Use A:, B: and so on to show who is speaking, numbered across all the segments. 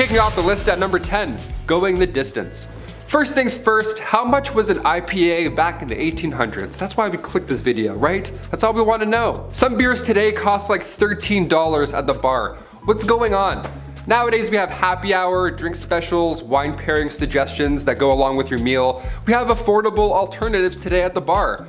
A: Kicking off the list at number 10, going the distance. First things first, how much was an IPA back in the 1800s? That's why we clicked this video, right? That's all we want to know. Some beers today cost like $13 at the bar. What's going on? Nowadays we have happy hour, drink specials, wine pairing suggestions that go along with your meal. We have affordable alternatives today at the bar.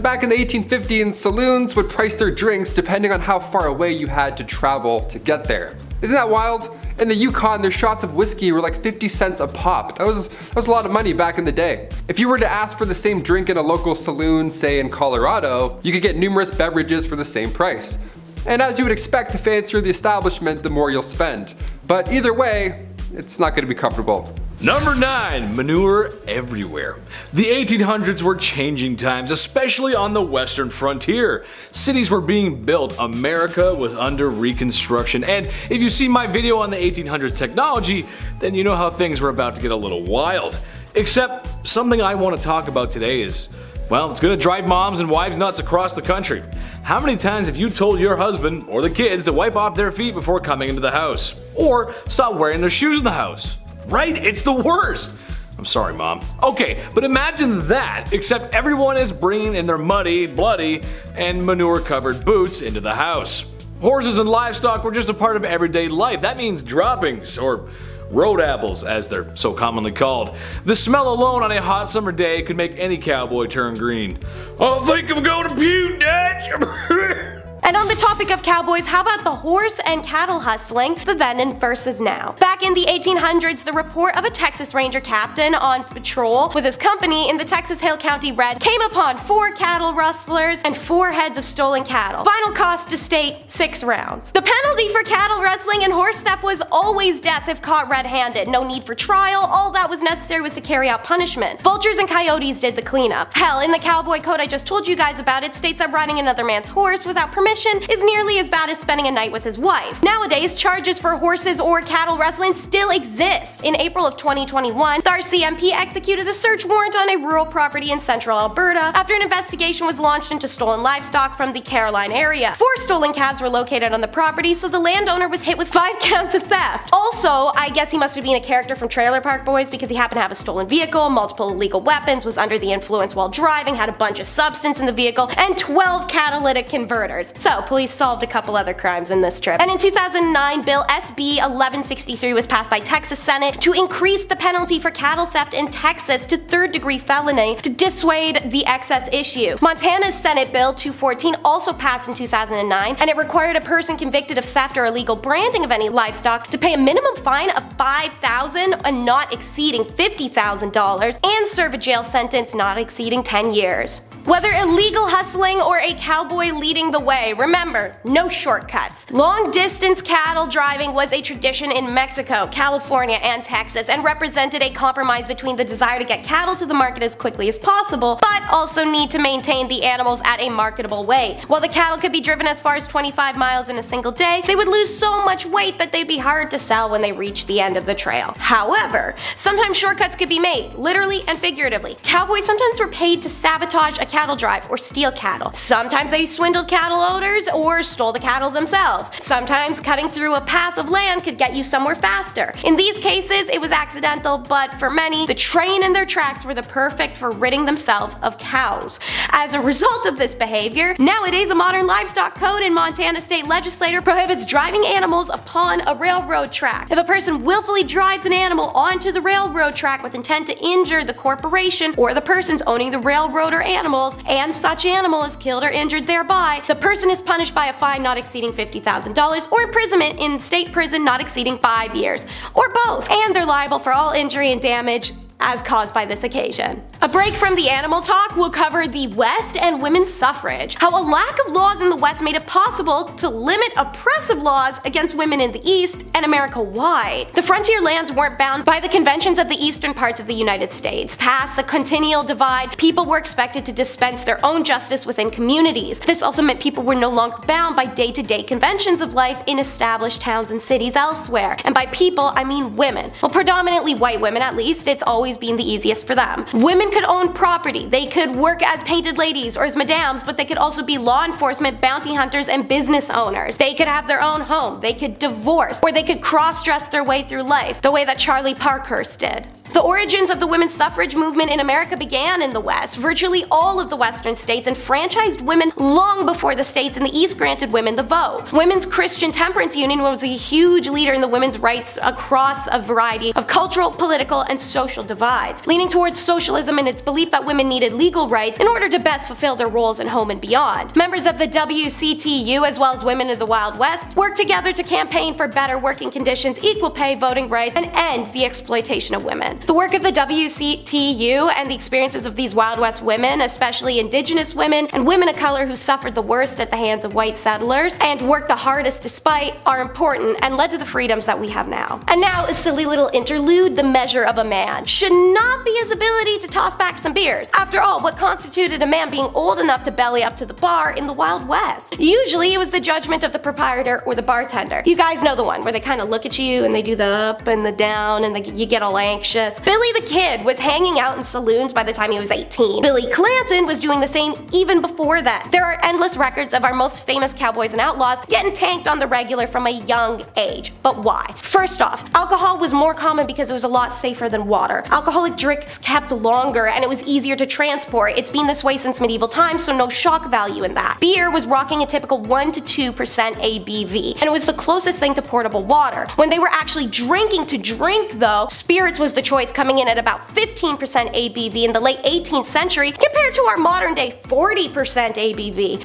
A: Back in the 1850s, saloons would price their drinks depending on how far away you had to travel to get there. Isn't that wild? In the Yukon, their shots of whiskey were like 50 cents a pop. That was a lot of money back in the day. If you were to ask for the same drink in a local saloon, say in Colorado, you could get numerous beverages for the same price. And as you would expect, the fancier the establishment, the more you'll spend. But either way, it's not going to be comfortable.
B: Number 9, Manure Everywhere. The 1800s were changing times, especially on the western frontier. Cities were being built, America was under reconstruction, and if you've seen my video on the 1800s technology, then you know how things were about to get a little wild. Except, something I want to talk about today is, well, it's gonna drive moms and wives nuts across the country. How many times have you told your husband or the kids to wipe off their feet before coming into the house? Or stop wearing their shoes in the house? Right? It's the worst! I'm sorry, Mom. Okay, but imagine that, except everyone is bringing in their muddy, bloody, and manure-covered boots into the house. Horses and livestock were just a part of everyday life. That means droppings, or road apples, as they're so commonly called. The smell alone on a hot summer day could make any cowboy turn green. I think I'm going to puke, Dad!
C: And on the topic of cowboys, how about the horse and cattle hustling, the then and versus now? Back in the 1800s, the report of a Texas Ranger captain on patrol with his company in the Texas Hill County Red came upon 4 cattle rustlers and 4 heads of stolen cattle. Final cost to state, 6 rounds. The penalty for cattle rustling and horse theft was always death if caught red-handed. No need for trial, all that was necessary was to carry out punishment. Vultures and coyotes did the cleanup. Hell, in the Cowboy Code I just told you guys about, it states that riding another man's horse without permission is nearly as bad as spending a night with his wife. Nowadays, charges for horses or cattle rustling still exist. In April of 2021, the RCMP executed a search warrant on a rural property in central Alberta after an investigation was launched into stolen livestock from the Caroline area. 4 stolen calves were located on the property, so the landowner was hit with 5 counts of theft. Also, I guess he must have been a character from Trailer Park Boys because he happened to have a stolen vehicle, multiple illegal weapons, was under the influence while driving, had a bunch of substance in the vehicle, and 12 catalytic converters. So, police solved a couple other crimes in this trip. And in 2009, Bill SB 1163 was passed by Texas Senate to increase the penalty for cattle theft in Texas to 3rd-degree felony to dissuade the excess issue. Montana's Senate Bill 214 also passed in 2009, and it required a person convicted of theft or illegal branding of any livestock to pay a minimum fine of $5,000 and not exceeding $50,000, and serve a jail sentence not exceeding 10 years. Whether illegal hustling or a cowboy leading the way, remember, no shortcuts. Long-distance cattle driving was a tradition in Mexico, California, and Texas, and represented a compromise between the desire to get cattle to the market as quickly as possible, but also need to maintain the animals at a marketable weight. While the cattle could be driven as far as 25 miles in a single day, they would lose so much weight that they'd be hard to sell when they reached the end of the trail. However, sometimes shortcuts could be made, literally and figuratively. Cowboys sometimes were paid to sabotage a cattle drive or steal cattle. Sometimes they swindled cattle owners or stole the cattle themselves. Sometimes cutting through a path of land could get you somewhere faster. In these cases, it was accidental, but for many, the train and their tracks were the perfect for ridding themselves of cows. As a result of this behavior, nowadays a modern livestock code in Montana state legislature prohibits driving animals upon a railroad track. If a person willfully drives an animal onto the railroad track with intent to injure the corporation or the persons owning the railroad or animals, and such animal is killed or injured thereby, the person is punished by a fine not exceeding $50,000 or imprisonment in state prison not exceeding 5 years, or both, and they're liable for all injury and damage as caused by this occasion. A break from the animal talk will cover the West and women's suffrage, how a lack of laws in the West made it possible to limit oppressive laws against women in the East and America-wide. The frontier lands weren't bound by the conventions of the eastern parts of the United States. Past the continual divide, people were expected to dispense their own justice within communities. This also meant people were no longer bound by day-to-day conventions of life in established towns and cities elsewhere. And by people, I mean women. Well, predominantly white women at least, it's always always been the easiest for them. Women could own property, they could work as painted ladies or as madames, but they could also be law enforcement, bounty hunters, and business owners. They could have their own home, they could divorce, or they could cross-dress their way through life, the way that Charlie Parkhurst did. The origins of the women's suffrage movement in America began in the West. Virtually all of the Western states enfranchised women long before the states in the East granted women the vote. Women's Christian Temperance Union was a huge leader in the women's rights across a variety of cultural, political, and social divides, leaning towards socialism in its belief that women needed legal rights in order to best fulfill their roles in home and beyond. Members of the WCTU, as well as women of the Wild West, worked together to campaign for better working conditions, equal pay, voting rights, and end the exploitation of women. The work of the WCTU and the experiences of these Wild West women, especially Indigenous women and women of color who suffered the worst at the hands of white settlers and worked the hardest despite, are important and led to the freedoms that we have now. And now a silly little interlude, the measure of a man should not be his ability to toss back some beers. After all, what constituted a man being old enough to belly up to the bar in the Wild West? Usually it was the judgment of the proprietor or the bartender. You guys know the one where they kind of look at you and they do the up and the down and you get all anxious. Billy the Kid was hanging out in saloons by the time he was 18. Billy Clanton was doing the same even before that. There are endless records of our most famous cowboys and outlaws getting tanked on the regular from a young age. But why? First off, alcohol was more common because it was a lot safer than water. Alcoholic drinks kept longer and it was easier to transport. It's been this way since medieval times, so no shock value in that. Beer was rocking a typical 1 to 2% ABV, and it was the closest thing to portable water. When they were actually drinking to drink though, spirits was the choice, coming in at about 15% ABV in the late 18th century compared to our modern day 40% ABV.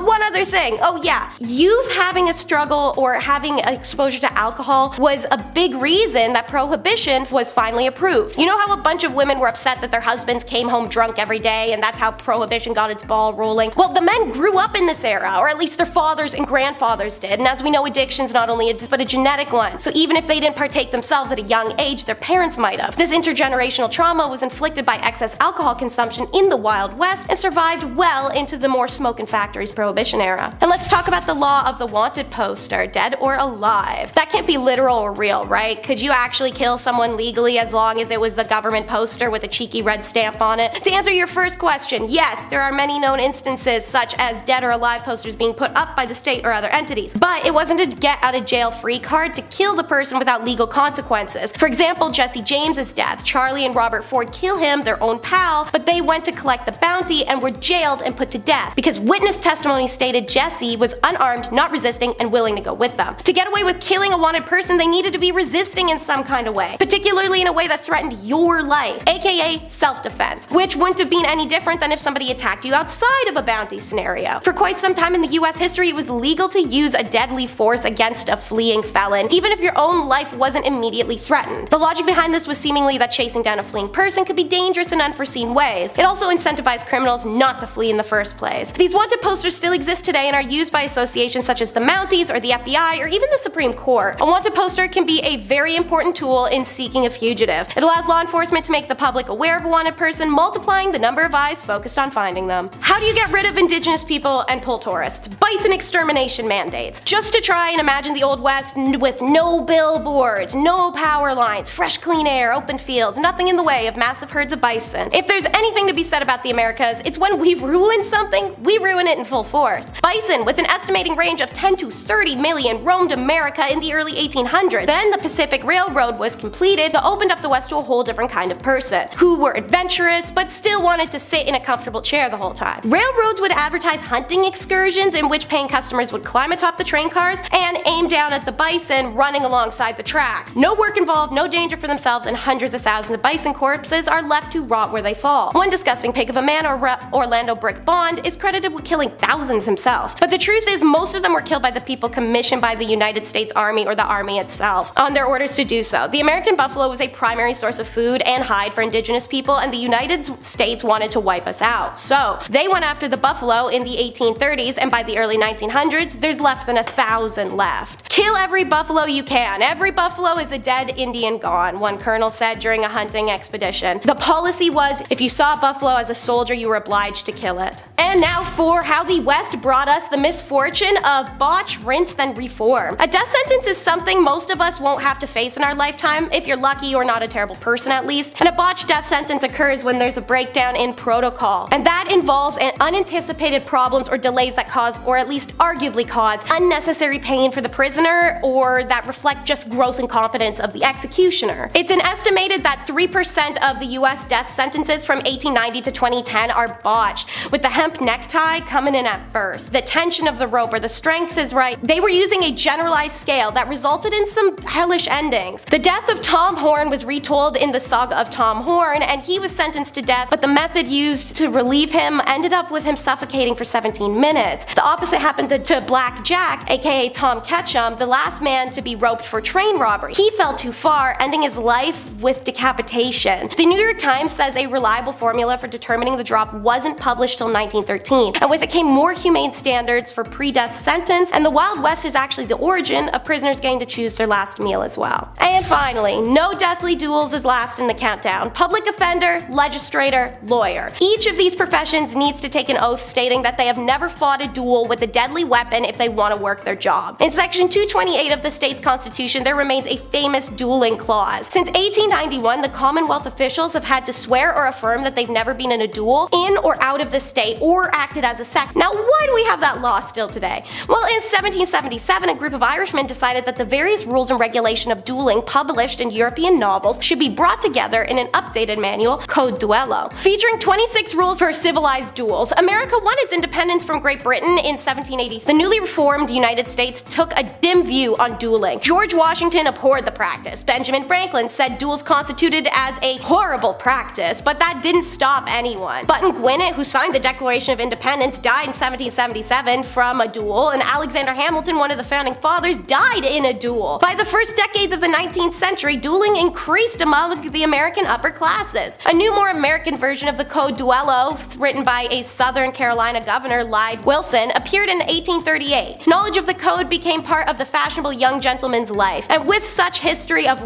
C: One other thing. Oh yeah, youth having a struggle or having exposure to alcohol was a big reason that prohibition was finally approved. You know how a bunch of women were upset that their husbands came home drunk every day and that's how prohibition got its ball rolling? Well, the men grew up in this era, or at least their fathers and grandfathers did, and as we know, addiction's not only but a genetic one. So even if they didn't partake themselves at a young age, their parents might have. This intergenerational trauma was inflicted by excess alcohol consumption in the Wild West and survived well into the more smoking factories prohibition era. And let's talk about the law of the wanted poster, dead or alive. That can't be literal or real, right? Could you actually kill someone legally as long as it was the government poster with a cheeky red stamp on it? To answer your first question, yes, there are many known instances such as dead or alive posters being put up by the state or other entities, but it wasn't a get out of jail free card to kill the person without legal consequences. For example, Jesse James's death. Charlie and Robert Ford kill him, their own pal, but they went to collect the bounty and were jailed and put to death because witness testimony stated Jesse was unarmed, not resisting, and willing to go with them. To get away with killing a wanted person, they needed to be resisting in some kind of way, particularly in a way that threatened your life, aka self-defense, which wouldn't have been any different than if somebody attacked you outside of a bounty scenario. For quite some time in the US history, it was legal to use a deadly force against a fleeing felon, even if your own life wasn't immediately threatened. The logic behind this was seemingly that chasing down a fleeing person could be dangerous in unforeseen ways. It also incentivized criminals not to flee in the first place. These wanted posters still exist today and are used by associations such as the Mounties or the FBI or even the Supreme Court. A wanted poster can be a very important tool in seeking a fugitive. It allows law enforcement to make the public aware of a wanted person, multiplying the number of eyes focused on finding them. How do you get rid of Indigenous people and pull tourists? Bison extermination mandates. Just to try and imagine the Old West with no billboards, no power lines, fresh clean air, open fields, nothing in the way of massive herds of bison. If there's anything to be said about the Americas, it's when we ruin something, we ruin it in full force. Bison, with an estimating range of 10 to 30 million, roamed America in the early 1800s. Then the Pacific Railroad was completed that opened up the West to a whole different kind of person, who were adventurous but still wanted to sit in a comfortable chair the whole time. Railroads would advertise hunting excursions in which paying customers would climb atop the train cars and aim down at the bison running alongside the tracks. No work involved, no danger for themselves, and hundreds of thousands of bison corpses are left to rot where they fall. One disgusting pig of a man, Orlando Brick Bond, is credited with killing thousands himself. But the truth is, most of them were killed by the people commissioned by the United States Army or the Army itself on their orders to do so. The American buffalo was a primary source of food and hide for indigenous people, and the United States wanted to wipe us out. So they went after the buffalo in the 1830s, and by the early 1900s, there's less than 1,000 left. Kill every buffalo you can. Every buffalo is a dead Indian gone, one Colonel Colonel said during a hunting expedition. The policy was, if you saw a buffalo as a soldier, you were obliged to kill it. And now for how the West brought us the misfortune of botch, rinse, then reform. A death sentence is something most of us won't have to face in our lifetime, if you're lucky or not a terrible person at least, and a botched death sentence occurs when there's a breakdown in protocol. And that involves unanticipated problems or delays that cause, or at least arguably cause, unnecessary pain for the prisoner, or that reflect just gross incompetence of the executioner. It's an estimated that 3% of the US death sentences from 1890 to 2010 are botched, with the hemp necktie coming in at first. The tension of the rope or the strength is right. They were using a generalized scale that resulted in some hellish endings. The death of Tom Horn was retold in the Saga of Tom Horn, and he was sentenced to death, but the method used to relieve him ended up with him suffocating for 17 minutes. The opposite happened to Black Jack, aka Tom Ketchum, the last man to be roped for train robbery. He fell too far, ending his life with decapitation. The New York Times says a reliable formula for determining the drop wasn't published till 1913, and with it came more humane standards for pre-death sentence, and the Wild West is actually the origin of prisoners getting to choose their last meal as well. And finally, no deathly duels is last in the countdown. Public offender, legislator, lawyer. Each of these professions needs to take an oath stating that they have never fought a duel with a deadly weapon if they want to work their job. In section 228 of the state's constitution, there remains a famous dueling clause. Since 1891, the Commonwealth officials have had to swear or affirm that they've never been in a duel in or out of the state or acted as a sect. Now, why do we have that law still today? Well, in 1777, a group of Irishmen decided that the various rules and regulation of dueling published in European novels should be brought together in an updated manual, Code Duello, featuring 26 rules for civilized duels. America won its independence from Great Britain in 1780. The newly reformed United States took a dim view on dueling. George Washington abhorred the practice. Benjamin Franklin said duels constituted as a horrible practice, but that didn't stop anyone. Button Gwinnett, who signed the Declaration of Independence, died in 1777 from a duel, and Alexander Hamilton, one of the founding fathers, died in a duel. By the first decades of the 19th century, dueling increased among the American upper classes. A new, more American version of the Code Duello, written by a Southern Carolina governor, Lyde Wilson, appeared in 1838. Knowledge of the code became part of the fashionable young gentleman's life, and with such history of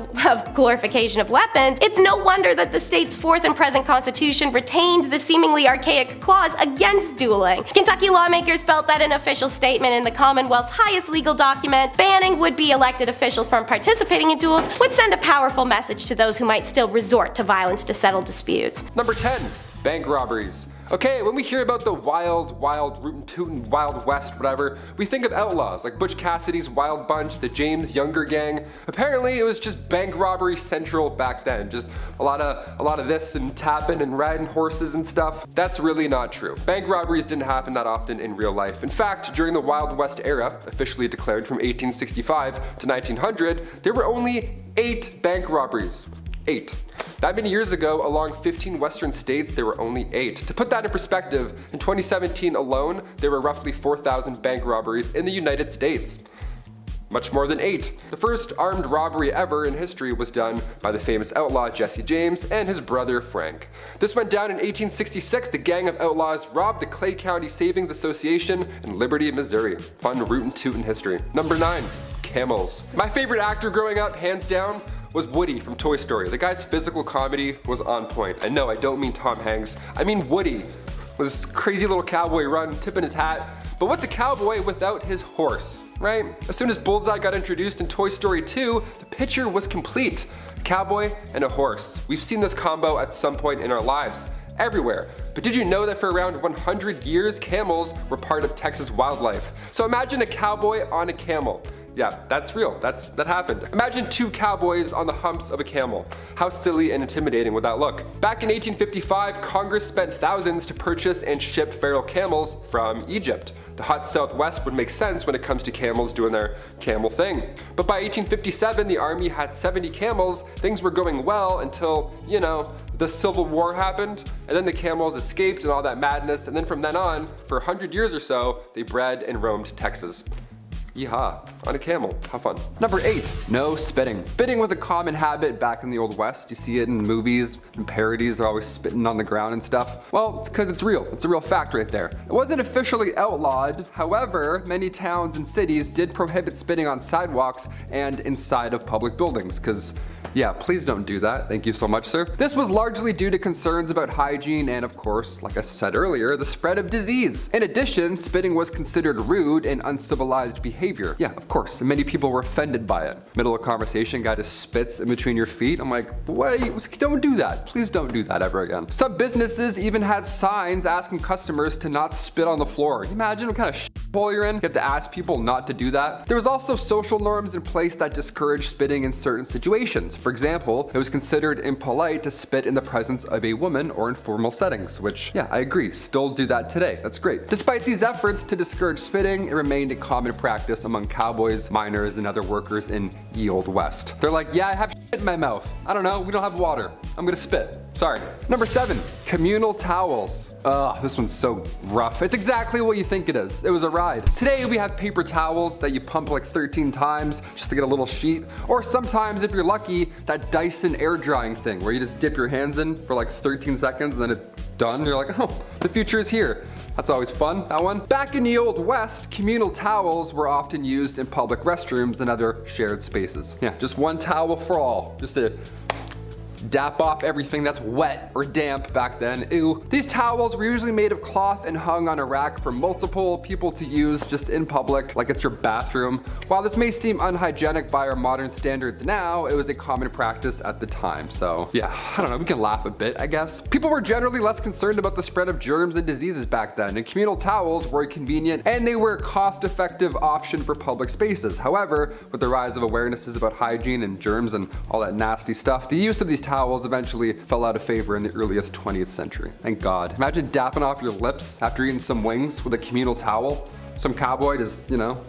C: glorification of weapons, it's no wonder that the state's fourth and present constitution retained the seemingly archaic clause against dueling. Kentucky lawmakers felt that an official statement in the Commonwealth's highest legal document banning would-be elected officials from participating in duels would send a powerful message to those who might still resort to violence to settle disputes.
A: Number 10. Bank robberies. Okay, when we hear about the wild, rootin' tootin' Wild West, whatever, we think of outlaws like Butch Cassidy's Wild Bunch, the James Younger Gang. Apparently, it was just bank robbery central back then. Just a lot of this and tapping and riding horses and stuff. That's really not true. Bank robberies didn't happen that often in real life. In fact, during the Wild West era, officially declared from 1865 to 1900, there were only 8 bank robberies. 8. That many years ago, along 15 western states, there were only 8. To put that in perspective, in 2017 alone, there were roughly 4,000 bank robberies in the United States. Much more than 8. The first armed robbery ever in history was done by the famous outlaw Jesse James and his brother Frank. This went down in 1866. The gang of outlaws robbed the Clay County Savings Association in Liberty, Missouri. Fun rootin' tootin' history. Number 9. Camels. My favorite actor growing up, hands down, was Woody from Toy Story. The guy's physical comedy was on point. And no, I don't mean Tom Hanks. I mean Woody. With this crazy little cowboy run, tipping his hat. But what's a cowboy without his horse, right? As soon as Bullseye got introduced in Toy Story 2, the picture was complete. A cowboy and a horse. We've seen this combo at some point in our lives. Everywhere. But did you know that for around 100 years, camels were part of Texas wildlife? So imagine a cowboy on a camel. Yeah, that's real. That happened. Imagine 2 cowboys on the humps of a camel. How silly and intimidating would that look? Back in 1855, Congress spent thousands to purchase and ship feral camels from Egypt. The hot Southwest would make sense when it comes to camels doing their camel thing. But by 1857, the army had 70 camels. Things were going well until, you know, the Civil War happened, and then the camels escaped and all that madness, and then from then on, for 100 years or so, they bred and roamed Texas. Yeehaw, on a camel, have fun. Number 8, no spitting. Spitting was a common habit back in the Old West. You see it in movies and parodies, they're always spitting on the ground and stuff. Well, it's because it's real. It's a real fact right there. It wasn't officially outlawed. However, many towns and cities did prohibit spitting on sidewalks and inside of public buildings because, Yeah, please don't do that. Thank you so much, sir. This was largely due to concerns about hygiene and, of course, like I said earlier, the spread of disease. In addition, spitting was considered rude and uncivilized behavior. Yeah, of course, and many people were offended by it. Middle of conversation, guy just spits in between your feet. I'm like, wait, don't do that. Please don't do that ever again. Some businesses even had signs asking customers to not spit on the floor. Can you imagine what kind of shithole you're in? You have to ask people not to do that. There was also social norms in place that discouraged spitting in certain situations. For example, it was considered impolite to spit in the presence of a woman or in formal settings, which, yeah, I agree, still do that today. That's great. Despite these efforts to discourage spitting, it remained a common practice among cowboys, miners, and other workers in ye old west. They're like, yeah, I have shit in my mouth. I don't know, we don't have water. I'm gonna spit. Sorry. Number 7, communal towels. Ugh, this one's so rough. It's exactly what you think it is. It was a ride. Today we have paper towels that you pump like 13 times just to get a little sheet. Or sometimes, if you're lucky, that Dyson air drying thing where you just dip your hands in for like 13 seconds and then it's done. You're like, oh, the future is here. That's always fun, that one. Back in the old west, communal towels were often used in public restrooms and other shared spaces. Yeah, just one towel for all. Just to dap off everything that's wet or damp back then. Ew. These towels were usually made of cloth and hung on a rack for multiple people to use just in public, like it's your bathroom. While this may seem unhygienic by our modern standards now, it was a common practice at the time. So yeah, I don't know, we can laugh a bit, I guess. People were generally less concerned about the spread of germs and diseases back then, and communal towels were convenient and they were a cost-effective option for public spaces. However, with the rise of awarenesses about hygiene and germs and all that nasty stuff, the use of these towels eventually fell out of favor in the earliest 20th century. Thank God. Imagine dapping off your lips after eating some wings with a communal towel. Some cowboy just, you know,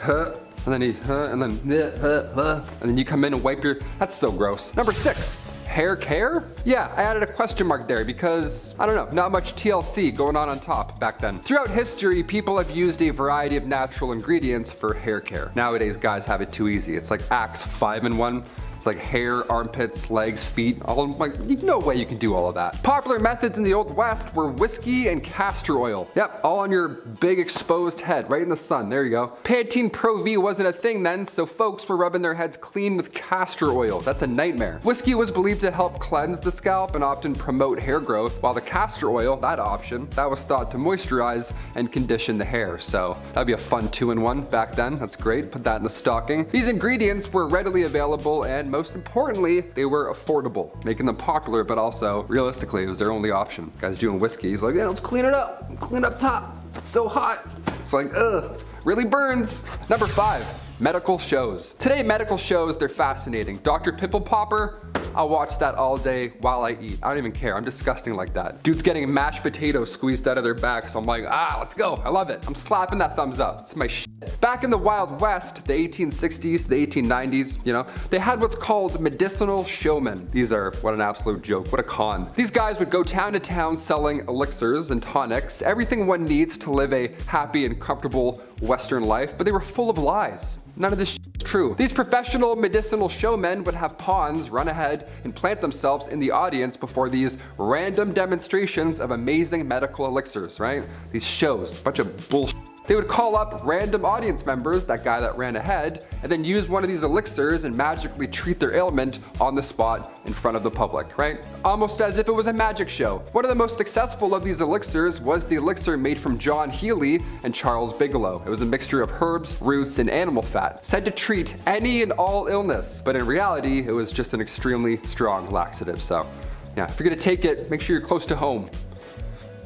A: and then and then you come in and wipe your, that's so gross. Number 6, hair care? Yeah, I added a question mark there because, I don't know, not much TLC going on top back then. Throughout history, people have used a variety of natural ingredients for hair care. Nowadays, guys have it too easy. It's like Axe 5-in-1. It's like hair, armpits, legs, feet, all like, no way you can do all of that. Popular methods in the Old West were whiskey and castor oil. Yep, all on your big exposed head, right in the sun, there you go. Pantene Pro V wasn't a thing then, so folks were rubbing their heads clean with castor oil. That's a nightmare. Whiskey was believed to help cleanse the scalp and often promote hair growth, while the castor oil, that option, that was thought to moisturize and condition the hair. So that'd be a fun 2-in-1 back then, that's great, put that in the stocking. These ingredients were readily available and most importantly, they were affordable, making them popular, but also, realistically, it was their only option. Guys doing whiskey, he's like, yeah, let's clean it up, clean up top. It's so hot. It's like, ugh, really burns. Number 5, medical shows. Today, medical shows, they're fascinating. Dr. Pimple Popper, I'll watch that all day while I eat. I don't even care, I'm disgusting like that. Dude's getting mashed potatoes squeezed out of their back, so I'm like, let's go, I love it. I'm slapping that thumbs up, it's my shit. Back in the Wild West, the 1860s, the 1890s, you know, they had what's called medicinal showmen. These are, what an absolute joke, what a con. These guys would go town to town selling elixirs and tonics, everything one needs to live a happy and comfortable Western life, but they were full of lies. None of this shit is true. These professional medicinal showmen would have pawns run ahead and plant themselves in the audience before these random demonstrations of amazing medical elixirs, right? These shows, bunch of bullshit. They would call up random audience members, that guy that ran ahead, and then use one of these elixirs and magically treat their ailment on the spot in front of the public, right? Almost as if it was a magic show. One of the most successful of these elixirs was the elixir made from John Healy and Charles Bigelow. It was a mixture of herbs, roots, and animal fat, said to treat any and all illness, but in reality, it was just an extremely strong laxative. So yeah, if you're gonna take it, make sure you're close to home.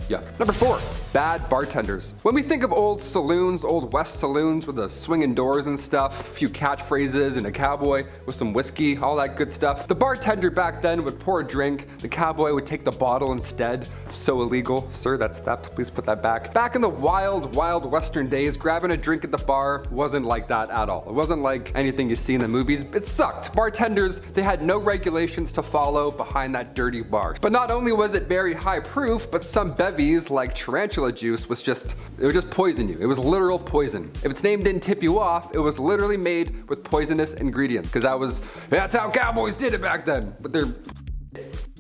A: Yeah. Number 4, bad bartenders. When we think of old saloons, old west saloons with the swinging doors and stuff, a few catchphrases and a cowboy with some whiskey, all that good stuff, the bartender back then would pour a drink, the cowboy would take the bottle instead. So illegal. Sir, that's that, please put that back. Back in the wild, wild western days, grabbing a drink at the bar wasn't like that at all. It wasn't like anything you see in the movies. It sucked. Bartenders, they had no regulations to follow behind that dirty bar. But not only was it very high proof, but some bevies like tarantula juice was just, it would just poison you. It was literal poison. If its name didn't tip you off, it was literally made with poisonous ingredients, because that's how cowboys did it back then. But they're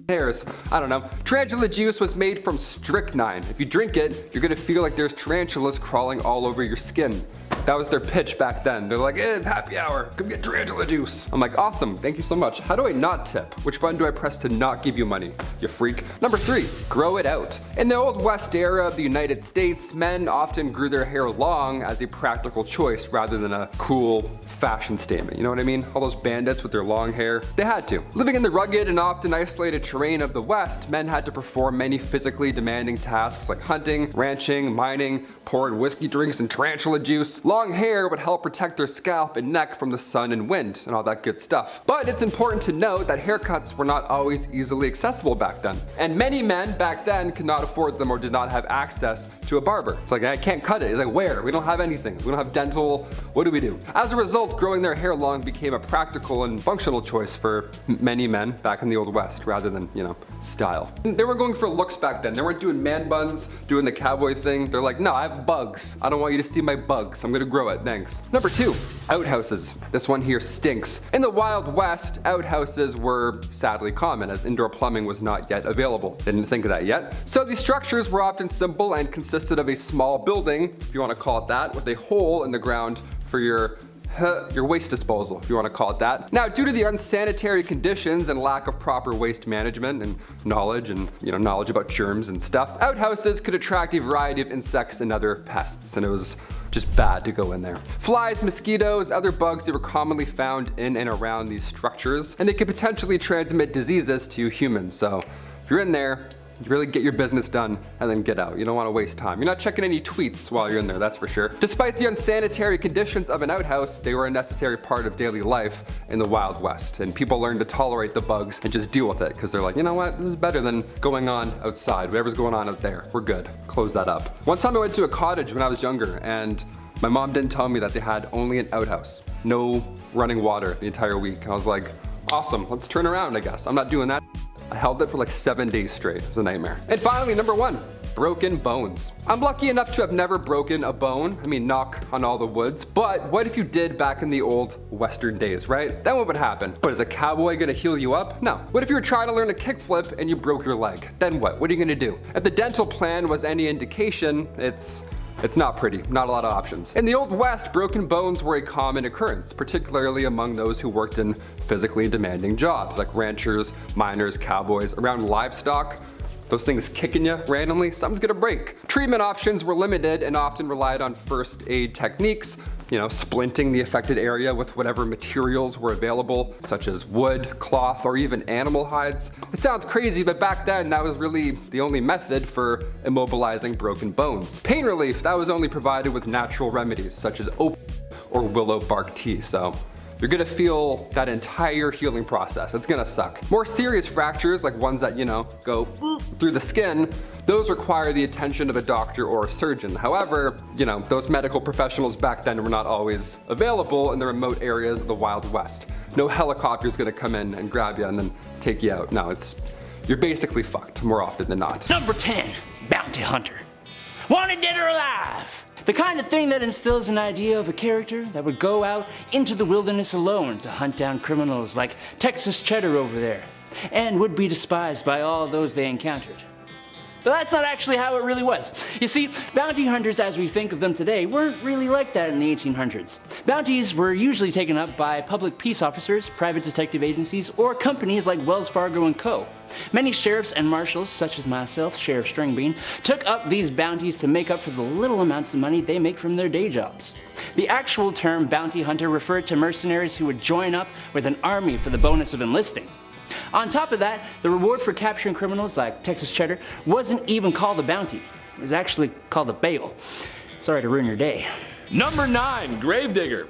A: hairs. I don't know. Tarantula juice was made from strychnine. If you drink it, you're gonna feel like there's tarantulas crawling all over your skin. That was their pitch back then. They're like, happy hour, come get tarantula juice. I'm like, awesome, thank you so much. How do I not tip? Which button do I press to not give you money, you freak? Number 3, grow it out. In the Old West era of the United States, men often grew their hair long as a practical choice rather than a cool fashion statement. You know what I mean? All those bandits with their long hair, they had to. Living in the rugged and often isolated terrain of the West, men had to perform many physically demanding tasks like hunting, ranching, mining, pouring whiskey drinks and tarantula juice. Long hair would help protect their scalp and neck from the sun and wind and all that good stuff. But it's important to note that haircuts were not always easily accessible back then. And many men back then could not afford them or did not have access to a barber. It's like, I can't cut it. He's like, where? We don't have anything. We don't have dental. What do we do? As a result, growing their hair long became a practical and functional choice for many men back in the Old West rather than, style. They were going for looks back then. They weren't doing man buns, doing the cowboy thing. They're like, no, I have bugs. I don't want you to see my bugs. I'm gonna grow it, thanks. Number 2, outhouses. This one here stinks. In the Wild West, outhouses were sadly common as indoor plumbing was not yet available. Didn't think of that yet. So these structures were often simple and consisted of a small building, if you want to call it that, with a hole in the ground for your waste disposal, if you want to call it that. Now, due to the unsanitary conditions and lack of proper waste management and knowledge about germs and stuff, outhouses could attract a variety of insects and other pests, and it was just bad to go in there. Flies, mosquitoes, other bugs, they were commonly found in and around these structures, and they could potentially transmit diseases to humans. So if you're in there, really get your business done and then get out. You don't want to waste time. You're not checking any tweets while you're in there, that's for sure. Despite the unsanitary conditions of an outhouse, they were a necessary part of daily life in the Wild West, and people learned to tolerate the bugs and just deal with it because they're like, you know what, this is better than going on outside. Whatever's going on out there, we're good. Close that up. One time I went to a cottage when I was younger, and my mom didn't tell me that they had only an outhouse, no running water the entire week. I was like, awesome, let's turn around, I guess. I'm not doing that. I held it for like 7 days straight. It was a nightmare. And finally, number 1, broken bones. I'm lucky enough to have never broken a bone. I mean, knock on all the woods. But what if you did back in the old Western days, right? Then what would happen? But is a cowboy gonna heal you up? No. What if you were trying to learn a kickflip and you broke your leg? Then what? What are you gonna do? If the dental plan was any indication, it's not pretty, not a lot of options. In the Old West, broken bones were a common occurrence, particularly among those who worked in physically demanding jobs, like ranchers, miners, cowboys, around livestock. Those things kicking you randomly, something's gonna break. Treatment options were limited and often relied on first aid techniques, splinting the affected area with whatever materials were available, such as wood, cloth, or even animal hides. It sounds crazy, but back then that was really the only method for immobilizing broken bones. Pain relief, that was only provided with natural remedies, such as opium or willow bark tea, so you're gonna feel that entire healing process. It's gonna suck. More serious fractures, like ones that, go through the skin, those require the attention of a doctor or a surgeon. However, those medical professionals back then were not always available in the remote areas of the Wild West. No helicopter's gonna come in and grab you and then take you out. No, you're basically fucked more often than not.
D: Number 10, bounty hunter. Wanted dead or alive. The kind of thing that instills an idea of a character that would go out into the wilderness alone to hunt down criminals like Texas Cheddar over there, and would be despised by all those they encountered. But that's not actually how it really was. You see, bounty hunters as we think of them today weren't really like that in the 1800s. Bounties were usually taken up by public peace officers, private detective agencies, or companies like Wells Fargo & Co. Many sheriffs and marshals, such as myself, Sheriff Stringbean, took up these bounties to make up for the little amounts of money they make from their day jobs. The actual term bounty hunter referred to mercenaries who would join up with an army for the bonus of enlisting. On top of that, the reward for capturing criminals like Texas Cheddar wasn't even called a bounty. It was actually called a bail. Sorry to ruin your day.
B: Number 9, Gravedigger.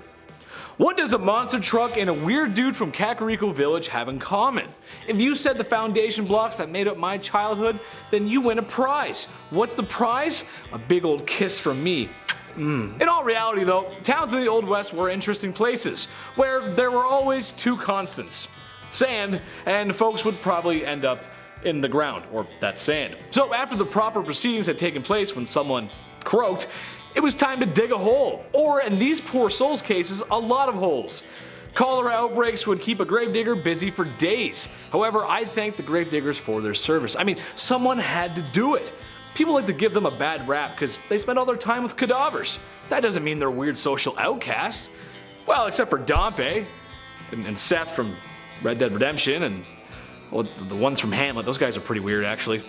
B: What does a monster truck and a weird dude from Kakariko Village have in common? If you said the foundation blocks that made up my childhood, then you win a prize. What's the prize? A big old kiss from me. In all reality though, towns in the Old West were interesting places, where there were always 2 constants. Sand, and folks would probably end up in the ground, or that sand. So after the proper proceedings had taken place when someone croaked, it was time to dig a hole. Or in these poor souls' cases, a lot of holes. Cholera outbreaks would keep a gravedigger busy for days. However, I thank the gravediggers for their service. I mean, someone had to do it. People like to give them a bad rap because they spend all their time with cadavers. That doesn't mean they're weird social outcasts. Well, except for Dompe and Seth from Red Dead Redemption and well, the ones from Hamlet. Those guys are pretty weird, actually.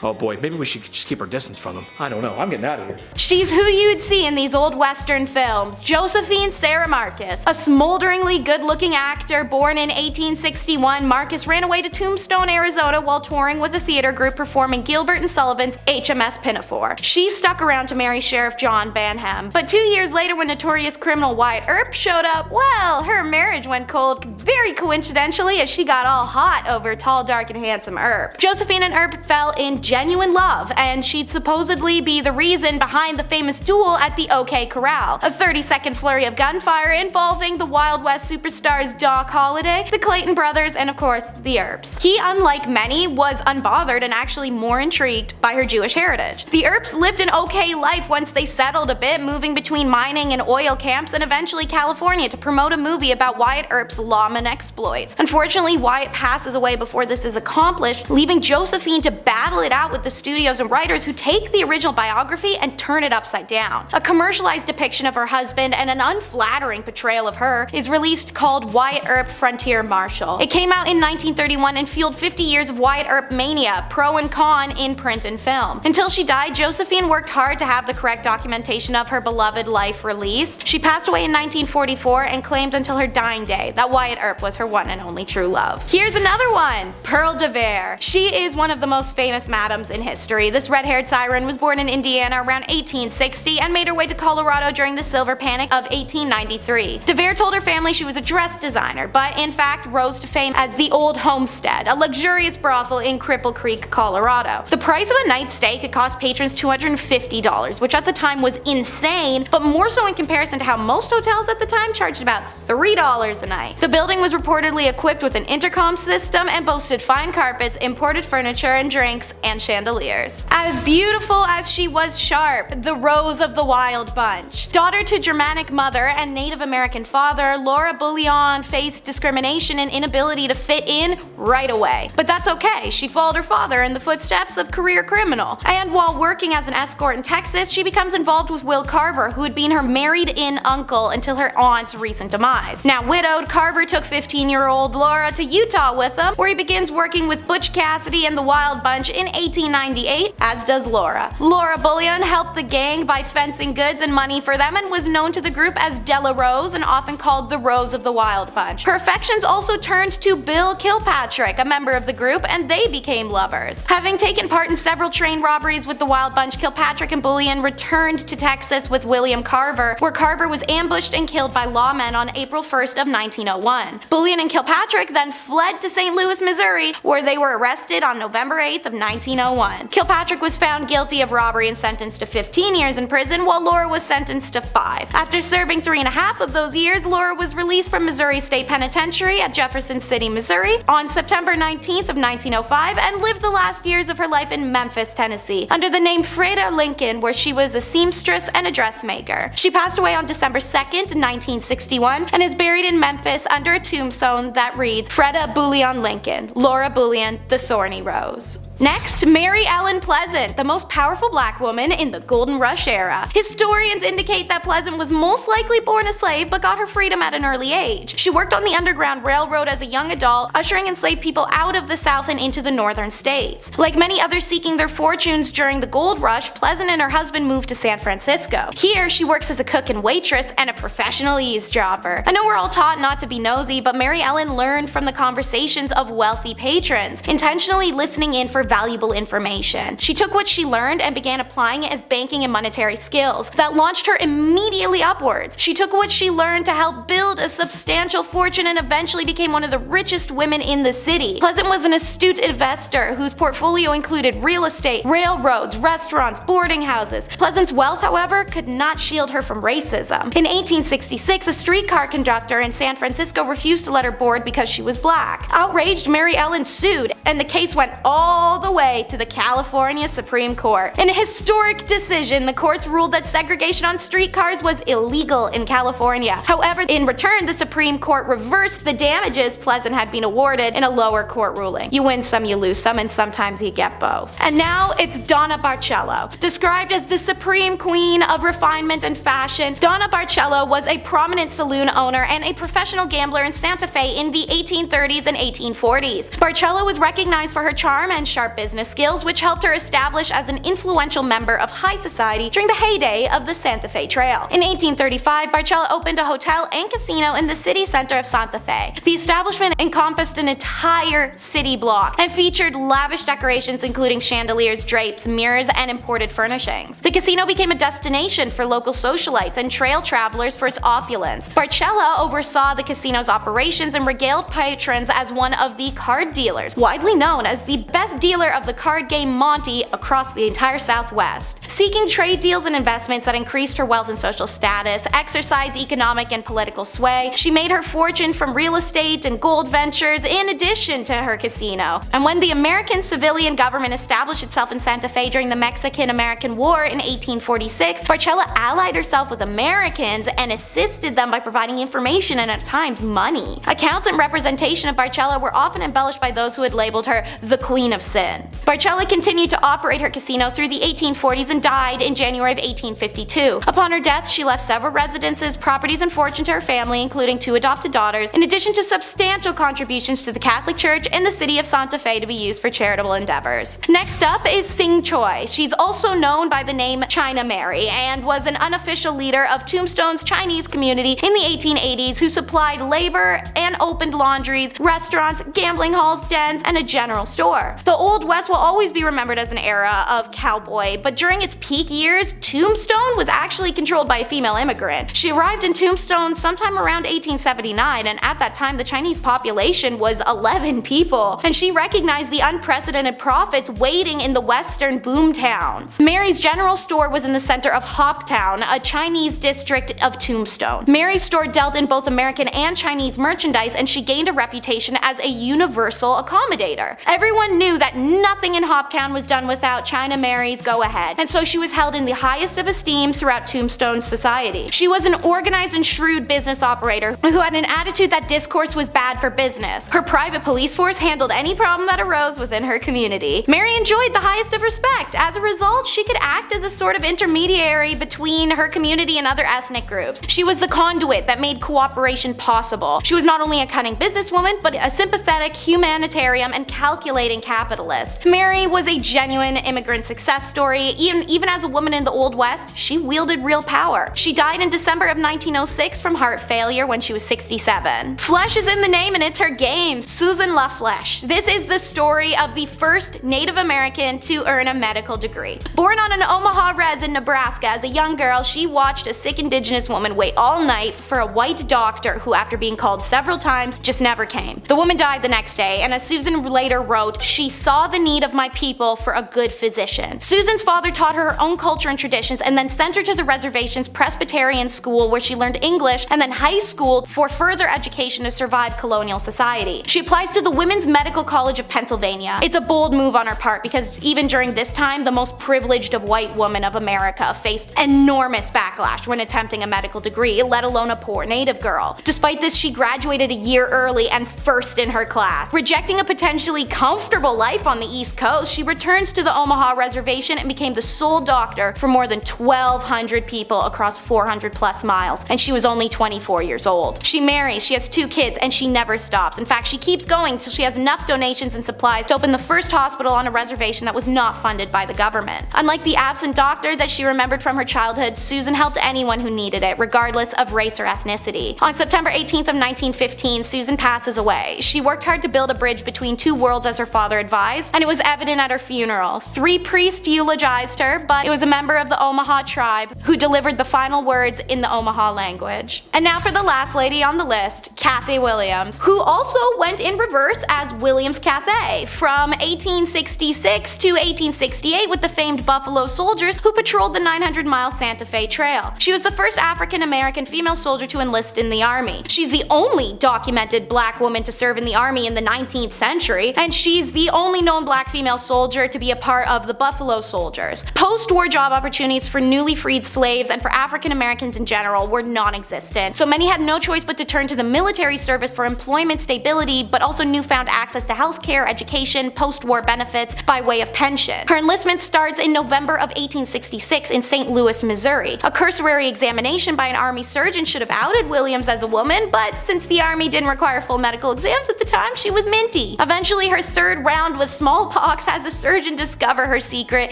B: Oh boy, maybe we should just keep our distance from them. I don't know, I'm getting out of here.
C: She's who you'd see in these old Western films. Josephine Sarah Marcus. A smolderingly good-looking actor born in 1861, Marcus ran away to Tombstone, Arizona while touring with a theater group performing Gilbert and Sullivan's HMS Pinafore. She stuck around to marry Sheriff John Banham. But 2 years later, when notorious criminal Wyatt Earp showed up, well, her marriage went cold very coincidentally as she got all hot over tall, dark, and handsome Earp. Josephine and Earp fell in genuine love, and she'd supposedly be the reason behind the famous duel at the OK Corral, a 30-second flurry of gunfire involving the Wild West superstars Doc Holliday, the Clayton brothers, and of course, the Earps. He, unlike many, was unbothered and actually more intrigued by her Jewish heritage. The Earps lived an okay life once they settled a bit, moving between mining and oil camps and eventually California to promote a movie about Wyatt Earp's lawman exploits. Unfortunately, Wyatt passes away before this is accomplished, leaving Josephine to battle it out with the studios and writers who take the original biography and turn it upside down. A commercialized depiction of her husband and an unflattering portrayal of her is released called Wyatt Earp Frontier Marshal. It came out in 1931 and fueled 50 years of Wyatt Earp mania, pro and con in print and film. Until she died, Josephine worked hard to have the correct documentation of her beloved life released. She passed away in 1944 and claimed until her dying day that Wyatt Earp was her one and only true love. Here's another one, Pearl Devere. She is one of the most famous madams in history. This red-haired siren was born in Indiana around 1860 and made her way to Colorado during the Silver Panic of 1893. Devere told her family she was a dress designer, but in fact rose to fame as the Old Homestead, a luxurious brothel in Cripple Creek, Colorado. The price of a night's stay could cost patrons $250, which at the time was insane, but more so in comparison to how most hotels at the time charged about $3 a night. The building was reportedly equipped with an intercom system and boasted fine carpets, imported furniture and drinks, and chandeliers. As beautiful as she was sharp, the Rose of the Wild Bunch. Daughter to Germanic mother and Native American father, Laura Bullion faced discrimination and inability to fit in right away. But that's okay, she followed her father in the footsteps of career criminal. And while working as an escort in Texas, she becomes involved with Will Carver, who had been her married-in uncle until her aunt's recent demise. Now widowed, Carver took 15-year-old Laura to Utah with him, where he begins working with Butch Cassidy and the Wild Bunch in 1898, as does Laura. Laura Bullion helped the gang by fencing goods and money for them and was known to the group as Della Rose and often called the Rose of the Wild Bunch. Her affections also turned to Bill Kilpatrick, a member of the group, and they became lovers. Having taken part in several train robberies with the Wild Bunch, Kilpatrick and Bullion returned to Texas with William Carver, where Carver was ambushed and killed by lawmen on April 1st of 1901. Bullion and Kilpatrick then fled to St. Louis, Missouri, where they were arrested on November 8th of 1901. Kilpatrick was found guilty of robbery and sentenced to 15 years in prison, while Laura was sentenced to 5. After serving 3.5 of those years, Laura was released from Missouri State Penitentiary at Jefferson City, Missouri on September 19th of 1905 and lived the last years of her life in Memphis, Tennessee, under the name Freda Lincoln, where she was a seamstress and a dressmaker. She passed away on December 2nd, 1961, and is buried in Memphis under a tombstone that reads Freda Bullion Lincoln, Laura Bullion, the Thorny Rose. Next, Mary Ellen Pleasant, the most powerful black woman in the Golden Rush era. Historians indicate that Pleasant was most likely born a slave but got her freedom at an early age. She worked on the Underground Railroad as a young adult, ushering enslaved people out of the South and into the northern states. Like many others seeking their fortunes during the gold rush, Pleasant and her husband moved to San Francisco. Here, she works as a cook and waitress and a professional eavesdropper. I know we're all taught not to be nosy, but Mary Ellen learned from the conversations of wealthy patrons, intentionally listening in for valuable information. She took what she learned and began applying it as banking and monetary skills that launched her immediately upwards. She took what she learned to help build a substantial fortune and eventually became one of the richest women in the city. Pleasant was an astute investor whose portfolio included real estate, railroads, restaurants, boarding houses. Pleasant's wealth, however, could not shield her from racism. In 1866, a streetcar conductor in San Francisco refused to let her board because she was black. Outraged, Mary Ellen sued, and the case went all all the way to the California Supreme Court. In a historic decision, the courts ruled that segregation on streetcars was illegal in California. However, in return, the Supreme Court reversed the damages Pleasant had been awarded in a lower court ruling. You win some, you lose some, and sometimes you get both. And now it's Donna Barcelo. Described as the supreme queen of refinement and fashion, Donna Barcelo was a prominent saloon owner and a professional gambler in Santa Fe in the 1830s and 1840s. Barcelo was recognized for her charm and sharp business skills, which helped her establish as an influential member of high society during the heyday of the Santa Fe Trail. In 1835, Barcelo opened a hotel and casino in the city center of Santa Fe. The establishment encompassed an entire city block and featured lavish decorations including chandeliers, drapes, mirrors, and imported furnishings. The casino became a destination for local socialites and trail travelers for its opulence. Barcelo oversaw the casino's operations and regaled patrons as one of the card dealers, widely known as the best dealer of the card game Monte across the entire Southwest. Seeking trade deals and investments that increased her wealth and social status, exercised economic and political sway, she made her fortune from real estate and gold ventures in addition to her casino. And when the American civilian government established itself in Santa Fe during the Mexican-American War in 1846, Barcelo allied herself with Americans and assisted them by providing information and at times money. Accounts and representation of Barcelo were often embellished by those who had labeled her the Queen of Sin. Barcelo continued to operate her casino through the 1840s and died in January of 1852. Upon her death, she left several residences, properties, and fortune to her family, including 2 adopted daughters, in addition to substantial contributions to the Catholic Church and the city of Santa Fe to be used for charitable endeavors. Next up is Sing Choi. She's also known by the name China Mary and was an unofficial leader of Tombstone's Chinese community in the 1880s who supplied labor and opened laundries, restaurants, gambling halls, dens, and a general store. The Old West will always be remembered as an era of cowboy, but during its peak years, Tombstone was actually controlled by a female immigrant. She arrived in Tombstone sometime around 1879, and at that time the Chinese population was 11 people, and she recognized the unprecedented profits waiting in the western boom towns. Mary's general store was in the center of Hoptown, a Chinese district of Tombstone. Mary's store dealt in both American and Chinese merchandise, and she gained a reputation as a universal accommodator. Everyone knew that nothing in Hoptown was done without China Mary's go-ahead, and so she was held in the highest of esteem throughout Tombstone society. She was an organized and shrewd business operator who had an attitude that discourse was bad for business. Her private police force handled any problem that arose within her community. Mary enjoyed the highest of respect. As a result, she could act as a sort of intermediary between her community and other ethnic groups. She was the conduit that made cooperation possible. She was not only a cunning businesswoman, but a sympathetic humanitarian and calculating capitalist. Mary was a genuine immigrant success story. Even as a woman in the Old West, she wielded real power. She died in December of 1906 from heart failure when she was 67. Flesh is in the name and it's her game. Susan LaFleche. This is the story of the first Native American to earn a medical degree. Born on an Omaha res in Nebraska as a young girl, she watched a sick indigenous woman wait all night for a white doctor who, after being called several times, just never came. The woman died the next day, and as Susan later wrote, she saw the need of my people for a good physician. Susan's father taught her her own culture and traditions and then sent her to the reservation's Presbyterian school where she learned English, and then high school for further education to survive colonial society. She applies to the Women's Medical College of Pennsylvania. It's a bold move on her part because even during this time, the most privileged of white women of America faced enormous backlash when attempting a medical degree, let alone a poor native girl. Despite this, she graduated a year early and first in her class. Rejecting a potentially comfortable life on the East Coast, she returns to the Omaha reservation and became the sole doctor for more than 1,200 people across 400 plus miles, and she was only 24 years old. She marries, she has 2 kids, and she never stops. In fact, she keeps going till she has enough donations and supplies to open the first hospital on a reservation that was not funded by the government. Unlike the absent doctor that she remembered from her childhood, Susan helped anyone who needed it, regardless of race or ethnicity. On September 18th of 1915, Susan passes away. She worked hard to build a bridge between 2 worlds as her father advised, and it was evident at her funeral. 3 priests eulogized her, soldier, but it was a member of the Omaha tribe who delivered the final words in the Omaha language. And now for the last lady on the list, Cathy Williams, who also went in reverse as Williams Cathay from 1866 to 1868 with the famed Buffalo Soldiers who patrolled the 900-mile Santa Fe Trail. She was the first African-American female soldier to enlist in the army. She's the only documented black woman to serve in the army in the 19th century, and she's the only known black female soldier to be a part of the Buffalo Soldiers. Post-war job opportunities for newly freed slaves and for African Americans in general were non-existent, so many had no choice but to turn to the military service for employment stability, but also newfound access to healthcare, education, post-war benefits by way of pension. Her enlistment starts in November of 1866 in St. Louis, Missouri. A cursory examination by an army surgeon should have outed Williams as a woman, but since the army didn't require full medical exams at the time, she was minty. Eventually, her third round with smallpox has a surgeon discover her secret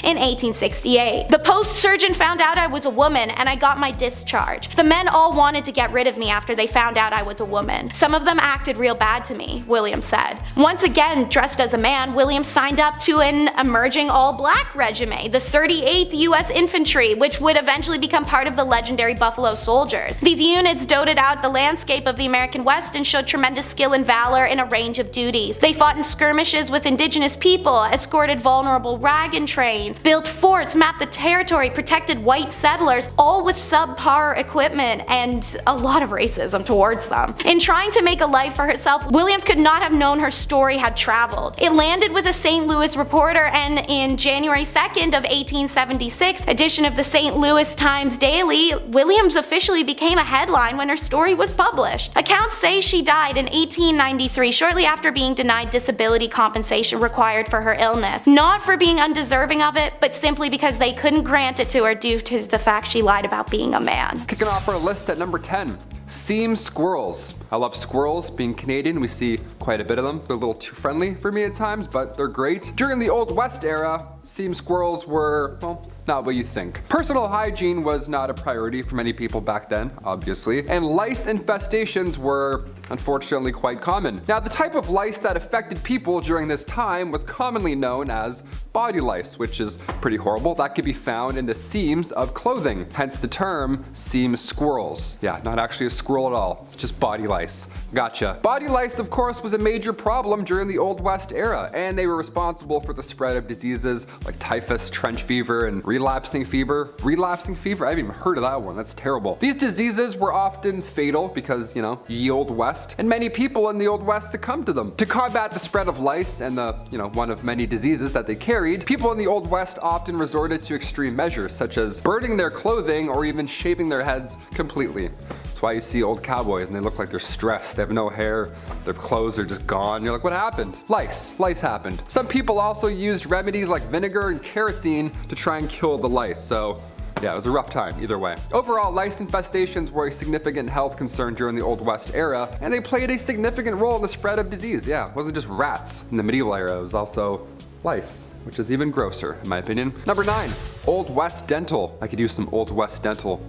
C: in 1868. The post surgeon found out I was a woman and I got my discharge. The men all wanted to get rid of me after they found out I was a woman. Some of them acted real bad to me, Williams said. Once again, dressed as a man, Williams signed up to an emerging all-black regiment, the 38th U.S. Infantry, which would eventually become part of the legendary Buffalo Soldiers. These units dotted out the landscape of the American West and showed tremendous skill and valor in a range of duties. They fought in skirmishes with indigenous people, escorted vulnerable wagon trains, built forts, mapped the territory, protected white settlers, all with subpar equipment and a lot of racism towards them. In trying to make a life for herself, Williams could not have known her story had traveled. It landed with a St. Louis Reporter, and in January 2nd of 1876 edition of the St. Louis Times Daily, Williams officially became a headline when her story was published. Accounts say she died in 1893, shortly after being denied disability compensation required for her illness. Not for being undeserving of it, but simply because they couldn't grant it to her due to the fact she lied about being a man.
A: Kicking off our list at number 10. Seam squirrels. I love squirrels. Being Canadian, we see quite a bit of them. They're a little too friendly for me at times, but they're great. During the Old West era, seam squirrels were, well, not what you think. Personal hygiene was not a priority for many people back then, obviously, and lice infestations were unfortunately quite common. Now, the type of lice that affected people during this time was commonly known as body lice, which is pretty horrible. That could be found in the seams of clothing, hence the term seam squirrels. Yeah, not actually a squirrel at all, it's just body lice. Gotcha. Body lice, of course, was a major problem during the Old West era, and they were responsible for the spread of diseases like typhus, trench fever, and relapsing fever. Relapsing fever? I haven't even heard of that one. That's terrible. These diseases were often fatal because, you know, ye Old West, and many people in the Old West succumbed to them. To combat the spread of lice and the, one of many diseases that they carried, people in the Old West often resorted to extreme measures, such as burning their clothing or even shaving their heads completely. That's why you see old cowboys and they look like they're stressed. They have no hair, their clothes are just gone. You're like, what happened? Lice. Lice happened. Some people also used remedies like vinegar and kerosene to try and kill the lice, so yeah, it was a rough time either way. Overall, lice infestations were a significant health concern during the Old West era, and they played a significant role in the spread of disease. Yeah, it wasn't just rats in the medieval era, it was also lice, which is even grosser in my opinion. Number 9, Old West dental. I could use some Old West dental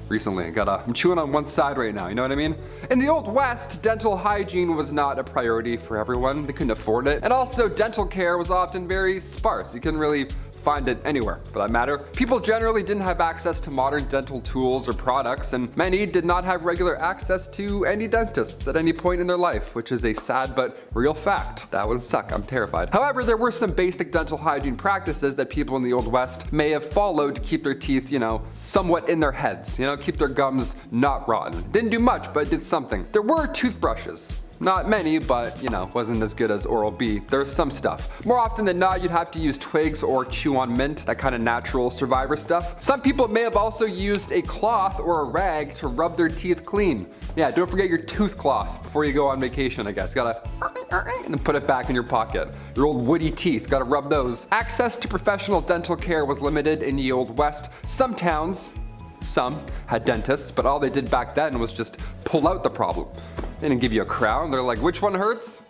A: recently. I'm chewing on one side right now, you know what I mean? In the Old West, dental hygiene was not a priority for everyone. They couldn't afford it. And also, dental care was often very sparse. You couldn't really find it anywhere for that matter. People generally didn't have access to modern dental tools or products, and many did not have regular access to any dentists at any point in their life, which is a sad but real fact. That would suck. I'm terrified. However, there were some basic dental hygiene practices that people in the Old West may have followed to keep their teeth, somewhat in their heads, keep their gums not rotten. Didn't do much, but it did something. There were toothbrushes. Not many, but wasn't as good as Oral-B. There's some stuff. More often than not, you'd have to use twigs or chew on mint, that kind of natural survivor stuff. Some people may have also used a cloth or a rag to rub their teeth clean. Yeah, don't forget your tooth cloth before you go on vacation, I guess. Gotta and then put it back in your pocket. Your old woody teeth, gotta rub those. Access to professional dental care was limited in the Old West. Some towns, some had dentists, but all they did back then was just pull out the problem. They didn't give you a crown. They're like, which one hurts?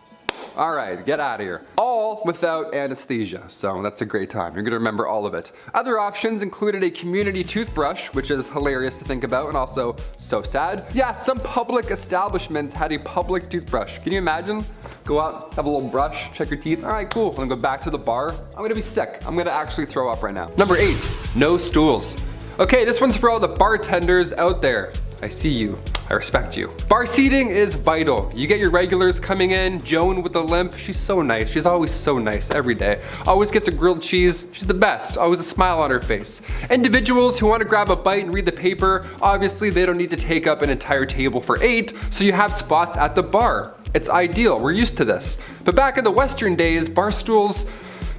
A: All right, get out of here. All without anesthesia, so that's a great time. You're gonna remember all of it. Other options included a community toothbrush, which is hilarious to think about and also so sad. Yeah, some public establishments had a public toothbrush. Can you imagine? Go out, have a little brush, check your teeth. All right, cool. I'm gonna go back to the bar. I'm gonna be sick. I'm gonna actually throw up right now. Number 8, no stools. Okay, this one's for all the bartenders out there. I see you. I respect you. Bar seating is vital. You get your regulars coming in. Joan with the limp, she's so nice. She's always so nice every day. Always gets a grilled cheese. She's the best. Always a smile on her face. Individuals who want to grab a bite and read the paper, obviously they don't need to take up an entire table for 8, so you have spots at the bar. It's ideal. We're used to this. But back in the Western days, bar stools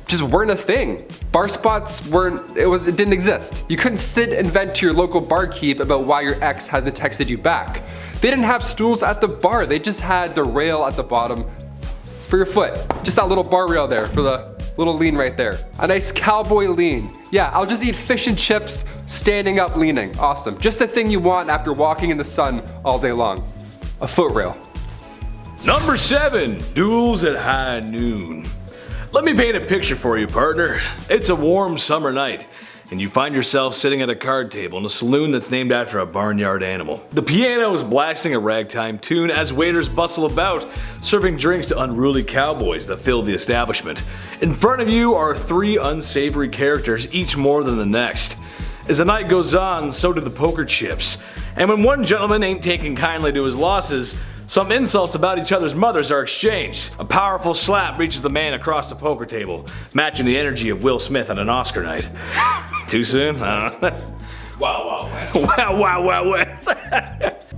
A: just weren't a thing. Bar spots it didn't exist. You couldn't sit and vent to your local barkeep about why your ex hasn't texted you back. They didn't have stools at the bar. They just had the rail at the bottom for your foot. Just that little bar rail there for the little lean right there. A nice cowboy lean. Yeah, I'll just eat fish and chips standing up leaning. Awesome. Just the thing you want after walking in the sun all day long. A foot rail.
B: Number 7, duels at high noon. Let me paint a picture for you, partner. It's a warm summer night, and you find yourself sitting at a card table in a saloon that's named after a barnyard animal. The piano is blasting a ragtime tune as waiters bustle about, serving drinks to unruly cowboys that fill the establishment. In front of you are 3 unsavory characters, each more than the next. As the night goes on, so do the poker chips. And when one gentleman ain't taking kindly to his losses, some insults about each other's mothers are exchanged. A powerful slap reaches the man across the poker table, matching the energy of Will Smith on an Oscar night. Too soon? I don't know.
E: Wow, West.
B: Wow, West.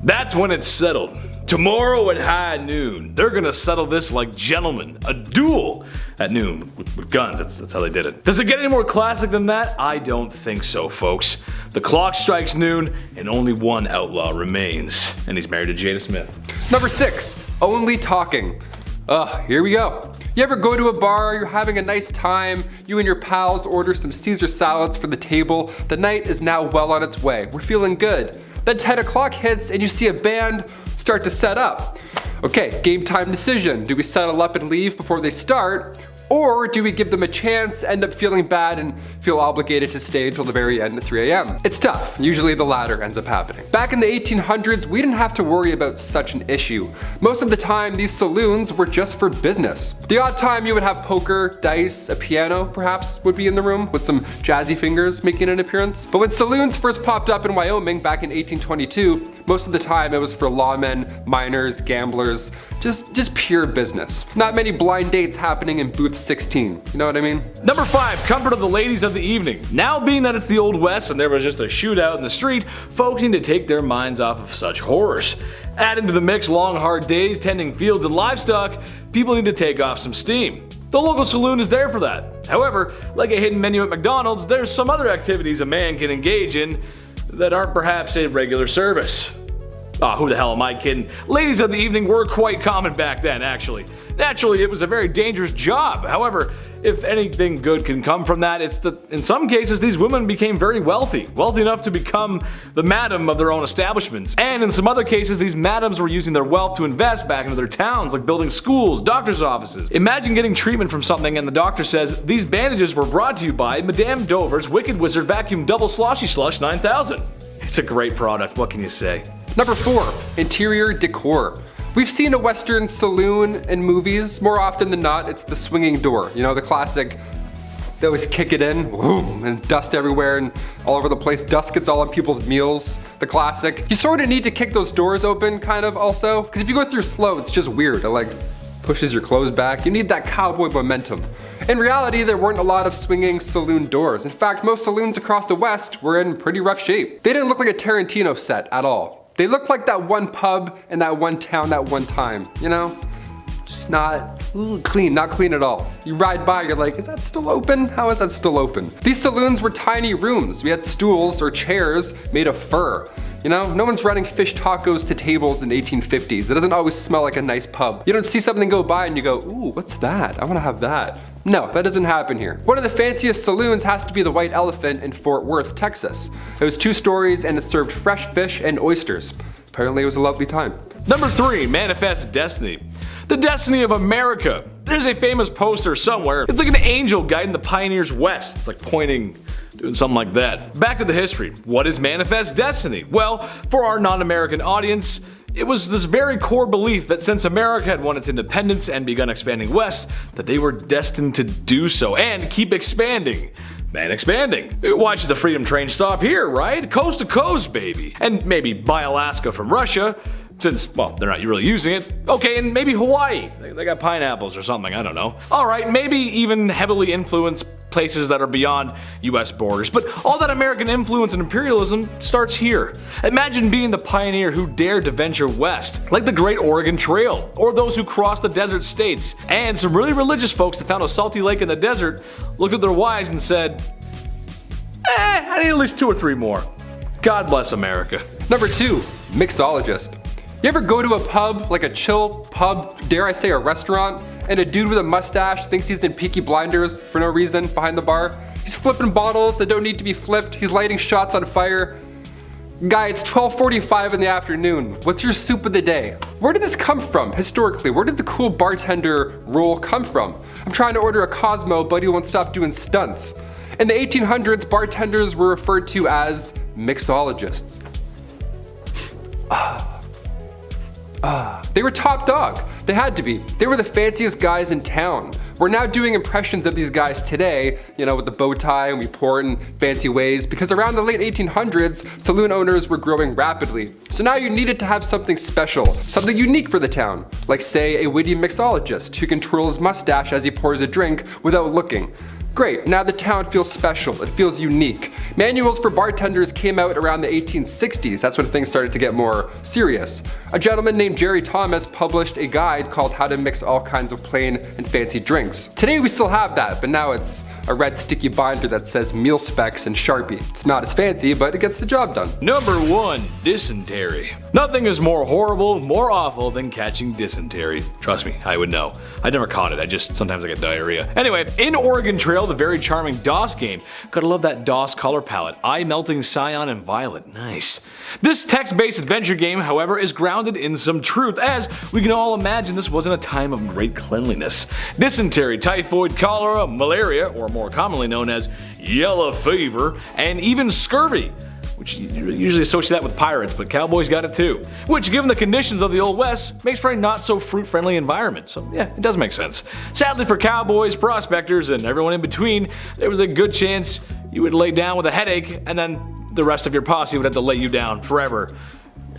B: That's when it's settled. Tomorrow at high noon, they're gonna settle this like gentlemen. A duel at noon with guns. That's how they did it. Does it get any more classic than that? I don't think so, folks. The clock strikes noon, and only one outlaw remains, and he's married to Jada Smith.
A: Number 6, only talking. Here we go. You ever go to a bar, you're having a nice time, you and your pals order some Caesar salads for the table, the night is now well on its way, we're feeling good. Then 10 o'clock hits and you see a band start to set up. Okay, game time decision. Do we settle up and leave before they start? Or do we give them a chance, end up feeling bad, and feel obligated to stay until the very end at 3 a.m.? It's tough. Usually the latter ends up happening. Back in the 1800s, we didn't have to worry about such an issue. Most of the time, these saloons were just for business. The odd time you would have poker, dice, a piano, perhaps, would be in the room, with some jazzy fingers making an appearance. But when saloons first popped up in Wyoming back in 1822, most of the time it was for lawmen, miners, gamblers, just pure business. Not many blind dates happening in booth 16, you know what I mean?
B: Number 5, comfort of the ladies of the evening. Now being that it's the Old West and there was just a shootout in the street, folks need to take their minds off of such horrors. Adding to the mix long hard days tending fields and livestock, people need to take off some steam. The local saloon is there for that. However, like a hidden menu at McDonald's, there's some other activities a man can engage in that aren't perhaps a regular service. Who the hell am I kidding? Ladies of the evening were quite common back then, actually. Naturally, it was a very dangerous job. However, if anything good can come from that, it's that in some cases these women became very wealthy enough to become the madam of their own establishments. And in some other cases, these madams were using their wealth to invest back into their towns, like building schools, doctor's offices. Imagine getting treatment from something and the doctor says, "These bandages were brought to you by Madame Dover's Wicked Wizard Vacuum Double Sloshy Slush 9000. It's a great product, what can you say?
A: Number 4, interior decor. We've seen a Western saloon in movies. More often than not, it's the swinging door. You know, the classic, they always kick it in, boom, and dust everywhere and all over the place. Dust gets all on people's meals, the classic. You sort of need to kick those doors open, kind of, also. Because if you go through slow, it's just weird. It like pushes your clothes back. You need that cowboy momentum. In reality, there weren't a lot of swinging saloon doors. In fact, most saloons across the West were in pretty rough shape. They didn't look like a Tarantino set at all. They looked like that one pub in that one town that one time, you know? Just not clean, not clean at all. You ride by, you're like, is that still open? How is that still open? These saloons were tiny rooms. We had stools or chairs made of fur. You know, no one's running fish tacos to tables in 1850s. It doesn't always smell like a nice pub. You don't see something go by and you go, ooh, what's that? I wanna have that. No, that doesn't happen here. One of the fanciest saloons has to be the White Elephant in Fort Worth, Texas. It was 2 stories and it served fresh fish and oysters. Apparently it was a lovely time.
B: Number 3, manifest destiny. The destiny of America. There's a famous poster somewhere. It's like an angel guiding the pioneers west. It's like pointing, doing something like that. Back to the history. What is manifest destiny? Well, for our non-American audience, it was this very core belief that since America had won its independence and begun expanding west, that they were destined to do so and keep expanding. And expanding. Why should the freedom train stop here, right? Coast to coast, baby. And maybe buy Alaska from Russia, since, well, they're not really using it. Okay, and maybe Hawaii. They got pineapples or something, I don't know. Alright, maybe even heavily influenced places that are beyond US borders. But all that American influence and imperialism starts here. Imagine being the pioneer who dared to venture west, like the Great Oregon Trail, or those who crossed the desert states. And some really religious folks that found a salty lake in the desert looked at their wives and said, I need at least 2 or 3 more. God bless America.
A: Number 2, mixologist. You ever go to a pub, like a chill pub, dare I say a restaurant, and a dude with a mustache thinks he's in Peaky Blinders for no reason behind the bar? He's flipping bottles that don't need to be flipped, he's lighting shots on fire. Guy, it's 12:45 in the afternoon. What's your soup of the day? Where did this come from historically? Where did the cool bartender role come from? I'm trying to order a Cosmo, but he won't stop doing stunts. In the 1800s, bartenders were referred to as mixologists. They were top dog. They had to be. They were the fanciest guys in town. We're now doing impressions of these guys today, you know, with the bow tie, and we pour it in fancy ways, because around the late 1800s, saloon owners were growing rapidly. So now you needed to have something special, something unique for the town, like say a witty mixologist who can twirl his mustache as he pours a drink without looking. Great, now the town feels special, it feels unique. Manuals for bartenders came out around the 1860s, that's when things started to get more serious. A gentleman named Jerry Thomas published a guide called How to Mix All Kinds of Plain and Fancy Drinks. Today we still have that, but now it's a red sticky binder that says meal specs and Sharpie. It's not as fancy, but it gets the job done.
B: Number 1, dysentery. Nothing is more horrible, more awful than catching dysentery. Trust me, I would know. I never caught it, sometimes I get diarrhea. Anyway, in Oregon Trail, the very charming DOS game. Gotta love that DOS color palette. Eye-melting cyan and violet. Nice. This text-based adventure game, however, is grounded in some truth, as we can all imagine this wasn't a time of great cleanliness. Dysentery, typhoid, cholera, malaria, or more commonly known as yellow fever, and even scurvy, which you usually associate that with pirates, but cowboys got it too. Which, given the conditions of the Old West, makes for a not so fruit-friendly environment. So yeah, it does make sense. Sadly for cowboys, prospectors, and everyone in between, there was a good chance you would lay down with a headache, and then the rest of your posse would have to lay you down forever.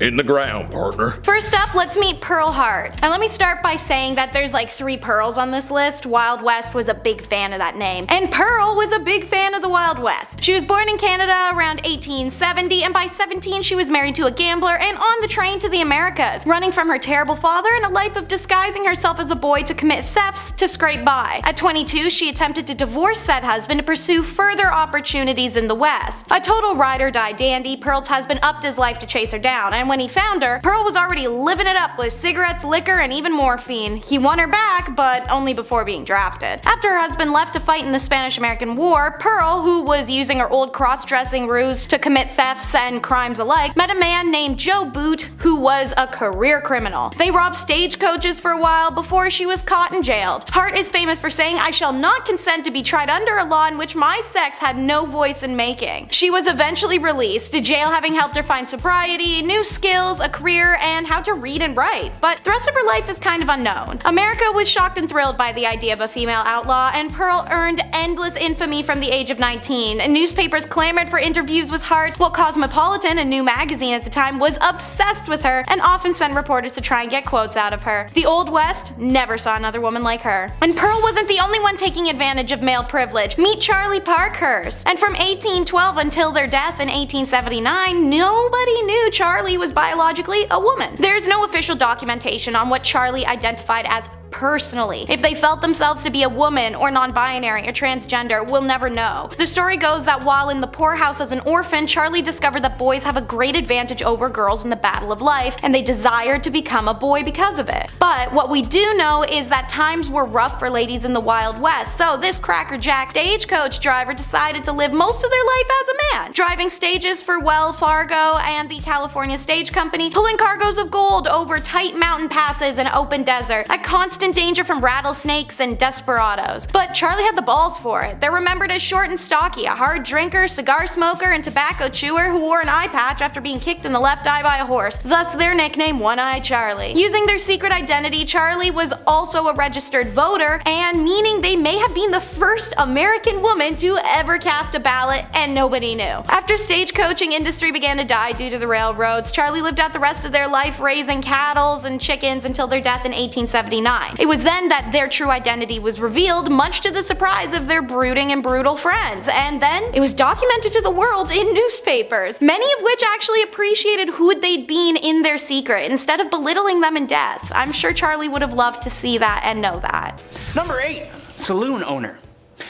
B: In the ground, partner.
C: First up, let's meet Pearl Hart. And let me start by saying that there's like 3 Pearls on this list. Wild West was a big fan of that name. And Pearl was a big fan of the Wild West. She was born in Canada around 1870, and by 17 she was married to a gambler and on the train to the Americas, running from her terrible father and a life of disguising herself as a boy to commit thefts to scrape by. At 22, she attempted to divorce said husband to pursue further opportunities in the West. A total ride-or-die dandy, Pearl's husband upped his life to chase her down, and when he found her, Pearl was already living it up with cigarettes, liquor, and even morphine. He won her back, but only before being drafted. After her husband left to fight in the Spanish-American War, Pearl, who was using her old cross-dressing ruse to commit thefts and crimes alike, met a man named Joe Boot, who was a career criminal. They robbed stagecoaches for a while before she was caught and jailed. Hart is famous for saying, "I shall not consent to be tried under a law in which my sex had no voice in making." She was eventually released, to jail having helped her find sobriety, new skills, a career, and how to read and write. But the rest of her life is kind of unknown. America was shocked and thrilled by the idea of a female outlaw, and Pearl earned endless infamy from the age of 19. Newspapers clamored for interviews with Hart, while Cosmopolitan, a new magazine at the time, was obsessed with her and often sent reporters to try and get quotes out of her. The Old West never saw another woman like her. And Pearl wasn't the only one taking advantage of male privilege. Meet Charlie Parkhurst. And from 1812 until their death in 1879, nobody knew Charlie was biologically a woman. There's no official documentation on what Charlie identified as personally. If they felt themselves to be a woman or non-binary or transgender, we'll never know. The story goes that while in the poorhouse as an orphan, Charlie discovered that boys have a great advantage over girls in the battle of life, and they desired to become a boy because of it. But what we do know is that times were rough for ladies in the Wild West, so this crackerjack stagecoach driver decided to live most of their life as a man, driving stages for Wells Fargo and the California Stage Company, pulling cargoes of gold over tight mountain passes and open desert, at constant danger from rattlesnakes and desperados. But Charlie had the balls for it. They're remembered as short and stocky, a hard drinker, cigar smoker, and tobacco chewer who wore an eye patch after being kicked in the left eye by a horse, thus their nickname One-Eyed Charlie. Using their secret identity, Charlie was also a registered voter, and meaning they may have been the first American woman to ever cast a ballot, and nobody knew. After stagecoaching industry began to die due to the railroads, Charlie lived out the rest of their life raising cattle and chickens until their death in 1879. It was then that their true identity was revealed, much to the surprise of their brooding and brutal friends, and then it was documented to the world in newspapers, many of which actually appreciated who they'd been in their secret instead of belittling them in death. I'm sure Charlie would have loved to see that and know that.
D: Number 8. Saloon Owner.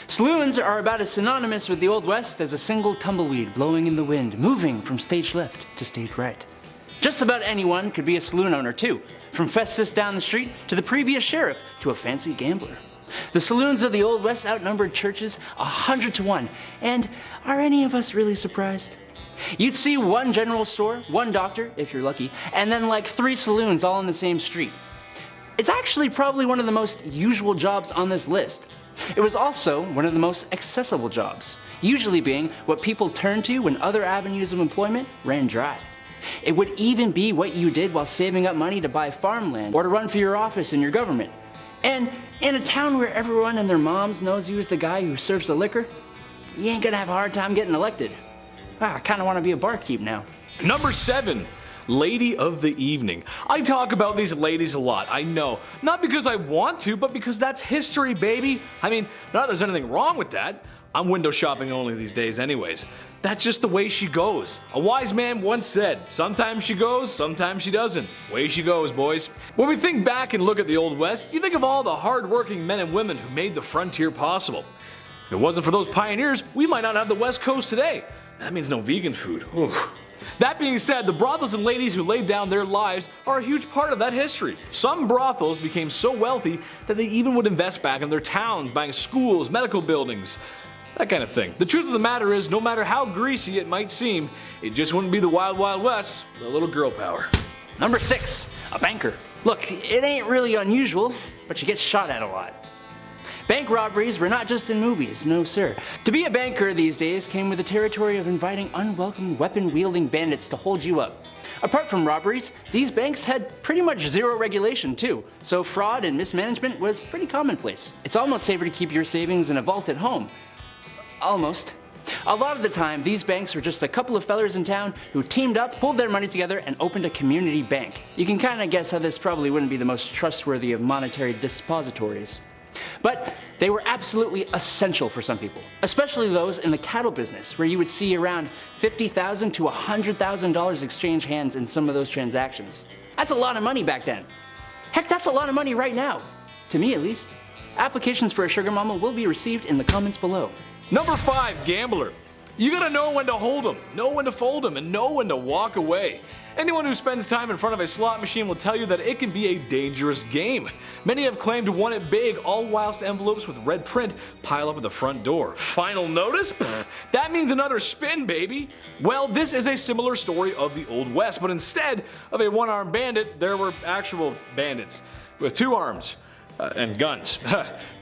D: Saloons are about as synonymous with the Old West as a single tumbleweed blowing in the wind, moving from stage left to stage right. Just about anyone could be a saloon owner too, from Festus down the street to the previous sheriff to a fancy gambler. The saloons of the Old West outnumbered churches 100 to 1, and are any of us really surprised? You'd see one general store, one doctor, if you're lucky, and then like 3 saloons all on the same street. It's actually probably one of the most usual jobs on this list. It was also one of the most accessible jobs, usually being what people turned to when other avenues of employment ran dry. It would even be what you did while saving up money to buy farmland or to run for your office in your government. And in a town where everyone and their moms knows you as the guy who serves the liquor, you ain't gonna have a hard time getting elected. I kinda wanna be a barkeep now.
B: Number 7. Lady of the Evening. I talk about these ladies a lot, I know. Not because I want to, but because that's history, baby. I mean, not that there's anything wrong with that. I'm window shopping only these days anyways. That's just the way she goes. A wise man once said, sometimes she goes, sometimes she doesn't. Way she goes, boys. When we think back and look at the Old West, you think of all the hard-working men and women who made the frontier possible. If it wasn't for those pioneers, we might not have the West Coast today. That means no vegan food. Ooh. That being said, the brothels and ladies who laid down their lives are a huge part of that history. Some brothels became so wealthy that they even would invest back in their towns, buying schools, medical buildings, that kind of thing. The truth of the matter is, no matter how greasy it might seem, it just wouldn't be the Wild Wild West with a little girl power.
D: Number 6. A banker. Look, it ain't really unusual, but you get shot at a lot. Bank robberies were not just in movies, no sir. To be a banker these days came with the territory of inviting unwelcome weapon-wielding bandits to hold you up. Apart from robberies, these banks had pretty much zero regulation too, so fraud and mismanagement was pretty commonplace. It's almost safer to keep your savings in a vault at home. Almost. A lot of the time, these banks were just a couple of fellers in town who teamed up, pulled their money together, and opened a community bank. You can kinda guess how this probably wouldn't be the most trustworthy of monetary depositories. But they were absolutely essential for some people, especially those in the cattle business, where you would see around $50,000 to $100,000 exchange hands in some of those transactions. That's a lot of money back then. Heck, that's a lot of money right now. To me, at least. Applications for a sugar mama will be received in the comments below.
B: Number 5, gambler. You gotta know when to hold 'em, know when to fold 'em, and know when to walk away. Anyone who spends time in front of a slot machine will tell you that it can be a dangerous game. Many have claimed to won it big, all whilst envelopes with red print pile up at the front door. Final notice? Pfft, that means another spin, baby. Well, this is a similar story of the Old West, but instead of a one-armed bandit, there were actual bandits with 2 arms and guns.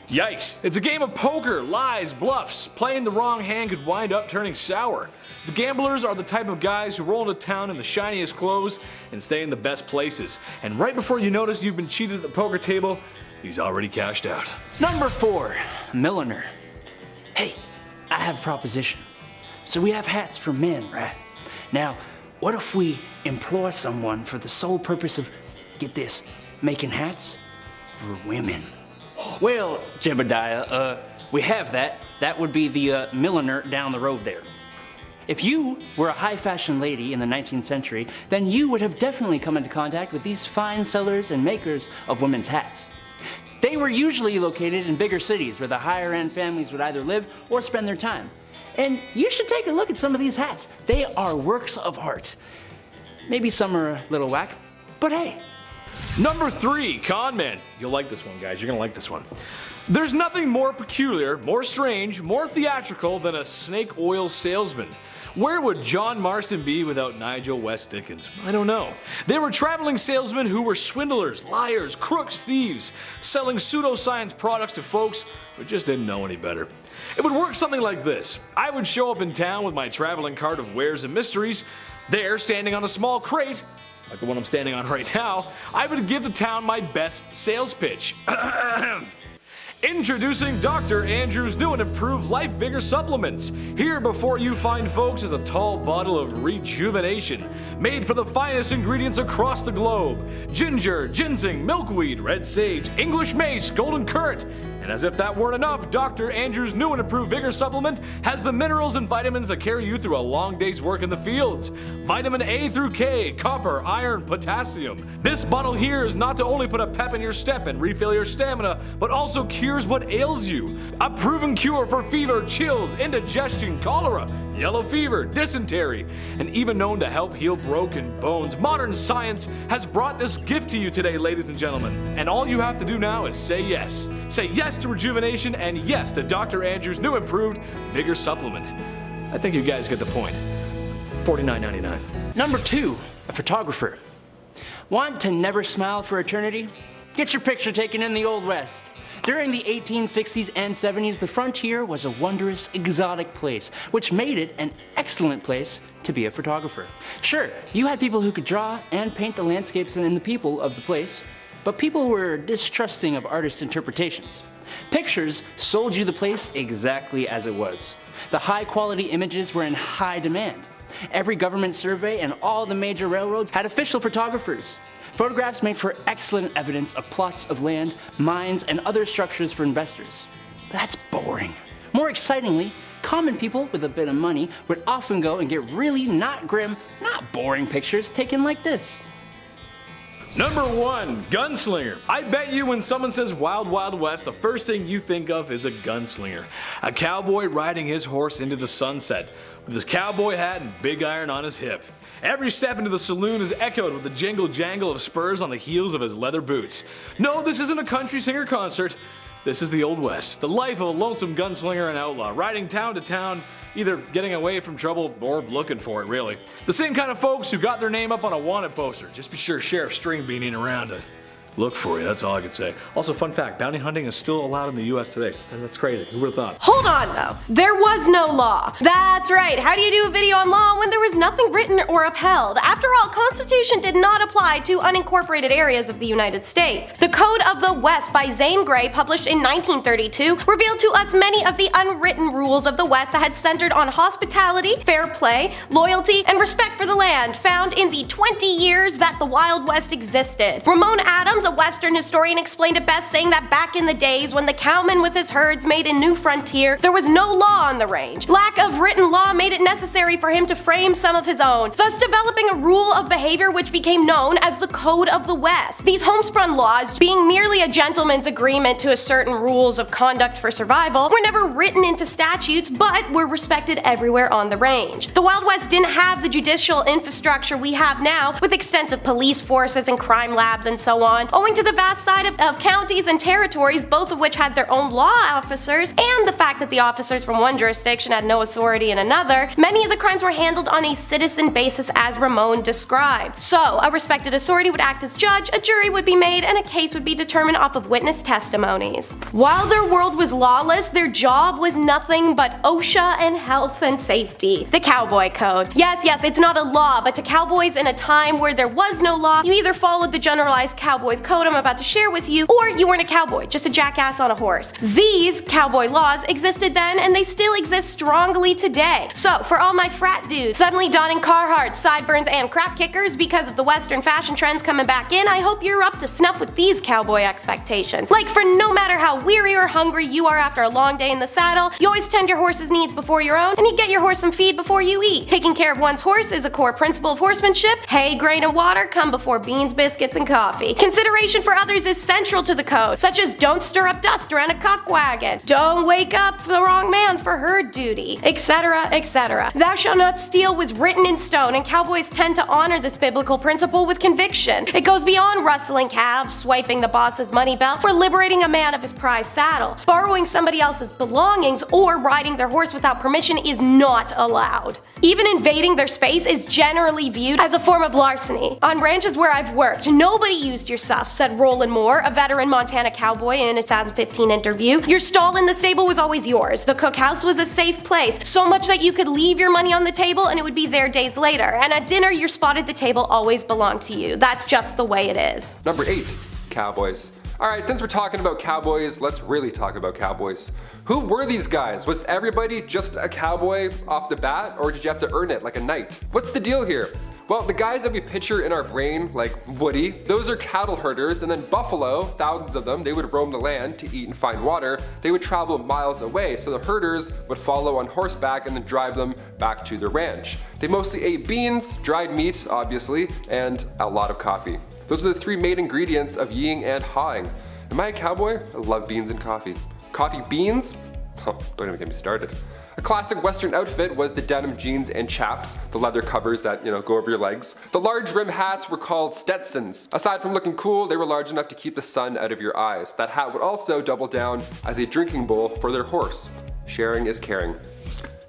B: Yikes. It's a game of poker, lies, bluffs. Playing the wrong hand could wind up turning sour. The gamblers are the type of guys who roll into town in the shiniest clothes and stay in the best places. And right before you notice you've been cheated at the poker table, he's already cashed out.
D: Number 4. Milliner. Hey, I have a proposition. So we have hats for men, right? Now, what if we employ someone for the sole purpose of, get this, making hats for women? Well, Jebediah, we have that. That would be the milliner down the road there. If you were a high-fashion lady in the 19th century, then you would have definitely come into contact with these fine sellers and makers of women's hats. They were usually located in bigger cities where the higher end families would either live or spend their time. And you should take a look at some of these hats. They are works of art. Maybe some are a little whack, but hey.
B: Number 3, con man. You'll like this one, guys. You're gonna like this one. There's nothing more peculiar, more strange, more theatrical than a snake oil salesman. Where would John Marston be without Nigel West Dickens? I don't know. They were traveling salesmen who were swindlers, liars, crooks, thieves, selling pseudoscience products to folks who just didn't know any better. It would work something like this. I would show up in town with my traveling cart of wares and mysteries. There, standing on a small crate, like the one I'm standing on right now, I would give the town my best sales pitch. Introducing Dr. Andrew's new and improved Life Vigor supplements. Here before you find folks is a tall bottle of rejuvenation, made from the finest ingredients across the globe. Ginger, ginseng, milkweed, red sage, English mace, golden currant. And as if that weren't enough, Dr. Andrew's new and improved Vigor supplement has the minerals and vitamins that carry you through a long day's work in the fields. Vitamin A through K, copper, iron, potassium. This bottle here is not to only put a pep in your step and refill your stamina, but also cures what ails you. A proven cure for fever, chills, indigestion, cholera, yellow fever, dysentery, and even known to help heal broken bones. Modern science has brought this gift to you today, ladies and gentlemen. And all you have to do now is say yes. Say yes to rejuvenation and yes to Dr. Andrew's new improved Vigor supplement. I think you guys get the point. $49.99.
D: Number 2, a photographer. Want to never smile for eternity? Get your picture taken in the Old West. During the 1860s and 70s, the frontier was a wondrous, exotic place, which made it an excellent place to be a photographer. Sure, you had people who could draw and paint the landscapes and the people of the place, but people were distrusting of artists' interpretations. Pictures sold you the place exactly as it was. The high-quality images were in high demand. Every government survey and all the major railroads had official photographers. Photographs made for excellent evidence of plots of land, mines, and other structures for investors. But that's boring. More excitingly, common people with a bit of money would often go and get really not grim, not boring pictures taken like this.
B: Number 1, gunslinger. I bet you when someone says Wild Wild West, the first thing you think of is a gunslinger. A cowboy riding his horse into the sunset, with his cowboy hat and big iron on his hip. Every step into the saloon is echoed with the jingle jangle of spurs on the heels of his leather boots. No, this isn't a country singer concert. This is the Old West, the life of a lonesome gunslinger and outlaw, riding town to town, either getting away from trouble or looking for it, really. The same kind of folks who got their name up on a wanted poster. Just be sure Sheriff Stringbean ain't around to look for you, that's all I can say. Also, fun fact, bounty hunting is still allowed in the US today. That's crazy, who would've thought?
C: Hold on though, there was no law. That's right, how do you do a video on law when there was nothing written or upheld? After all, Constitution did not apply to unincorporated areas of the United States. The Code of the West by Zane Grey, published in 1932, revealed to us many of the unwritten rules of the West that had centered on hospitality, fair play, loyalty, and respect for the land, found in the 20 years that the Wild West existed. Ramon Adams, a Western historian, explained it best, saying that back in the days when the cowman with his herds made a new frontier, there was no law on the range. Lack of written law made it necessary for him to frame some of his own, thus developing a rule of behavior which became known as the Code of the West. These homespun laws, being merely a gentleman's agreement to a certain rules of conduct for survival, were never written into statutes but were respected everywhere on the range. The Wild West didn't have the judicial infrastructure we have now, with extensive police forces and crime labs and so on. Owing to the vast side of counties and territories, both of which had their own law officers, and the fact that the officers from one jurisdiction had no authority in another, many of the crimes were handled on a citizen basis as Ramon described. So, a respected authority would act as judge, a jury would be made, and a case would be determined off of witness testimonies. While their world was lawless, their job was nothing but OSHA and health and safety. The Cowboy Code. Yes, it's not a law, but to cowboys in a time where there was no law, you either followed the generalized Cowboy's Code I'm about to share with you, or you weren't a cowboy, just a jackass on a horse. These cowboy laws existed then, and they still exist strongly today. So, for all my frat dudes suddenly donning Carhartt, sideburns, and crap kickers because of the Western fashion trends coming back in, I hope you're up to snuff with these cowboy expectations. Like, for no matter how weary or hungry you are after a long day in the saddle, you always tend your horse's needs before your own, and you get your horse some feed before you eat. Taking care of one's horse is a core principle of horsemanship. Hay, grain, and water come before beans, biscuits, and coffee. Consider Consideration for others is central to the code, such as don't stir up dust around a cuck wagon, don't wake up the wrong man for herd duty, etc., etc. Thou shalt not steal was written in stone, and cowboys tend to honor this biblical principle with conviction. It goes beyond rustling calves, swiping the boss's money belt, or liberating a man of his prized saddle. Borrowing somebody else's belongings or riding their horse without permission is not allowed. Even invading their space is generally viewed as a form of larceny. On ranches where I've worked, nobody used your stuff, said Roland Moore, a veteran Montana cowboy in a 2015 interview. Your stall in the stable was always yours. The cookhouse was a safe place, so much that you could leave your money on the table and it would be there days later. And at dinner, your spot at the table always belonged to you. That's just the way it is.
A: Number 8. Cowboys. Alright, since we're talking about cowboys, let's really talk about cowboys. Who were these guys? Was everybody just a cowboy off the bat, or did you have to earn it like a knight? What's the deal here? Well, the guys that we picture in our brain, like Woody, those are cattle herders, and then buffalo, thousands of them, they would roam the land to eat and find water. They would travel miles away, so the herders would follow on horseback and then drive them back to their ranch. They mostly ate beans, dried meat, obviously, and a lot of coffee. Those are the 3 main ingredients of yeeing and hawing. Am I a cowboy? I love beans and coffee. Coffee beans? Huh, don't even get me started. A classic Western outfit was the denim jeans and chaps, the leather covers that, go over your legs. The large rim hats were called Stetsons. Aside from looking cool, they were large enough to keep the sun out of your eyes. That hat would also double down as a drinking bowl for their horse. Sharing is caring.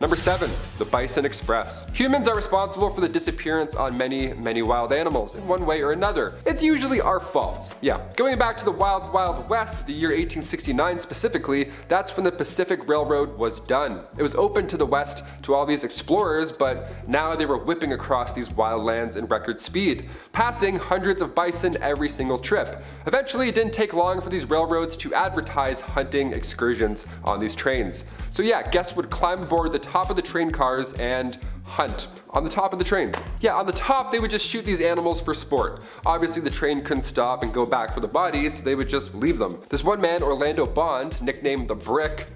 A: Number 7, the Bison Express. Humans are responsible for the disappearance on many wild animals in one way or another. It's usually our fault. Yeah, going back to the Wild Wild West, the year 1869 specifically, that's when the Pacific Railroad was done. It was open to the west to all these explorers, but now they were whipping across these wild lands in record speed, passing hundreds of bison every single trip. Eventually, it didn't take long for these railroads to advertise hunting excursions on these trains. So yeah, guests would climb aboard the top of the train cars and hunt on the top of the trains. Yeah, on the top they would just shoot these animals for sport. Obviously the train couldn't stop and go back for the bodies, so they would just leave them. This one man, Orlando Bond, nicknamed the Brick,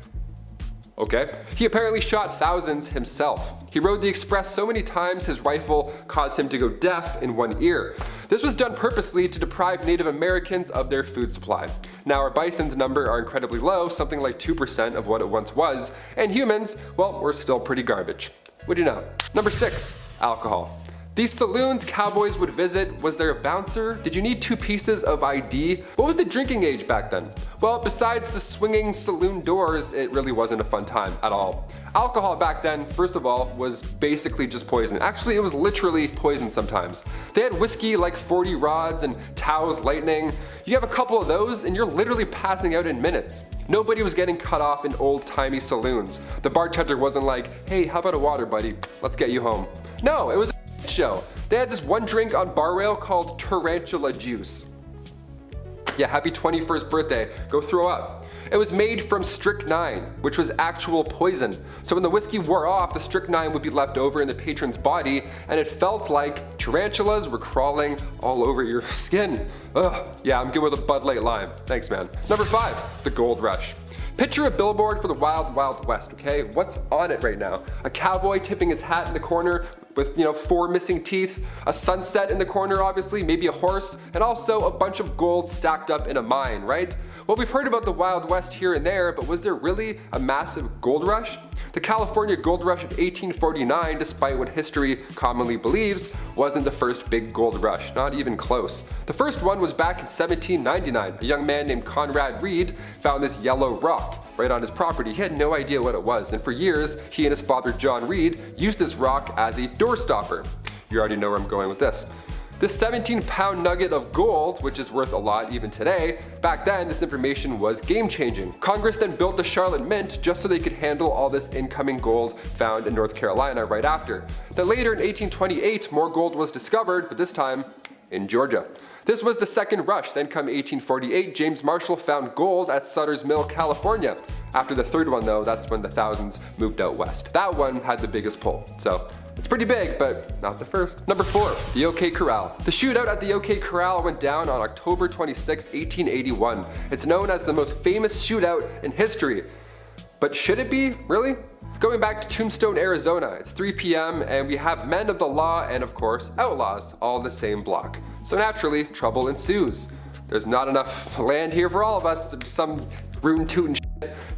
A: he apparently shot thousands himself. He rode the Express so many times his rifle caused him to go deaf in one ear. This was done purposely to deprive Native Americans of their food supply. Now our bison's number are incredibly low, something like 2% of what it once was, and humans, well, we're still pretty garbage. What do you know? Number 6, alcohol. These saloons cowboys would visit, was there a bouncer? Did you need 2 pieces of ID? What was the drinking age back then? Well, besides the swinging saloon doors, it really wasn't a fun time at all. Alcohol back then, first of all, was basically just poison. Actually, it was literally poison sometimes. They had whiskey like 40 rods and Tao's lightning. You have a couple of those and you're literally passing out in minutes. Nobody was getting cut off in old-timey saloons. The bartender wasn't like, hey, how about a water, buddy? Let's get you home. No, it was a show. They had this one drink on bar rail called tarantula juice. Yeah, happy 21st birthday. Go throw up. It was made from strychnine, which was actual poison. So when the whiskey wore off, the strychnine would be left over in the patron's body, and it felt like tarantulas were crawling all over your skin. Ugh, yeah, I'm good with a Bud Light Lime. Thanks, man. Number 5, the gold rush. Picture a billboard for the Wild Wild West, okay? What's on it right now? A cowboy tipping his hat in the corner with, 4 missing teeth, a sunset in the corner obviously, maybe a horse, and also a bunch of gold stacked up in a mine, right? Well, we've heard about the Wild West here and there, but was there really a massive gold rush? The California Gold Rush of 1849, despite what history commonly believes, wasn't the first big gold rush, not even close. The first one was back in 1799. A young man named Conrad Reed found this yellow rock right on his property. He had no idea what it was, and for years, he and his father John Reed used this rock as a door stopper. You already know where I'm going with this. This 17-pound nugget of gold, which is worth a lot even today, back then this information was game-changing. Congress then built the Charlotte Mint just so they could handle all this incoming gold found in North Carolina right after. Then later in 1828, more gold was discovered, but this time in Georgia. This was the second rush. Then come 1848, James Marshall found gold at Sutter's Mill, California. After the third one though, that's when the thousands moved out west. That one had the biggest pull. So it's pretty big, but not the first. Number 4, the OK Corral. The shootout at the OK Corral went down on October 26, 1881. It's known as the most famous shootout in history. But should it be? Really? Going back to Tombstone, Arizona, it's 3 p.m. and we have men of the law and of course outlaws all in the same block. So naturally, trouble ensues. There's not enough land here for all of us. Some rootin' tootin' shit.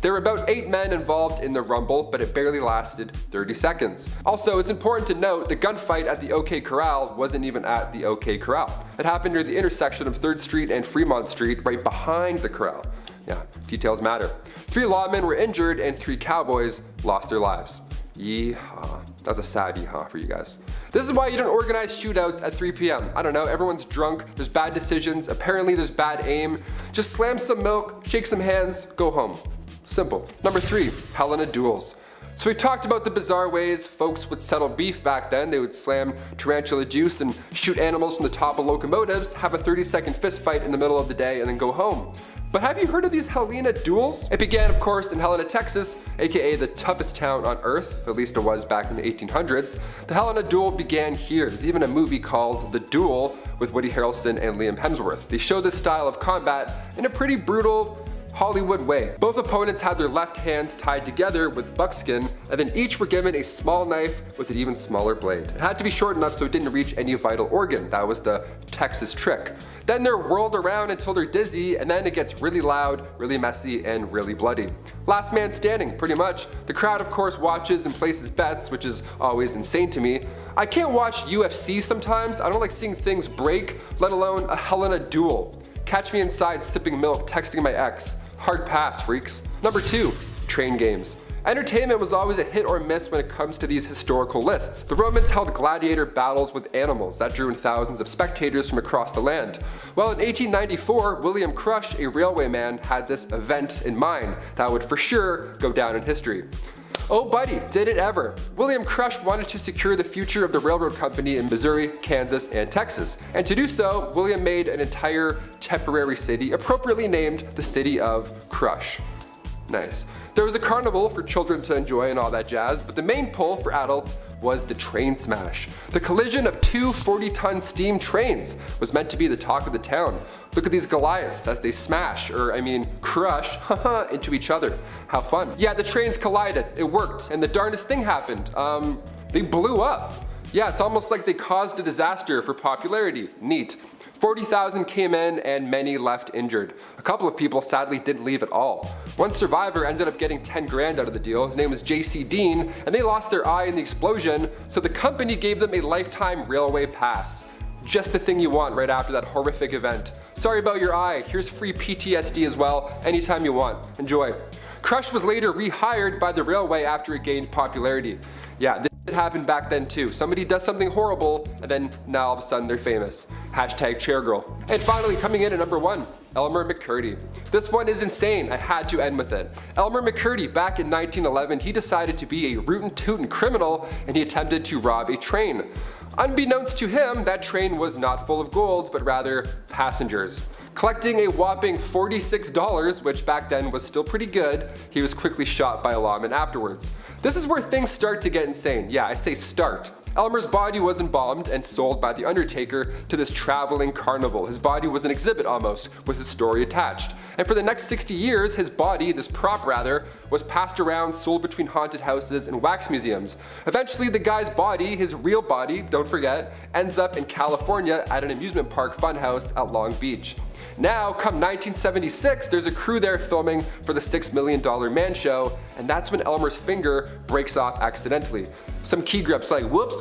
A: There were about 8 men involved in the rumble, but it barely lasted 30 seconds. Also, it's important to note the gunfight at the OK Corral wasn't even at the OK Corral. It happened near the intersection of 3rd Street and Fremont Street, right behind the corral. Yeah, details matter. 3 lawmen were injured and 3 cowboys lost their lives. Yeehaw. That was a sad yeehaw for you guys. This is why you don't organize shootouts at 3 p.m. I don't know, everyone's drunk, there's bad decisions, apparently there's bad aim. Just slam some milk, shake some hands, go home. Simple. Number 3, hell in a duels. So we talked about the bizarre ways folks would settle beef back then. They would slam tarantula juice and shoot animals from the top of locomotives, have a 30-second fist fight in the middle of the day, and then go home. But have you heard of these Helena duels? It began, of course, in Helena, Texas, aka the toughest town on earth, at least it was back in the 1800s. The Helena duel began here. There's even a movie called The Duel with Woody Harrelson and Liam Hemsworth. They show this style of combat in a pretty brutal Hollywood way. Both opponents had their left hands tied together with buckskin, and then each were given a small knife with an even smaller blade. It had to be short enough so it didn't reach any vital organ. That was the Texas trick. Then they're whirled around until they're dizzy, and then it gets really loud, really messy, and really bloody. Last man standing, pretty much. The crowd, of course, watches and places bets, which is always insane to me. I can't watch UFC sometimes. I don't like seeing things break, let alone a Helena duel. Catch me inside sipping milk, texting my ex. Hard pass, freaks. Number 2, train games. Entertainment was always a hit or miss when it comes to these historical lists. The Romans held gladiator battles with animals that drew in thousands of spectators from across the land. Well, in 1894, William Crush, a railwayman, had this event in mind that would for sure go down in history. Oh buddy, did it ever. William Crush wanted to secure the future of the railroad company in Missouri, Kansas, and Texas. And to do so, William made an entire temporary city appropriately named the City of Crush. Nice. There was a carnival for children to enjoy and all that jazz, but the main pull for adults was the train smash. The collision of 2 40-ton steam trains was meant to be the talk of the town. Look at these Goliaths as they smash, crush, into each other. How fun. Yeah, the trains collided, it worked, and the darndest thing happened. They blew up. Yeah, it's almost like they caused a disaster for popularity. Neat. 40,000 came in and many left injured. A couple of people sadly didn't leave at all. One survivor ended up getting 10 grand out of the deal. His name was J.C. Dean, and they lost their eye in the explosion, so the company gave them a lifetime railway pass. Just the thing you want right after that horrific event. Sorry about your eye, here's free PTSD as well, anytime you want. Enjoy. Crush was later rehired by the railway after it gained popularity. Yeah, this happened back then too. Somebody does something horrible, and then now all of a sudden they're famous. Hashtag chairgirl. And finally, coming in at number 1, Elmer McCurdy. This one is insane, I had to end with it. Elmer McCurdy, back in 1911, he decided to be a rootin' tootin' criminal, and he attempted to rob a train. Unbeknownst to him, that train was not full of gold, but rather passengers. Collecting a whopping $46, which back then was still pretty good, he was quickly shot by a lawman afterwards. This is where things start to get insane. Yeah, I say start. Elmer's body was embalmed and sold by the undertaker to this traveling carnival. His body was an exhibit almost, with his story attached. And for the next 60 years, his body, this prop rather, was passed around, sold between haunted houses and wax museums. Eventually the guy's body, his real body, don't forget, ends up in California at an amusement park funhouse at Long Beach. Now, come 1976, there's a crew there filming for the $6 Million Man Show, and that's when Elmer's finger breaks off accidentally. Some key grips like, whoops,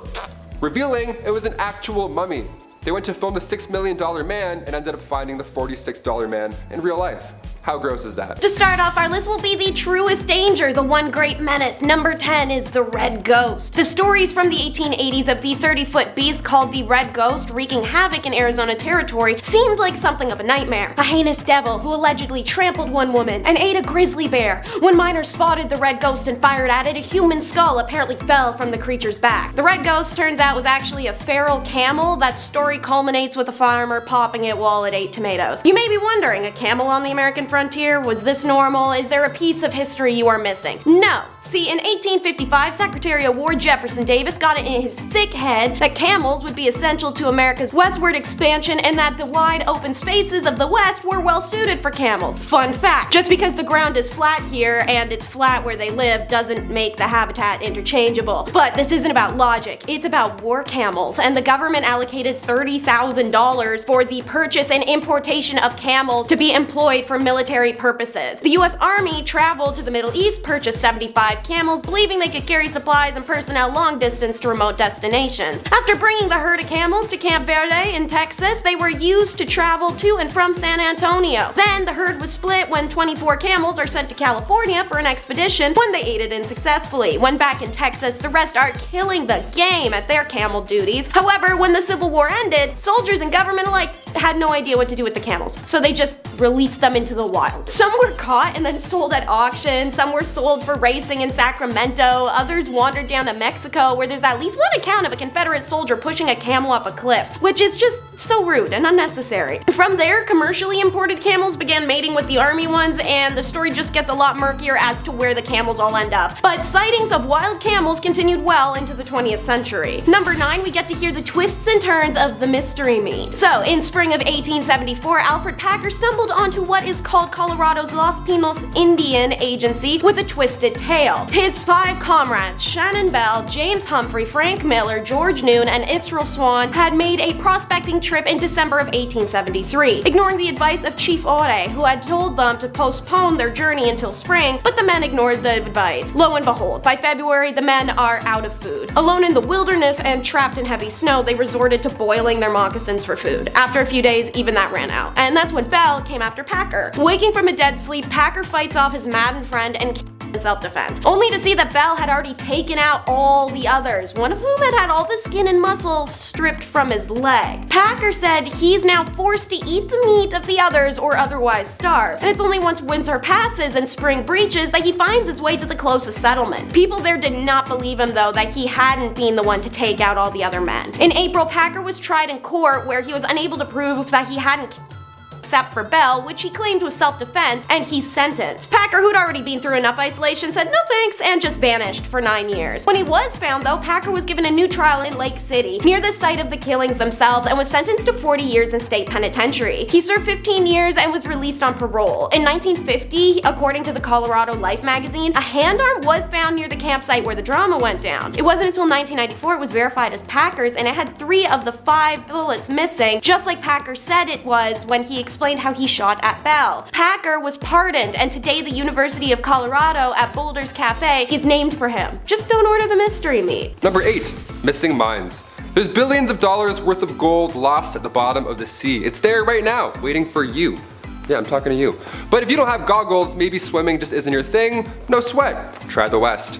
A: revealing it was an actual mummy. They went to film the $6 Million Man and ended up finding the $46 man in real life. How gross is that?
C: To start off our list will be the truest danger, the one great menace. Number 10 is the Red Ghost. The stories from the 1880s of the 30-foot beast called the Red Ghost wreaking havoc in Arizona territory seemed like something of a nightmare. A heinous devil who allegedly trampled one woman and ate a grizzly bear. When miners spotted the Red Ghost and fired at it, a human skull apparently fell from the creature's back. The Red Ghost turns out was actually a feral camel. That story culminates with a farmer popping it while it ate tomatoes. You may be wondering, a camel on the American frontier? Was this normal? Is there a piece of history you are missing? No. See, in 1855, Secretary of War Jefferson Davis got it in his thick head that camels would be essential to America's westward expansion and that the wide open spaces of the West were well suited for camels. Fun fact, just because the ground is flat here and it's flat where they live doesn't make the habitat interchangeable. But this isn't about logic, it's about war camels, and the government allocated $30,000 for the purchase and importation of camels to be employed for military purposes. The US Army traveled to the Middle East, purchased 75 camels, believing they could carry supplies and personnel long distance to remote destinations. After bringing the herd of camels to Camp Verde in Texas, they were used to travel to and from San Antonio. Then the herd was split when 24 camels are sent to California for an expedition. When they ate it in successfully. When back in Texas, the rest are killing the game at their camel duties. However, when the Civil War ended, soldiers and government alike had no idea what to do with the camels, so they just released them into the wild. Some were caught and then sold at auction, some were sold for racing in Sacramento, others wandered down to Mexico where there's at least one account of a Confederate soldier pushing a camel up a cliff, which is just so rude and unnecessary. From there, commercially imported camels began mating with the army ones, and the story just gets a lot murkier as to where the camels all end up. But sightings of wild camels continued well into the 20th century. Number 9, we get to hear the twists and turns of the mystery meat. So, in spring of 1874, Alfred Packer stumbled onto what is called Colorado's Los Pinos Indian Agency with a twisted tale. His 5 comrades, Shannon Bell, James Humphrey, Frank Miller, George Noon, and Israel Swan, had made a prospecting trip in December of 1873, ignoring the advice of Chief Ore, who had told them to postpone their journey until spring, but the men ignored the advice. Lo and behold, by February, the men are out of food. Alone in the wilderness and trapped in heavy snow, they resorted to boiling their moccasins for food. After a few days, even that ran out. And that's when Bell came after Packer. Waking from a dead sleep, Packer fights off his maddened friend and in self-defense, only to see that Bell had already taken out all the others, one of whom had all the skin and muscles stripped from his leg. Packer said he's now forced to eat the meat of the others or otherwise starve, and it's only once winter passes and spring breaches that he finds his way to the closest settlement. People there did not believe him though that he hadn't been the one to take out all the other men. In April, Packer was tried in court where he was unable to prove that he hadn't except for Bell, which he claimed was self-defense, and he's sentenced. Packer, who'd already been through enough isolation, said no thanks and just vanished for 9 years. When he was found though, Packer was given a new trial in Lake City, near the site of the killings themselves, and was sentenced to 40 years in state penitentiary. He served 15 years and was released on parole. In 1950, according to the Colorado Life magazine, a hand arm was found near the campsite where the drama went down. It wasn't until 1994 it was verified as Packer's, and it had 3 of the 5 bullets missing, just like Packer said it was when he explained how he shot at Bell. Packer was pardoned, and today the University of Colorado at Boulder's Cafe is named for him. Just don't order the mystery meat.
A: Number 8, missing mines. There's billions of dollars worth of gold lost at the bottom of the sea. It's there right now, waiting for you. Yeah, I'm talking to you. But if you don't have goggles, maybe swimming just isn't your thing, no sweat. Try the West.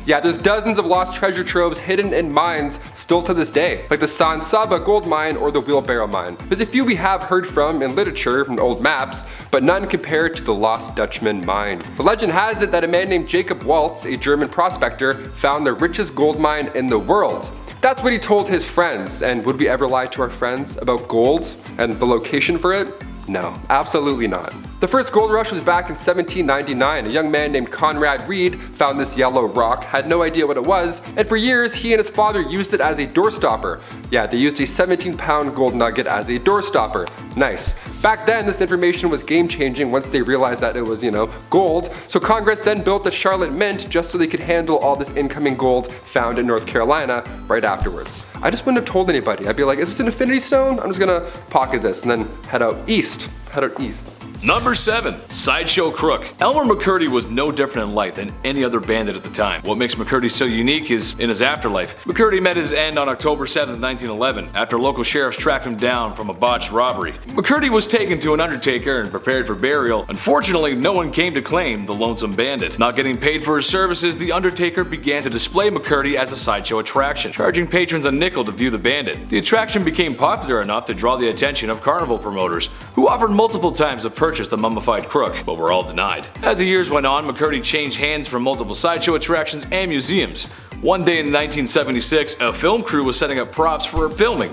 A: Yeah, there's dozens of lost treasure troves hidden in mines still to this day, like the San Saba gold mine or the Wheelbarrow mine. There's a few we have heard from in literature from old maps, but none compared to the Lost Dutchman mine. The legend has it that a man named Jacob Waltz, a German prospector, found the richest gold mine in the world. That's what he told his friends, and would we ever lie to our friends about gold and the location for it? No, absolutely not. The first gold rush was back in 1799. A young man named Conrad Reed found this yellow rock, had no idea what it was, and for years he and his father used it as a doorstopper. Yeah, they used a 17-pound gold nugget as a doorstopper. Nice. Back then, this information was game-changing once they realized that it was, gold, so Congress then built the Charlotte Mint just so they could handle all this incoming gold found in North Carolina right afterwards. I just wouldn't have told anybody. I'd be like, is this an infinity stone? I'm just gonna pocket this and then head out east.
B: Number 7, Sideshow Crook. Elmer McCurdy was no different in life than any other bandit at the time. What makes McCurdy so unique is in his afterlife. McCurdy met his end on October 7, 1911, after local sheriffs tracked him down from a botched robbery. McCurdy was taken to an undertaker and prepared for burial. Unfortunately, no one came to claim the lonesome bandit. Not getting paid for his services, the undertaker began to display McCurdy as a sideshow attraction, charging patrons a nickel to view the bandit. The attraction became popular enough to draw the attention of carnival promoters, who offered multiple times to purchase the mummified crook, but were all denied. As the years went on, McCurdy changed hands from multiple sideshow attractions and museums. One day in 1976, a film crew was setting up props for filming.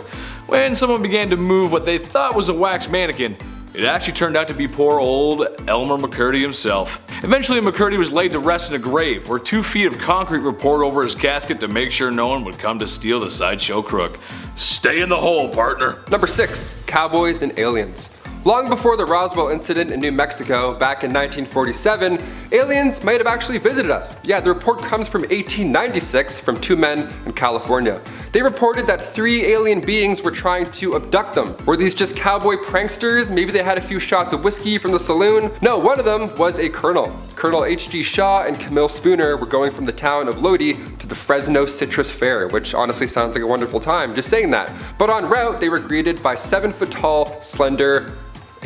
B: When someone began to move what they thought was a wax mannequin, It actually turned out to be poor old Elmer McCurdy himself. Eventually McCurdy was laid to rest in a grave where 2 feet of concrete were poured over his casket to make sure no one would come to steal the sideshow crook. Stay in the hole, partner.
A: Number 6. Cowboys and aliens. Long before the Roswell incident in New Mexico back in 1947, aliens might have actually visited us. Yeah, the report comes from 1896 from 2 men in California. They reported that 3 alien beings were trying to abduct them. Were these just cowboy pranksters? Maybe they had a few shots of whiskey from the saloon? No, one of them was a colonel. Colonel H.G. Shaw and Camille Spooner were going from the town of Lodi to the Fresno Citrus Fair, which honestly sounds like a wonderful time, just saying that. But en route, they were greeted by 7-foot-tall, slender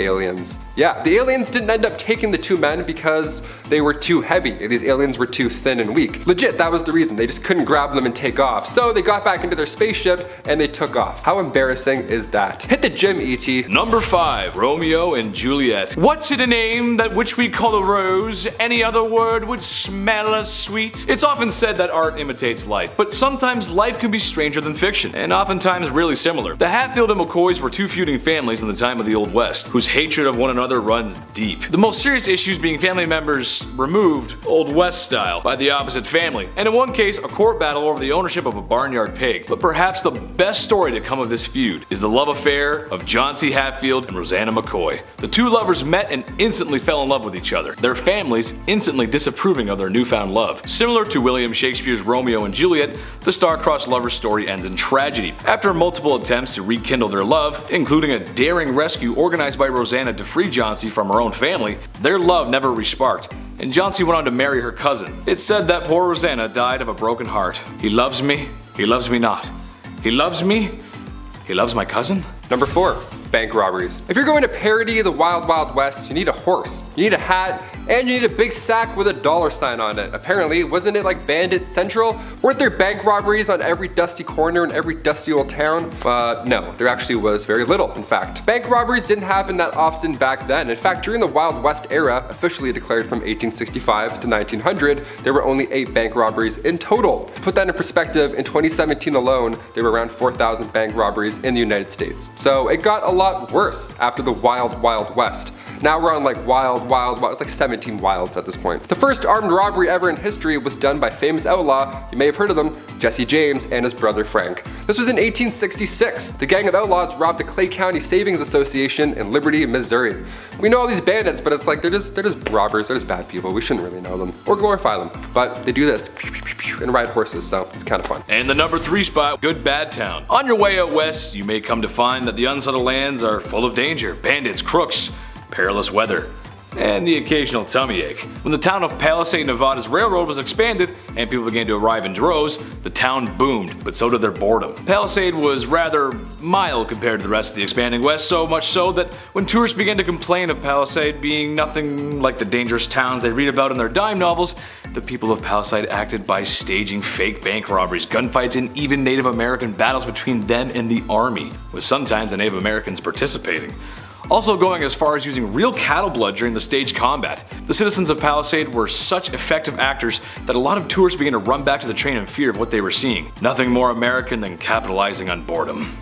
A: aliens. Yeah, the aliens didn't end up taking the 2 men because they were too heavy. These aliens were too thin and weak. Legit, that was the reason. They just couldn't grab them and take off. So they got back into their spaceship and they took off. How embarrassing is that? Hit the gym, E.T.
B: Number 5. Romeo and Juliet. What's in a name that which we call a rose? Any other word would smell as sweet? It's often said that art imitates life, but sometimes life can be stranger than fiction, and oftentimes really similar. The Hatfield and McCoys were 2 feuding families in the time of the Old West, whose hatred of one another runs deep. The most serious issues being family members removed, Old West style, by the opposite family, and in one case a court battle over the ownership of a barnyard pig. But perhaps the best story to come of this feud is the love affair of John C. Hatfield and Rosanna McCoy. The 2 lovers met and instantly fell in love with each other, their families instantly disapproving of their newfound love. Similar to William Shakespeare's Romeo and Juliet, the star-crossed lovers story ends in tragedy. After multiple attempts to rekindle their love, including a daring rescue organized by Rosanna to free Johnsy from her own family, their love never resparked, and Johnsy went on to marry her cousin. It's said that poor Rosanna died of a broken heart. He loves me not. He loves me, he loves my cousin?
A: Number 4. Bank robberies. If you're going to parody the Wild Wild West, you need a horse, you need a hat, and you need a big sack with a $sign on it. Apparently, wasn't it like Bandit Central? Weren't there bank robberies on every dusty corner in every dusty old town? No, there actually was very little, in fact. Bank robberies didn't happen that often back then. In fact, during the Wild West era, officially declared from 1865 to 1900, there were only 8 bank robberies in total. To put that in perspective, in 2017 alone, there were around 4,000 bank robberies in the United States. So it got a lot worse after the Wild Wild West. Now we're on like wild, it's like 17 wilds at this point. The first armed robbery ever in history was done by famous outlaw, you may have heard of them, Jesse James and his brother Frank. This was in 1866. The gang of outlaws robbed the Clay County Savings Association in Liberty, Missouri. We know all these bandits, but it's like they're just robbers, they're just bad people. We shouldn't really know them or glorify them. But they do this and ride horses, so it's kind of fun.
B: And the number 3 spot, Good Bad Town. On your way out west, you may come to find that the unsettled lands are full of danger, bandits, crooks, perilous weather, and the occasional tummy ache. When the town of Palisade, Nevada's railroad was expanded and people began to arrive in droves, the town boomed, but so did their boredom. Palisade was rather mild compared to the rest of the expanding West, so much so that when tourists began to complain of Palisade being nothing like the dangerous towns they read about in their dime novels, the people of Palisade acted by staging fake bank robberies, gunfights, and even Native American battles between them and the army, with sometimes the Native Americans participating. Also going as far as using real cattle blood during the staged combat. The citizens of Palisade were such effective actors that a lot of tourists began to run back to the train in fear of what they were seeing. Nothing more American than capitalizing on boredom.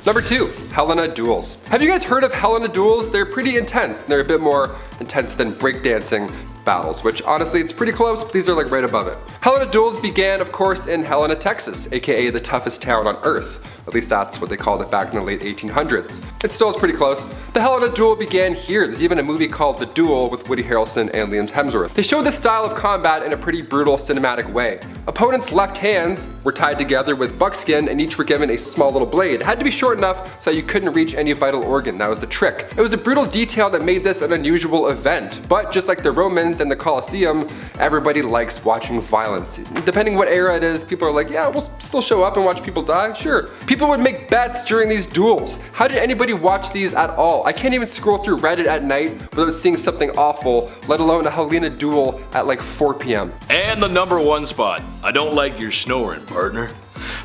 A: Number 2, Helena Duels. Have you guys heard of Helena Duels? They're pretty intense, and they're a bit more intense than breakdancing battles, which honestly it's pretty close, but these are like right above it. Helena Duels began of course in Helena, Texas, aka the toughest town on earth. At least that's what they called it back in the late 1800s. It still is pretty close. The Helena Duel began here. There's even a movie called The Duel with Woody Harrelson and Liam Hemsworth. They showed this style of combat in a pretty brutal cinematic way. Opponents' left hands were tied together with buckskin and each were given a small little blade. It had to be short enough so you couldn't reach any vital organ. That was the trick. It was a brutal detail that made this an unusual event, but just like the Romans and the Colosseum, everybody likes watching violence. Depending what era it is, people are like, yeah, we'll still show up and watch people die, sure. People would make bets during these duels. How did anybody watch these at all? I can't even scroll through Reddit at night without seeing something awful, let alone a Helena Duel at like 4 p.m.
B: And the number 1 spot. I don't like your snoring, partner.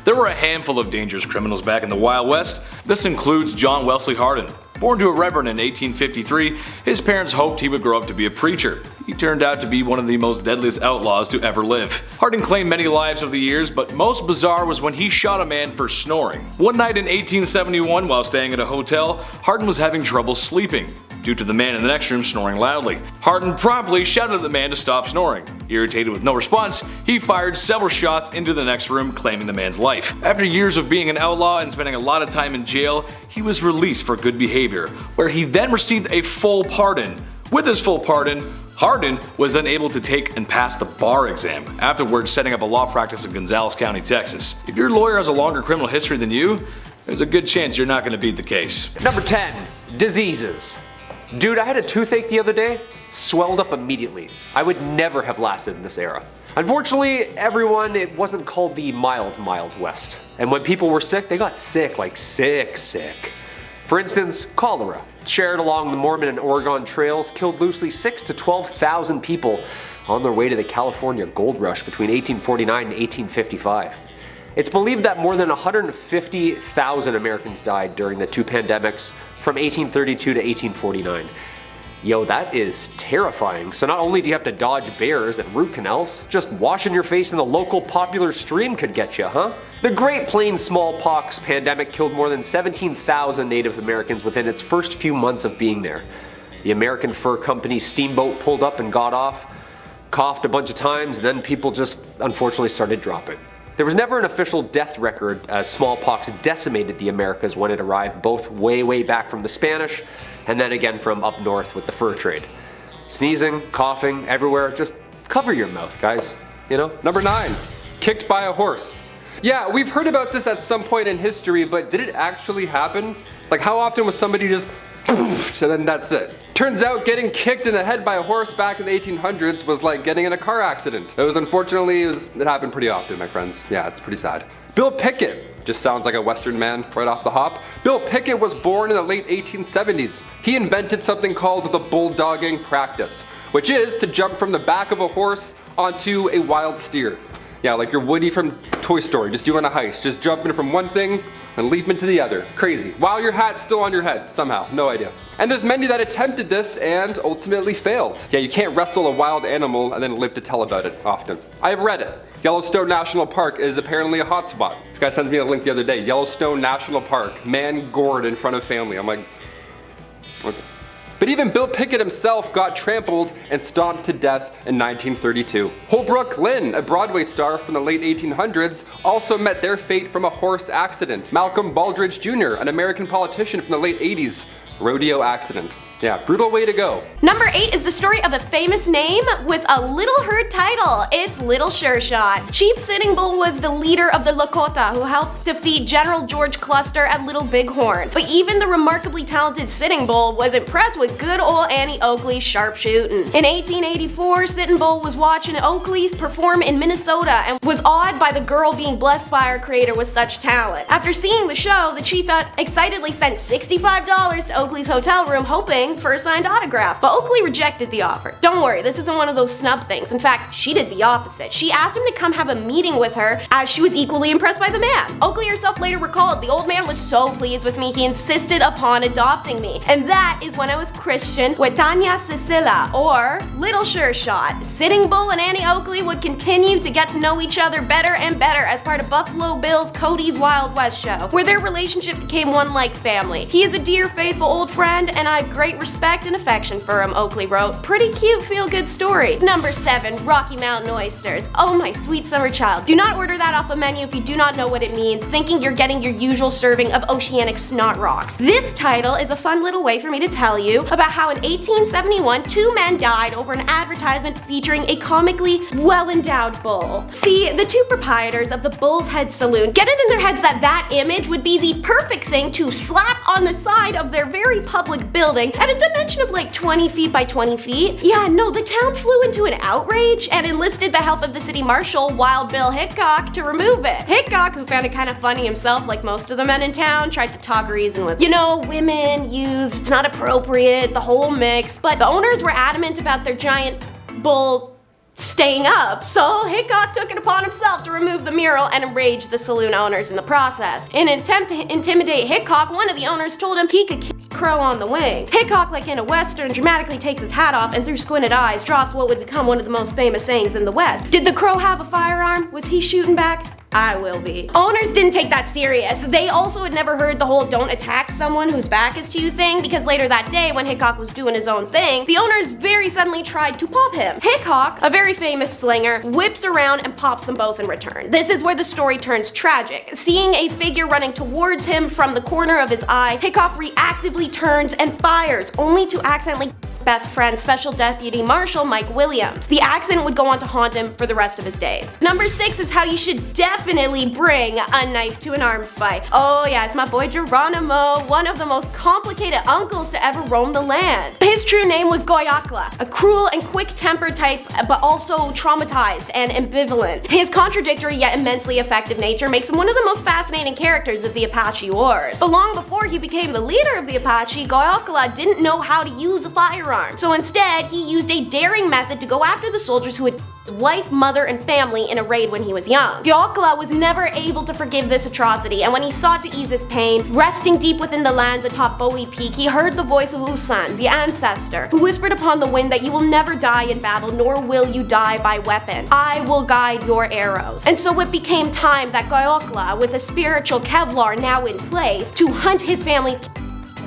B: There were a handful of dangerous criminals back in the Wild West. This includes John Wesley Hardin, Born to a reverend in 1853, his parents hoped he would grow up to be a preacher. He turned out to be one of the most deadliest outlaws to ever live. Hardin claimed many lives over the years, but most bizarre was when he shot a man for snoring. One night in 1871, while staying at a hotel, Hardin was having trouble sleeping due to the man in the next room snoring loudly. Hardin promptly shouted at the man to stop snoring. Irritated with no response, he fired several shots into the next room, claiming the man's life. After years of being an outlaw and spending a lot of time in jail, he was released for good behavior, where he then received a full pardon. With his full pardon, Hardin was then able to take and pass the bar exam, afterwards setting up a law practice in Gonzales County, Texas. If your lawyer has a longer criminal history than you, there's a good chance you're not going to beat the case.
E: Number 10. Diseases. Dude, I had a toothache the other day. Swelled up immediately. I would never have lasted in this era. Unfortunately, it wasn't called the mild West. And when people were sick, they got sick, like sick. For instance, cholera, shared along the Mormon and Oregon trails, killed loosely 6,000 to 12,000 people on their way to the California gold rush between 1849 and 1855. It's believed that more than 150,000 Americans died during the two pandemics from 1832 to 1849. Yo, that is terrifying. So not only do you have to dodge bears and root canals, just washing your face in the local popular stream could get you, huh? The Great Plains smallpox pandemic killed more than 17,000 Native Americans within its first few months of being there. The American Fur Company steamboat pulled up and got off, coughed a bunch of times, and then people just unfortunately started dropping. There was never an official death record as smallpox decimated the Americas when it arrived, both way back from the Spanish and then again from up north with the fur trade. Sneezing, coughing, everywhere, just cover your mouth, guys, you know?
A: Number 9. Kicked by a horse. Yeah, we've heard about this at some point in history, but did it actually happen? Like, how often was somebody just poof, and then that's it? Turns out getting kicked in the head by a horse back in the 1800s was like getting in a car accident. It happened pretty often, my friends. Yeah, it's pretty sad. Bill Pickett, just sounds like a Western man right off the hop. Bill Pickett was born in the late 1870s. He invented something called the bulldogging practice, which is to jump from the back of a horse onto a wild steer. Yeah, like your Woody from Toy Story, just doing a heist, just jumping from one thing and leaping to the other. Crazy. While your hat's still on your head, somehow, no idea. And there's many that attempted this and ultimately failed. Yeah, you can't wrestle a wild animal and then live to tell about it often. I've read it. Yellowstone National Park is apparently a hotspot. This guy sends me a link the other day. Yellowstone National Park, man gored in front of family. I'm like, okay. But even Bill Pickett himself got trampled and stomped to death in 1932. Holbrook Lynn, a Broadway star from the late 1800s, also met their fate from a horse accident. Malcolm Baldrige Jr., an American politician from the late 80s, rodeo accident. Yeah, brutal way to go.
C: Number 8 is the story of a famous name with a Little Herd title. It's Little Sure Shot. Chief Sitting Bull was the leader of the Lakota who helped defeat General George Custer at Little Bighorn. But even the remarkably talented Sitting Bull was impressed with good old Annie Oakley's sharpshooting. In 1884, Sitting Bull was watching Oakley perform in Minnesota and was awed by the girl being blessed by her creator with such talent. After seeing the show, the chief excitedly sent $65 to Oakley's hotel room, hoping for a signed autograph, but Oakley rejected the offer. Don't worry, this isn't one of those snub things. In fact, she did the opposite. She asked him to come have a meeting with her as she was equally impressed by the man. Oakley herself later recalled, "The old man was so pleased with me, he insisted upon adopting me. And that is when I was christened with Tanya Cecilia, or Little Sure Shot." Sitting Bull and Annie Oakley would continue to get to know each other better and better as part of Buffalo Bill's Cody's Wild West show, where their relationship became one like family. "He is a dear, faithful old friend, and I have great respect and affection for him," Oakley wrote. Pretty cute, feel-good story. Number 7, Rocky Mountain Oysters. Oh my sweet summer child. Do not order that off a menu if you do not know what it means, thinking you're getting your usual serving of oceanic snot rocks. This title is a fun little way for me to tell you about how in 1871, 2 men died over an advertisement featuring a comically well-endowed bull. See, the 2 proprietors of the Bull's Head Saloon get it in their heads that that image would be the perfect thing to slap on the side of their very public building at a dimension of like 20 feet by 20 feet. Yeah, no, the town flew into an outrage and enlisted the help of the city marshal, Wild Bill Hickok, to remove it. Hickok, who found it kind of funny himself like most of the men in town, tried to talk reason with, women, youths, it's not appropriate, the whole mix, but the owners were adamant about their giant bull staying up, so Hickok took it upon himself to remove the mural and enrage the saloon owners in the process. In an attempt to intimidate Hickok, one of the owners told him he could kill crow on the wing. Hickok, like in a western, dramatically takes his hat off and through squinted eyes drops what would become one of the most famous sayings in the West. Did the crow have a firearm? Was he shooting back? I will be. Owners didn't take that serious. They also had never heard the whole don't attack someone whose back is to you thing, because later that day when Hickok was doing his own thing, the owners very suddenly tried to pop him. Hickok, a very famous slinger, whips around and pops them both in return. This is where the story turns tragic. Seeing a figure running towards him from the corner of his eye, Hickok reactively turns and fires, only to accidentally best friend Special Deputy Marshal Mike Williams. The accident would go on to haunt him for the rest of his days. Number 6 is how you should definitely bring a knife to an arms fight. Oh yeah, it's my boy Geronimo, one of the most complicated uncles to ever roam the land. His true name was Goyakla, a cruel and quick-tempered type, but also traumatized and ambivalent. His contradictory yet immensely effective nature makes him one of the most fascinating characters of the Apache Wars. But long before he became the leader of the Apache, Goyakla didn't know how to use a firearm. So instead, he used a daring method to go after the soldiers who had wife, mother, and family in a raid when he was young. Goyakla was never able to forgive this atrocity, and when he sought to ease his pain, resting deep within the lands atop Bowie Peak, he heard the voice of Usan, the ancestor, who whispered upon the wind that you will never die in battle, nor will you die by weapon. I will guide your arrows. And so it became time that Goyakla, with a spiritual Kevlar now in place, to hunt his family's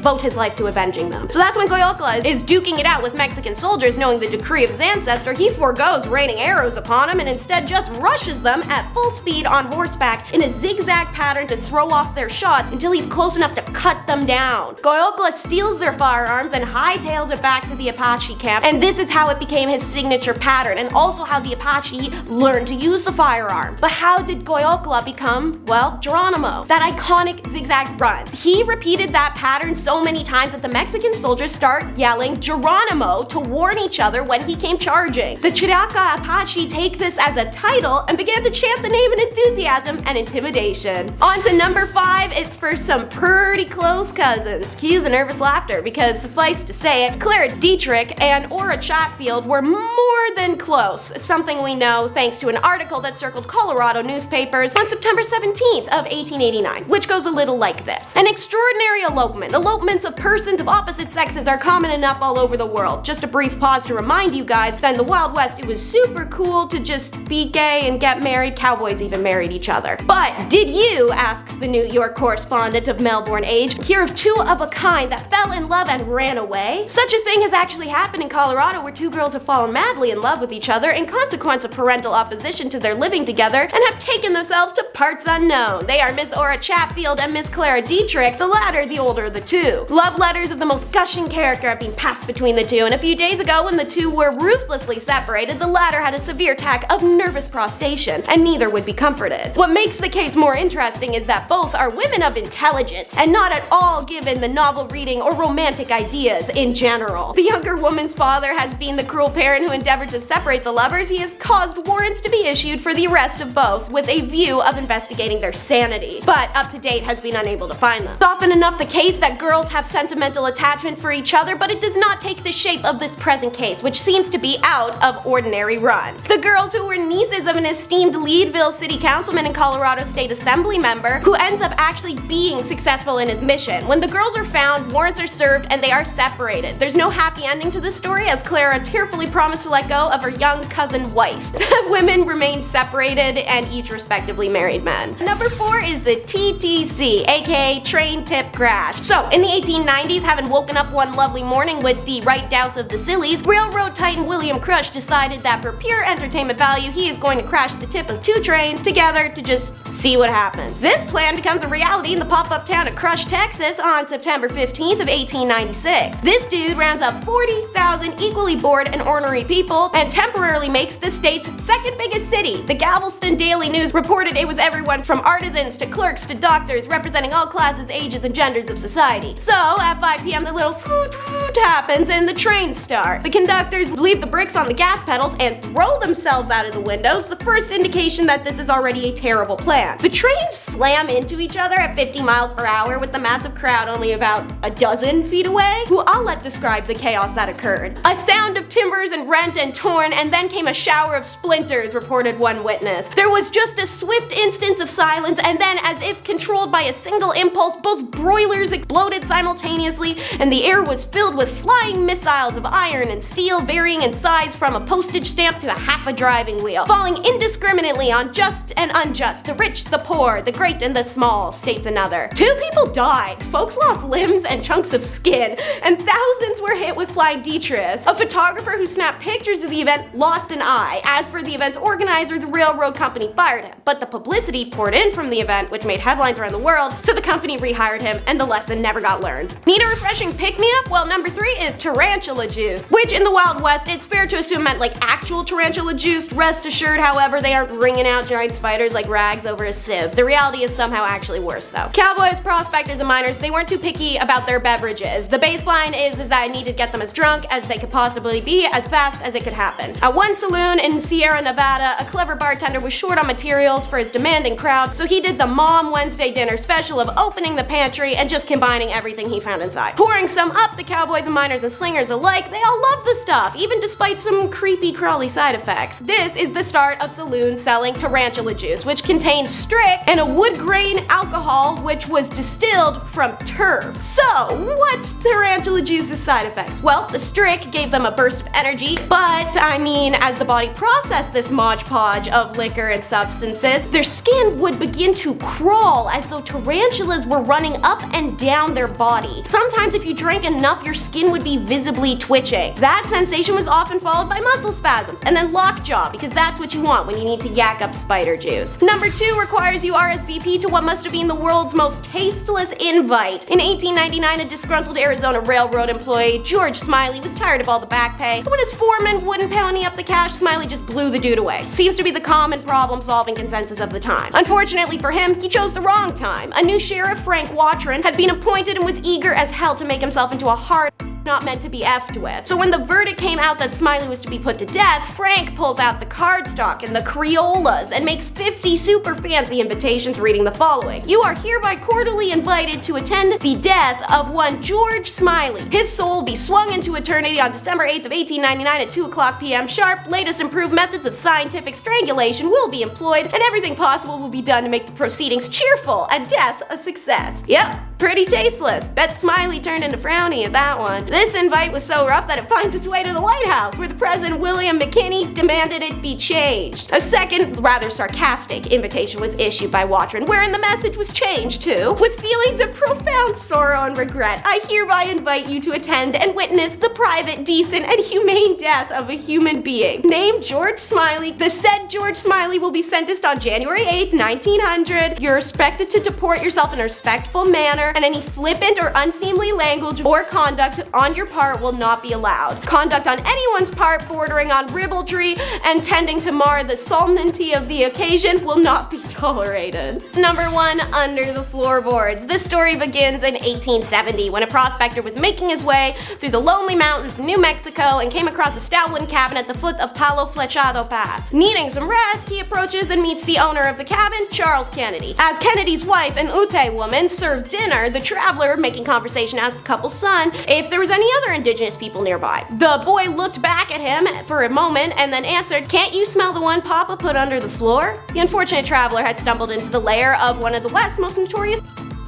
C: devote his life to avenging them. So that's when Goyakla is duking it out with Mexican soldiers, knowing the decree of his ancestor. He forgoes raining arrows upon them and instead just rushes them at full speed on horseback in a zigzag pattern to throw off their shots until he's close enough to cut them down. Goyakla steals their firearms and hightails it back to the Apache camp, and this is how it became his signature pattern, and also how the Apache learned to use the firearm. But how did Goyakla become, well, Geronimo? That iconic zigzag run. He repeated that pattern so many times that the Mexican soldiers start yelling Geronimo to warn each other when he came charging. The Chiriaca Apache take this as a title and began to chant the name in enthusiasm and intimidation. On to number 5, it's for some pretty close cousins. Cue the nervous laughter, because suffice to say it, Clara Dietrich and Ora Chatfield were more than close. It's something we know thanks to an article that circled Colorado newspapers on September 17th of 1889, which goes a little like this. An extraordinary elopement. Elopements of persons of opposite sexes are common enough all over the world. Just a brief pause to remind you guys that in the Wild West it was super cool to just be gay and get married. Cowboys even married each other. But did you, asks the New York correspondent of Melbourne Age, hear of two of a kind that fell in love and ran away? Such a thing has actually happened in Colorado, where two girls have fallen madly in love with each other in consequence of parental opposition to their living together and have taken themselves to parts unknown. They are Miss Ora Chatfield and Miss Clara Dietrich, the latter the older of the two. Love letters of the most gushing character have been passed between the two, and a few days ago when the two were ruthlessly separated, the latter had a severe attack of nervous prostration, and neither would be comforted. What makes the case more interesting is that both are women of intelligence, and not at all given the novel reading or romantic ideas in general. The younger woman's father has been the cruel parent who endeavored to separate the lovers. He has caused warrants to be issued for the arrest of both, with a view of investigating their sanity, but up to date has been unable to find them. It's often enough the case that girls have sentimental attachment for each other, but it does not take the shape of this present case, which seems to be out of ordinary run. The girls, who were nieces of an esteemed Leadville city councilman and Colorado State Assembly member, who ends up actually being successful in his mission. When the girls are found, warrants are served, and they are separated. There's no happy ending to this story, as Clara tearfully promised to let go of her young cousin wife. The women remained separated and each respectively married men. Number 4 is the TTC, aka Train Tip Crash. So, in the 1890s, having woken up one lovely morning with the right douse of the sillies, railroad titan William Crush decided that for pure entertainment value, he is going to crash the tip of 2 trains together to just see what happens. This plan becomes a reality in the pop-up town of Crush, Texas on September 15th of 1896. This dude rounds up 40,000 equally bored and ornery people and temporarily makes the state's second biggest city. The Galveston Daily News reported it was everyone from artisans to clerks to doctors, representing all classes, ages, and genders of society. So, at 5 p.m. the little foot happens and the trains start. The conductors leave the bricks on the gas pedals and throw themselves out of the windows, the first indication that this is already a terrible plan. The trains slam into each other at 50 miles per hour with the massive crowd only about a dozen feet away, who I'll let describe the chaos that occurred. A sound of timbers and rent and torn, and then came a shower of splinters, reported one witness. There was just a swift instance of silence, and then, as if controlled by a single impulse, both broilers exploded exploded simultaneously, and the air was filled with flying missiles of iron and steel varying in size from a postage stamp to a half a driving wheel, falling indiscriminately on just and unjust, the rich, the poor, the great and the small, states another. 2 people died, folks lost limbs and chunks of skin, and thousands were hit with flying detritus. A photographer who snapped pictures of the event lost an eye. As for the event's organizer, the railroad company fired him, but the publicity poured in from the event, which made headlines around the world, so the company rehired him and the lesson never got learned. Need a refreshing pick-me-up? Well, number 3 is tarantula juice, which in the Wild West, it's fair to assume meant like actual tarantula juice. Rest assured, however, they aren't wringing out giant spiders like rags over a sieve. The reality is somehow actually worse though. Cowboys, prospectors, and miners, they weren't too picky about their beverages. The baseline is that I needed to get them as drunk as they could possibly be, as fast as it could happen. At one saloon in Sierra Nevada, a clever bartender was short on materials for his demanding crowd, so he did the Mom Wednesday dinner special of opening the pantry and just combining everything he found inside. Pouring some up, the cowboys and miners and slingers alike, they all love the stuff, even despite some creepy crawly side effects. This is the start of saloons selling tarantula juice, which contains strick and a wood grain alcohol which was distilled from turb. So, what's tarantula juice's side effects? Well, the strick gave them a burst of energy, but I mean, as the body processed this modge podge of liquor and substances, their skin would begin to crawl as though tarantulas were running up and down their body. Sometimes if you drank enough, your skin would be visibly twitching. That sensation was often followed by muscle spasms, and then lockjaw, because that's what you want when you need to yak up spider juice. Number 2 requires you RSVP to what must have been the world's most tasteless invite. In 1899, a disgruntled Arizona Railroad employee, George Smiley, was tired of all the back pay, but when his foreman wouldn't pony up the cash, Smiley just blew the dude away. Seems to be the common problem-solving consensus of the time. Unfortunately for him, he chose the wrong time. A new sheriff, Frank Watron, had been appointed and was eager as hell to make himself into a hard not meant to be effed with. So when the verdict came out that Smiley was to be put to death, Frank pulls out the cardstock and the Crayolas and makes 50 super fancy invitations reading the following. You are hereby cordially invited to attend the death of one George Smiley. His soul will be swung into eternity on December 8th of 1899 at 2:00 p.m. sharp. Latest improved methods of scientific strangulation will be employed, and everything possible will be done to make the proceedings cheerful and death a success. Yep, pretty tasteless. Bet Smiley turned into Frowny at that one. This invite was so rough that it finds its way to the White House, where the President William McKinney demanded it be changed. A second, rather sarcastic invitation was issued by Watron, wherein the message was changed to, with feelings of profound sorrow and regret, I hereby invite you to attend and witness the private, decent, and humane death of a human being named George Smiley. The said George Smiley will be sentenced on January 8th, 1900. You're expected to deport yourself in a respectful manner, and any flippant or unseemly language or conduct on your part will not be allowed. Conduct on anyone's part bordering on ribaldry and tending to mar the solemnity of the occasion will not be tolerated. Number 1, under the floorboards. This story begins in 1870 when a prospector was making his way through the lonely mountains of New Mexico and came across a stout wooden cabin at the foot of Palo Flechado Pass. Needing some rest, he approaches and meets the owner of the cabin, Charles Kennedy. As Kennedy's wife, an Ute woman, served dinner, the traveler, making conversation, asked the couple's son if there was any other indigenous people nearby. The boy looked back at him for a moment and then answered, "Can't you smell the one Papa put under the floor?" The unfortunate traveler had stumbled into the lair of one of the West's most notorious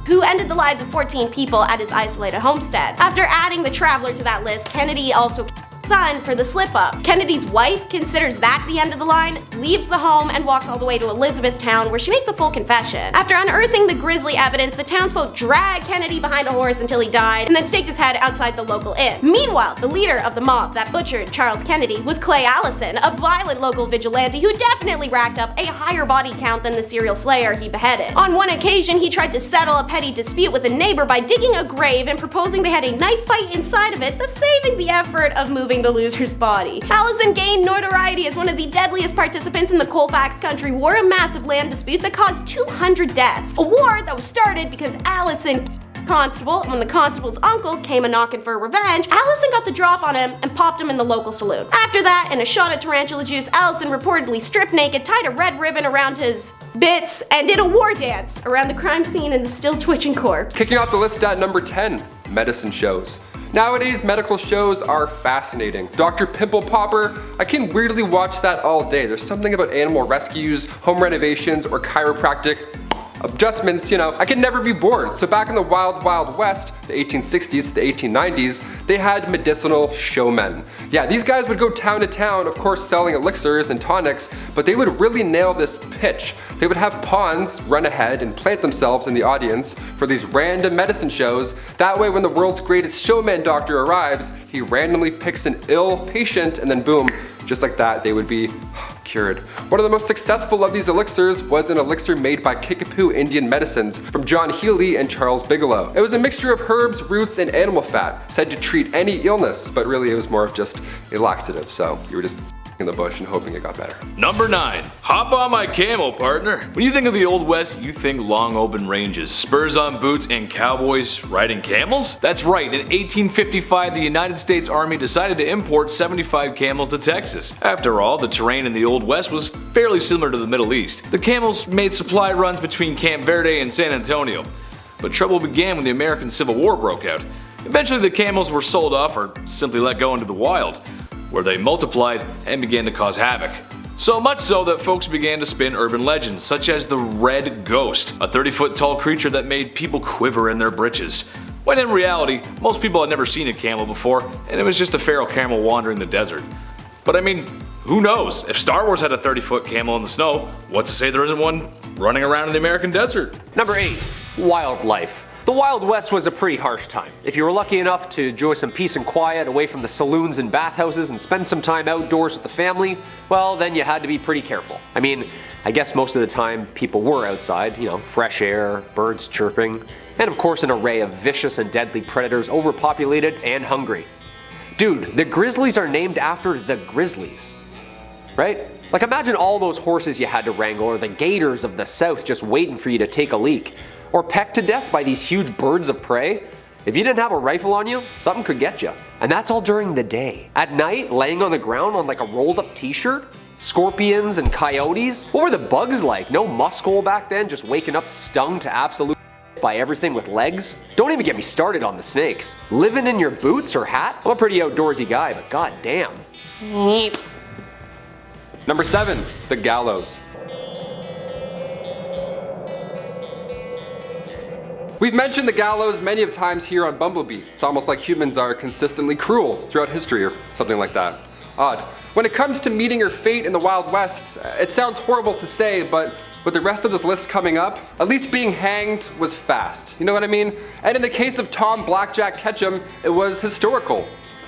C: who ended the lives of 14 people at his isolated homestead. After adding the traveler to that list, Kennedy also son for the slip-up. Kennedy's wife considers that the end of the line, leaves the home, and walks all the way to Elizabethtown, where she makes a full confession. After unearthing the grisly evidence, the townsfolk dragged Kennedy behind a horse until he died, and then staked his head outside the local inn. Meanwhile, the leader of the mob that butchered Charles Kennedy was Clay Allison, a violent local vigilante who definitely racked up a higher body count than the serial slayer he beheaded. On one occasion, he tried to settle a petty dispute with a neighbor by digging a grave and proposing they had a knife fight inside of it, thus saving the effort of moving the loser's body. Allison gained notoriety as one of the deadliest participants in the Colfax Country War, a massive land dispute that caused 200 deaths. A war that was started because Allison constable, and when the constable's uncle came a-knocking for revenge, Allison got the drop on him and popped him in the local saloon. After that, in a shot at tarantula juice, Allison reportedly stripped naked, tied a red ribbon around his bits, and did a war dance around the crime scene and the still twitching corpse.
A: Kicking off the list at number 10, medicine shows. Nowadays, medical shows are fascinating. Dr. Pimple Popper, I can weirdly watch that all day. There's something about animal rescues, home renovations, or chiropractic adjustments, I could never be bored. So back in the Wild Wild West, the 1860s to the 1890s, they had medicinal showmen. Yeah, these guys would go town to town, of course selling elixirs and tonics, but they would really nail this pitch. They would have pawns run ahead and plant themselves in the audience for these random medicine shows. That way when the world's greatest showman doctor arrives, he randomly picks an ill patient and then boom, just like that, they would be cured. One of the most successful of these elixirs was an elixir made by Kickapoo Indian Medicines from John Healy and Charles Bigelow. It was a mixture of herbs, roots, and animal fat, said to treat any illness, but really it was more of just a laxative, so you were just in the bush and hoping it got better.
B: Number 9. Hop on my camel, partner. When you think of the Old West, you think long open ranges, spurs on boots, and cowboys riding camels? That's right, in 1855 the United States Army decided to import 75 camels to Texas. After all, the terrain in the Old West was fairly similar to the Middle East. The camels made supply runs between Camp Verde and San Antonio. But trouble began when the American Civil War broke out. Eventually the camels were sold off or simply let go into the wild, where they multiplied and began to cause havoc. So much so that folks began to spin urban legends such as the Red Ghost, a 30-foot tall creature that made people quiver in their britches. When in reality, most people had never seen a camel before and it was just a feral camel wandering the desert. But I mean, who knows? If Star Wars had a 30-foot camel in the snow, what's to say there isn't one running around in the American desert?
E: Number 8. Wildlife. The Wild West was a pretty harsh time. If you were lucky enough to enjoy some peace and quiet away from the saloons and bathhouses and spend some time outdoors with the family, well then you had to be pretty careful. I mean, I guess most of the time people were outside, fresh air, birds chirping, and of course an array of vicious and deadly predators, overpopulated and hungry. Dude, the grizzlies are named after the grizzlies, right? Like imagine all those horses you had to wrangle, or the gators of the south just waiting for you to take a leak. Or pecked to death by these huge birds of prey. If you didn't have a rifle on you, something could get you. And that's all during the day. At night, laying on the ground on like a rolled up t-shirt, scorpions and coyotes. What were the bugs like? No muskhole back then, just waking up stung to absolute by everything with legs? Don't even get me started on the snakes. Living in your boots or hat? I'm a pretty outdoorsy guy, but god damn.
A: Number 7. The gallows. We've mentioned the gallows many of times here on Bumblebee. It's almost like humans are consistently cruel throughout history or something like that. Odd. When it comes to meeting your fate in the Wild West, it sounds horrible to say, but with the rest of this list coming up, at least being hanged was fast. You know what I mean? And in the case of Tom Blackjack Ketchum, it was historical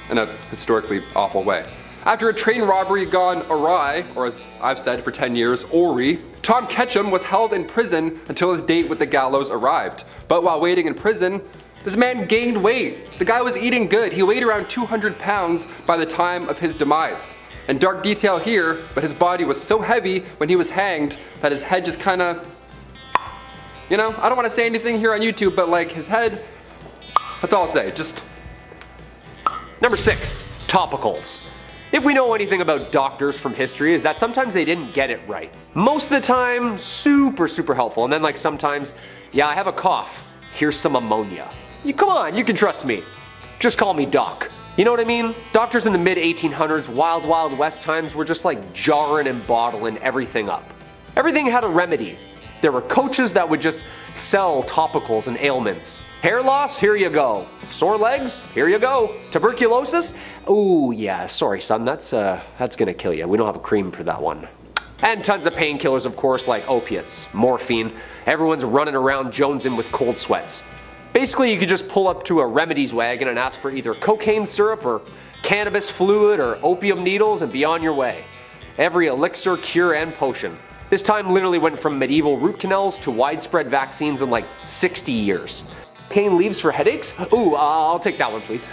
A: in a historically awful way. After a train robbery gone awry, or as I've said for 10 years, Ori, Tom Ketchum was held in prison until his date with the gallows arrived. But while waiting in prison, this man gained weight. The guy was eating good. He weighed around 200 pounds by the time of his demise. And dark detail here, but his body was so heavy when he was hanged that his head just kinda, I don't wanna say anything here on YouTube, but like his head, that's all I'll say, just.
E: Number 6. Topicals. If we know anything about doctors from history, is that sometimes they didn't get it right. Most of the time, super helpful, and then like sometimes, yeah, I have a cough, here's some ammonia. Come on, you can trust me. Just call me Doc. You know what I mean? Doctors in the mid 1800s, Wild West times were just like jarring and bottling everything up. Everything had a remedy. There were coaches that would just sell topicals and ailments. Hair loss? Here you go. Sore legs? Here you go. Tuberculosis? Ooh, yeah, sorry son, that's gonna kill you. We don't have a cream for that one. And tons of painkillers, of course, like opiates, morphine. Everyone's running around jonesing with cold sweats. Basically, you could just pull up to a remedies wagon and ask for either cocaine syrup or cannabis fluid or opium needles and be on your way. Every elixir, cure, and potion. This time literally went from medieval root canals to widespread vaccines in like 60 years. Pain leaves for headaches? Ooh, I'll take that one, please.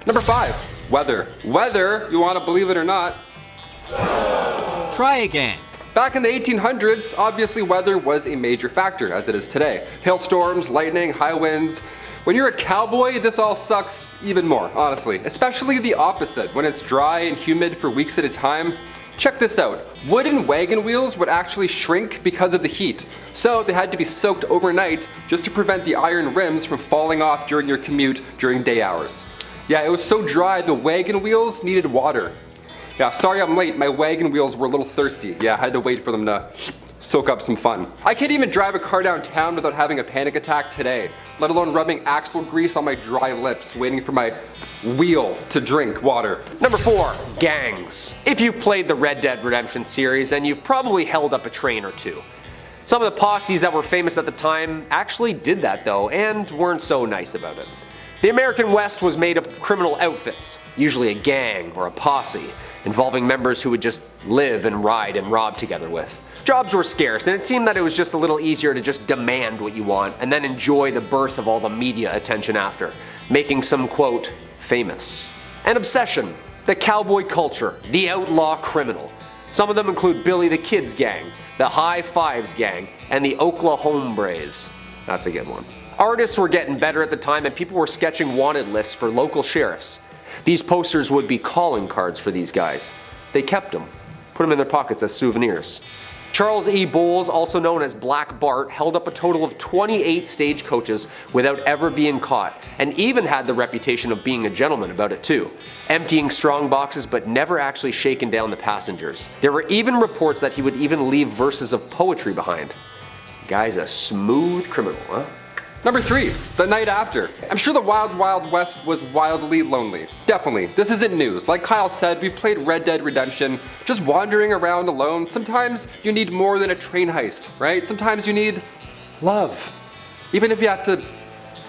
A: Number 5. Weather. Weather, you want to believe it or not.
F: Try again.
A: Back in the 1800s, obviously weather was a major factor, as it is today. Hailstorms, lightning, high winds. When you're a cowboy, this all sucks even more, honestly. Especially the opposite, when it's dry and humid for weeks at a time. Check this out. Wooden wagon wheels would actually shrink because of the heat. So they had to be soaked overnight just to prevent the iron rims from falling off during your commute during day hours. Yeah, it was so dry the wagon wheels needed water. Yeah, sorry I'm late, my wagon wheels were a little thirsty. Yeah, I had to wait for them to soak up some fun. I can't even drive a car downtown without having a panic attack today, let alone rubbing axle grease on my dry lips, waiting for my wheel to drink water.
E: Number 4, gangs. If you've played the Red Dead Redemption series, then you've probably held up a train or two. Some of the posses that were famous at the time actually did that though, and weren't so nice about it. The American West was made up of criminal outfits, usually a gang or a posse, involving members who would just live and ride and rob together with. Jobs were scarce, and it seemed that it was just a little easier to just demand what you want and then enjoy the birth of all the media attention after, making some, quote, famous. An obsession, the cowboy culture, the outlaw criminal. Some of them include Billy the Kid's gang, the High Fives gang, and the Oklahombres. That's a good one. Artists were getting better at the time, and people were sketching wanted lists for local sheriffs. These posters would be calling cards for these guys. They kept them, put them in their pockets as souvenirs. Charles E. Bowles, also known as Black Bart, held up a total of 28 stagecoaches without ever being caught, and even had the reputation of being a gentleman about it too, emptying strong boxes but never actually shaking down the passengers. There were even reports that he would even leave verses of poetry behind. Guy's a smooth criminal, huh?
A: Number 3, the night after. I'm sure the Wild Wild West was wildly lonely. Definitely, this isn't news. Like Kyle said, we've played Red Dead Redemption, just wandering around alone. Sometimes you need more than a train heist, right? Sometimes you need love. Even if you have to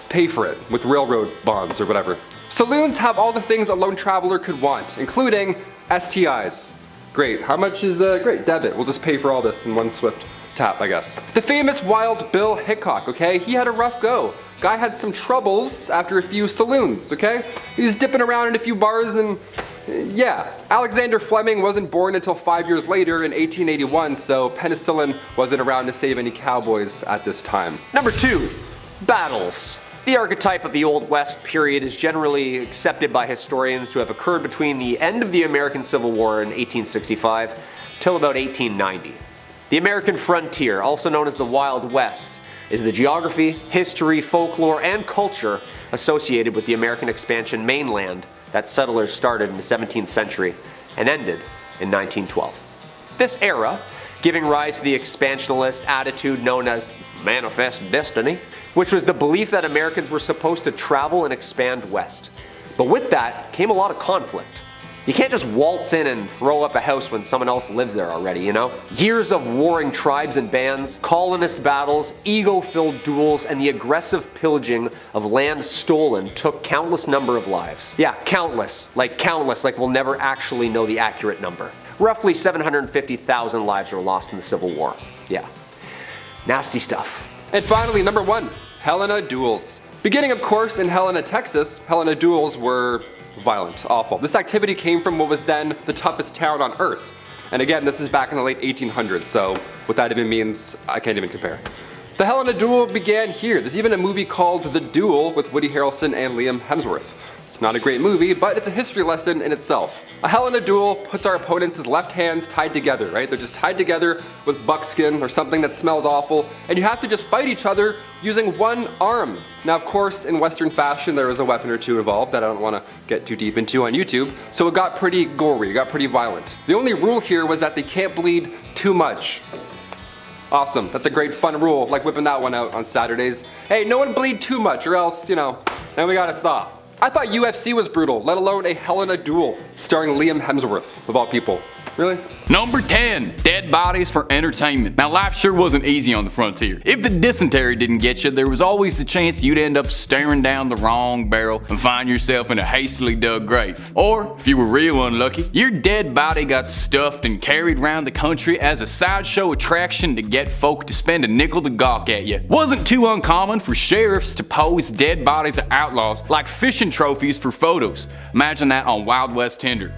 A: pay for it with railroad bonds or whatever. Saloons have all the things a lone traveler could want, including STIs. Great, how much is great? Debit, we'll just pay for all this in one swift tap, I guess. The famous Wild Bill Hickok, okay? He had a rough go. Guy had some troubles after a few saloons, okay? He was dipping around in a few bars and yeah. Alexander Fleming wasn't born until 5 years later in 1881, so penicillin wasn't around to save any cowboys at this time.
E: Number 2, battles. The archetype of the Old West period is generally accepted by historians to have occurred between the end of the American Civil War in 1865 till about 1890. The American frontier, also known as the Wild West, is the geography, history, folklore, and culture associated with the American expansion mainland that settlers started in the 17th century and ended in 1912. This era, giving rise to the expansionist attitude known as manifest destiny, which was the belief that Americans were supposed to travel and expand west. But with that came a lot of conflict. You can't just waltz in and throw up a house when someone else lives there already, you know? Years of warring tribes and bands, colonist battles, ego-filled duels, and the aggressive pillaging of land stolen took countless number of lives. Yeah, countless, like we'll never actually know the accurate number. Roughly 750,000 lives were lost in the Civil War. Yeah, nasty stuff.
A: And finally, number 1, Helena duels. Beginning, of course, in Helena, Texas, Helena duels were violent, awful. This activity came from what was then the toughest town on earth. And again, this is back in the late 1800s, so what that even means, I can't even compare. The Helena duel began here. There's even a movie called The Duel with Woody Harrelson and Liam Hemsworth. It's not a great movie, but it's a history lesson in itself. A Helena duel puts our opponents' left hands tied together, right? They're just tied together with buckskin or something that smells awful, and you have to just fight each other using one arm. Now, of course, in Western fashion, there was a weapon or two involved that I don't want to get too deep into on YouTube, so it got pretty gory, it got pretty violent. The only rule here was that they can't bleed too much. Awesome, that's a great fun rule, like whipping that one out on Saturdays. Hey, no one bleed too much or else, then we gotta stop. I thought UFC was brutal, let alone a Helena duel, starring Liam Hemsworth, of all people. Really?
F: Number 10, dead bodies for entertainment. Now, life sure wasn't easy on the frontier. If the dysentery didn't get you, there was always the chance you'd end up staring down the wrong barrel and find yourself in a hastily dug grave. Or, if you were real unlucky, your dead body got stuffed and carried around the country as a sideshow attraction to get folk to spend a nickel to gawk at you. Wasn't too uncommon for sheriffs to pose dead bodies of outlaws like fishing trophies for photos. Imagine that on Wild West Tinder.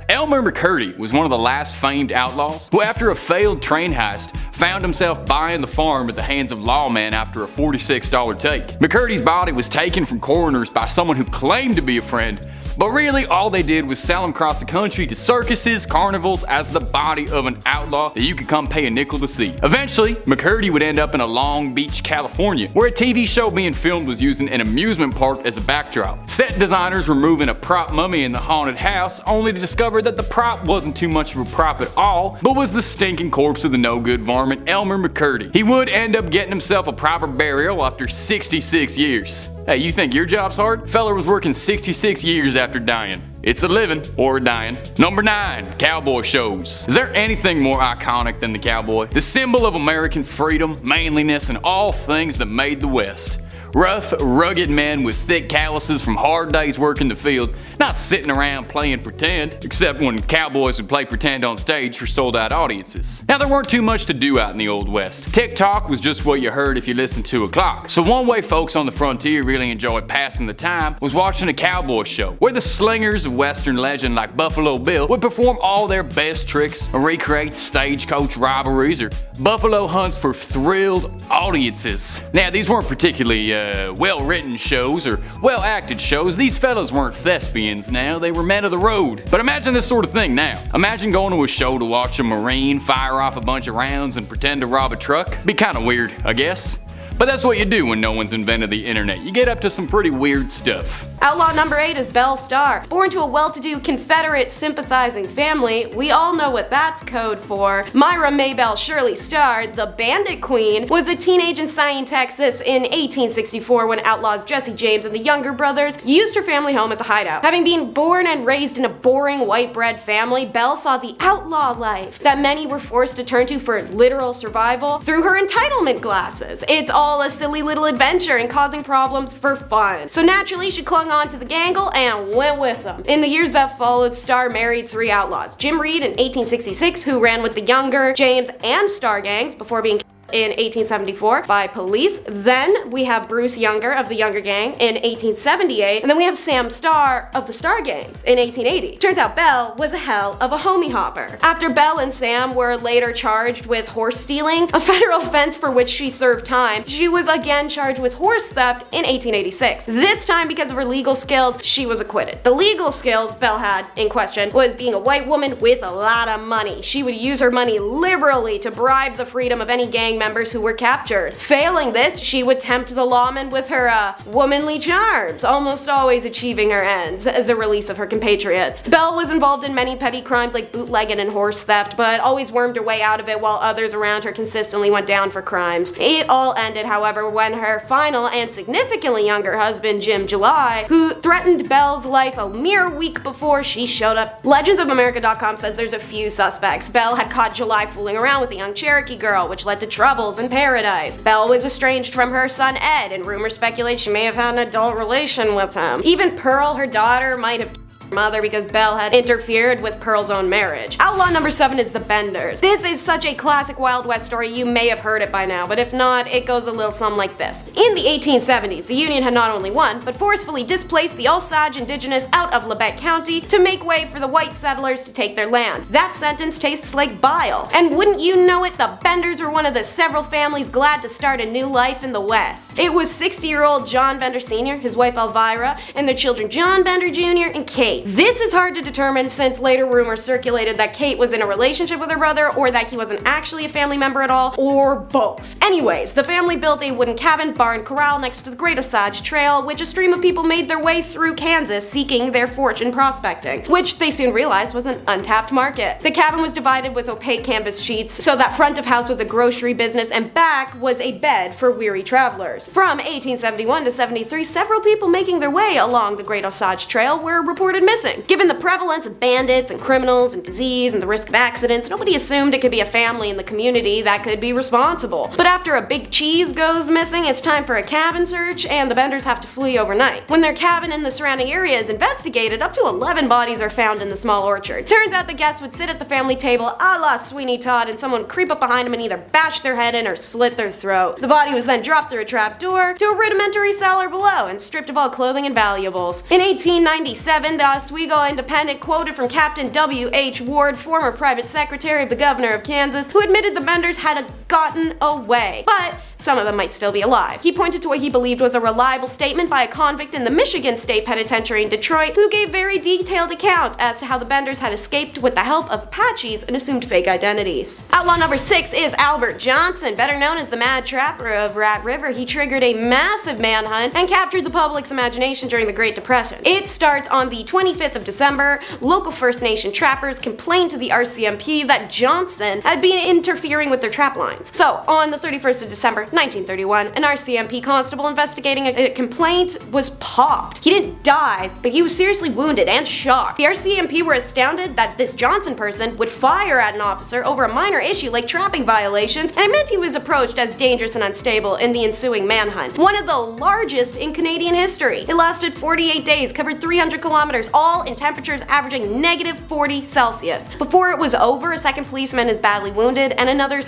F: Elmer McCurdy was one of the last famed outlaws who, after a failed train heist, found himself buying the farm at the hands of lawmen after a $46 take. McCurdy's body was taken from coroners by someone who claimed to be a friend, But really, all they did was sell them across the country to circuses, carnivals as the body of an outlaw that you could come pay a nickel to see. Eventually, McCurdy would end up in a Long Beach, California, where a TV show being filmed was using an amusement park as a backdrop. Set designers were moving a prop mummy in the haunted house, only to discover that the prop wasn't too much of a prop at all, but was the stinking corpse of the no-good varmint Elmer McCurdy. He would end up getting himself a proper burial after 66 years. Hey, you think your job's hard? Feller was working 66 years after dying. It's a living or dying. Number 9, cowboy shows. Is there anything more iconic than the cowboy? The symbol of American freedom, manliness, and all things that made the West. Rough, rugged men with thick calluses from hard days working the field, not sitting around playing pretend, except when cowboys would play pretend on stage for sold-out audiences. Now, there weren't too much to do out in the Old West. TikTok was just what you heard if you listened to a clock. So one way folks on the frontier really enjoyed passing the time was watching a cowboy show, where the slingers of Western legend like Buffalo Bill would perform all their best tricks, or recreate stagecoach robberies, or buffalo hunts for thrilled audiences. Now, these weren't particularly well-written shows or well-acted shows. These fellas weren't thespians now, they were men of the road. But imagine this sort of thing now. Imagine going to a show to watch a Marine fire off a bunch of rounds and pretend to rob a truck. Be kinda weird, I guess. But that's what you do when no one's invented the internet. You get up to some pretty weird stuff.
C: Outlaw number 8 is Belle Starr. Born to a well-to-do Confederate sympathizing family, we all know what that's code for. Myra Maybelle Shirley Starr, the Bandit Queen, was a teenage in Siene, Texas in 1864 when outlaws Jesse James and the Younger brothers used her family home as a hideout. Having been born and raised in a boring white bread family, Belle saw the outlaw life that many were forced to turn to for literal survival through her entitlement glasses. It's all a silly little adventure and causing problems for fun. So naturally, she clung on to the gangle and went with them. In the years that followed, Starr married 3 outlaws. Jim Reed in 1866, who ran with the Younger, James, and Starr gangs before being in 1874 by police. Then we have Bruce Younger of the Younger Gang in 1878, and then we have Sam Starr of the Starr Gangs in 1880. Turns out Belle was a hell of a homie hopper. After Belle and Sam were later charged with horse stealing, a federal offense for which she served time, she was again charged with horse theft in 1886. This time, because of her legal skills, she was acquitted. The legal skills Belle had in question was being a white woman with a lot of money. She would use her money liberally to bribe the freedom of any gang members who were captured. Failing this, she would tempt the lawmen with her womanly charms, almost always achieving her ends, the release of her compatriots. Belle was involved in many petty crimes like bootlegging and horse theft, but always wormed her way out of it while others around her consistently went down for crimes. It all ended, however, when her final and significantly younger husband, Jim July, who threatened Belle's life a mere week before she showed up. LegendsOfAmerica.com says there's a few suspects. Belle had caught July fooling around with a young Cherokee girl, which led to troubles in paradise. Belle was estranged from her son Ed, and rumors speculate she may have had an adult relation with him. Even Pearl, her daughter, might have mother because Belle had interfered with Pearl's own marriage. Outlaw number 7 is the Benders. This is such a classic Wild West story, you may have heard it by now, but if not, it goes a little something like this. In the 1870s, the Union had not only won, but forcefully displaced the Osage indigenous out of Labette County to make way for the white settlers to take their land. That sentence tastes like bile. And wouldn't you know it, the Benders were one of the several families glad to start a new life in the West. It was 60-year-old John Bender Sr., his wife Elvira, and their children John Bender Jr. and Kate. This is hard to determine since later rumors circulated that Kate was in a relationship with her brother, or that he wasn't actually a family member at all, or both. Anyways, the family built a wooden cabin, barn, corral next to the Great Osage Trail, which a stream of people made their way through Kansas seeking their fortune prospecting, which they soon realized was an untapped market. The cabin was divided with opaque canvas sheets, so that front of house was a grocery business and back was a bed for weary travelers. From 1871 to 73, several people making their way along the Great Osage Trail were reported missing. Given the prevalence of bandits and criminals and disease and the risk of accidents, nobody assumed it could be a family in the community that could be responsible. But after a big cheese goes missing, it's time for a cabin search, and the Benders have to flee overnight. When their cabin and the surrounding area is investigated, up to 11 bodies are found in the small orchard. Turns out the guests would sit at the family table a la Sweeney Todd, and someone would creep up behind them and either bash their head in or slit their throat. The body was then dropped through a trap door to a rudimentary cellar below and stripped of all clothing and valuables. In 1897, the Oswego Independent quoted from Captain W.H. Ward, former private secretary of the governor of Kansas, who admitted the benders had gotten away, but some of them might still be alive. He pointed to what he believed was a reliable statement by a convict in the Michigan State Penitentiary in Detroit, who gave very detailed account as to how the benders had escaped with the help of Apaches and assumed fake identities. Outlaw number 6 is Albert Johnson, better known as the Mad Trapper of Rat River. He triggered a massive manhunt and captured the public's imagination during the Great Depression. It starts on the 25th of December. Local First Nation trappers complained to the RCMP that Johnson had been interfering with their trap lines. So, on the 31st of December, 1931, an RCMP constable investigating a complaint was popped. He didn't die, but he was seriously wounded and shocked. The RCMP were astounded that this Johnson person would fire at an officer over a minor issue like trapping violations, and it meant he was approached as dangerous and unstable in the ensuing manhunt, one of the largest in Canadian history. It lasted 48 days, covered 300 kilometers, all in temperatures averaging negative 40 Celsius. Before it was over, a second policeman is badly wounded, and another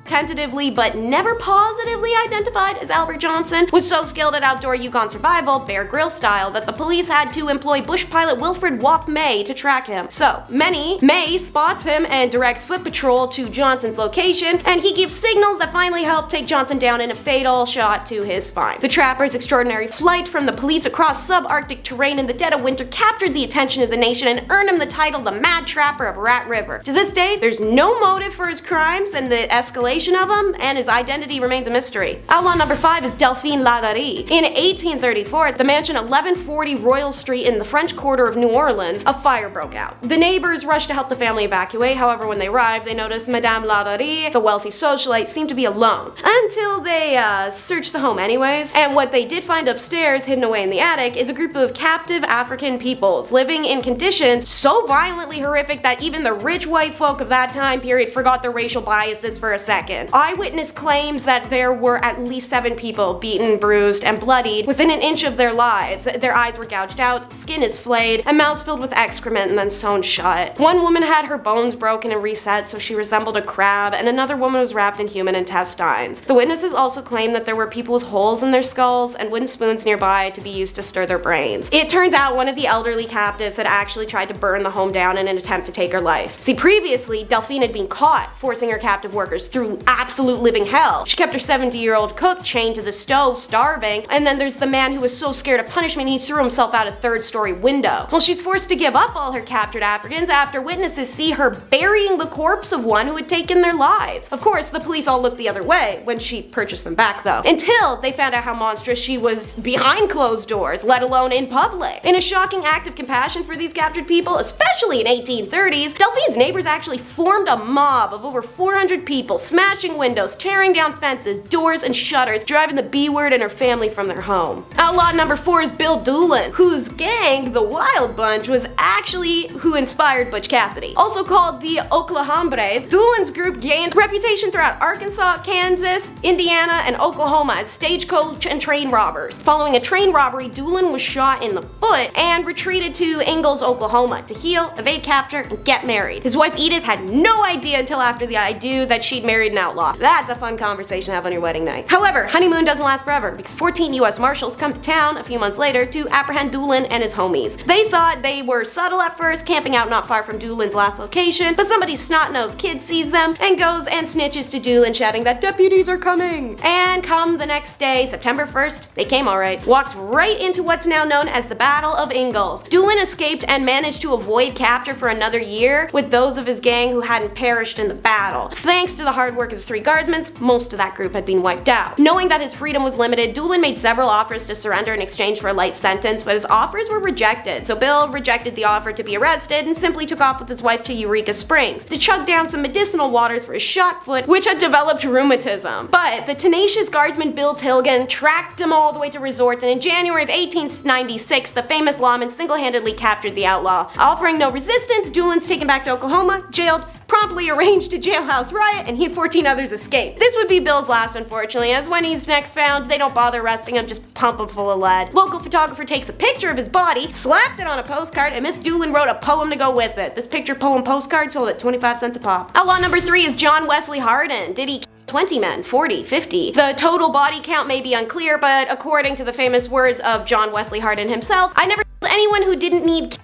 C: tentatively but never positively identified as Albert Johnson, was so skilled at outdoor Yukon survival, Bear Grylls style, that the police had to employ bush pilot Wilfred Wop May to track him. So, May spots him and directs foot patrol to Johnson's location, and he gives signals that finally help take Johnson down in a fatal shot to his spine. The trapper's extraordinary flight from the police across subarctic terrain in the dead of winter captured the attention of the nation and earned him the title the Mad Trapper of Rat River. To this day, there's no motive for his crimes and the escalation of him, and his identity remains a mystery. Outlaw number 5 is Delphine Ladari. In 1834, at the mansion 1140 Royal Street in the French Quarter of New Orleans, a fire broke out. The neighbors rushed to help the family evacuate. However, when they arrived, they noticed Madame Ladari, the wealthy socialite, seemed to be alone, until they searched the home anyways. And what they did find upstairs, hidden away in the attic, is a group of captive African peoples living in conditions so violently horrific that even the rich white folk of that time period forgot their racial biases for a second. Eyewitness claims that there were at least 7 people beaten, bruised, and bloodied within an inch of their lives. Their eyes were gouged out, skin is flayed, and mouths filled with excrement and then sewn shut. One woman had her bones broken and reset so she resembled a crab, and another woman was wrapped in human intestines. The witnesses also claim that there were people with holes in their skulls and wooden spoons nearby to be used to stir their brains. It turns out one of the elderly captives had actually tried to burn the home down in an attempt to take her life. See, previously, Delphine had been caught forcing her captive workers through absolute living hell. She kept her 70-year-old cook chained to the stove, starving, and then there's the man who was so scared of punishment he threw himself out a 3rd-story window. Well, she's forced to give up all her captured Africans after witnesses see her burying the corpse of one who had taken their lives. Of course, the police all looked the other way when she purchased them back though, until they found out how monstrous she was behind closed doors, let alone in public. In a shocking act of compassion for these captured people, especially in 1830s, Delphine's neighbors actually formed a mob of over 400 people, smashing windows, tearing down fences, doors, and shutters, driving the B-word and her family from their home. Outlaw number 4 is Bill Dueling, whose gang, the Wild Bunch, was actually who inspired Butch Cassidy. Also called the Oklahombre, Dueling's group gained a reputation throughout Arkansas, Kansas, Indiana, and Oklahoma as stagecoach and train robbers. Following a train robbery, Dueling was shot in the foot and retreated to Ingalls, Oklahoma to heal, evade capture, and get married. His wife Edith had no idea until after the I do that she'd married an outlaw. That's a fun conversation to have on your wedding night. However, honeymoon doesn't last forever because 14 US Marshals come to town a few months later to apprehend Dueling and his homies. They thought they were subtle at first, camping out not far from Dueling's last location, but somebody's snot-nosed kid sees them and goes and snitches to Dueling, shouting that deputies are coming. And come the next day, September 1st, they came alright. Walked right into what's now known as the Battle of Ingalls. Dueling escaped and managed to avoid capture for another year with those of his gang who hadn't perished in the battle. Thanks to the hard work of the 3 guardsmen, most of that group had been wiped out. Knowing that his freedom was limited, Dueling made several offers to surrender in exchange for a light sentence, but his offers were rejected. So Bill rejected the offer to be arrested and simply took off with his wife to Eureka Springs to chug down some medicinal waters for his shot foot, which had developed rheumatism. But the tenacious guardsman Bill Tilgan tracked him all the way to resort, and in January of 1896, the famous lawman single-handedly captured the outlaw. Offering no resistance, Dueling's taken back to Oklahoma, jailed, promptly arranged a jailhouse riot, and he and 14 others escaped. This would be Bill's last, unfortunately, as when he's next found, they don't bother arresting him, just pump him full of lead. Local photographer takes a picture of his body, slapped it on a postcard, and Miss Dueling wrote a poem to go with it. This picture poem postcard sold at 25 cents a pop. Outlaw number 3 is John Wesley Hardin. Did he 20 men, 40, 50. The total body count may be unclear, but according to the famous words of John Wesley Hardin himself, I never killed anyone who didn't need.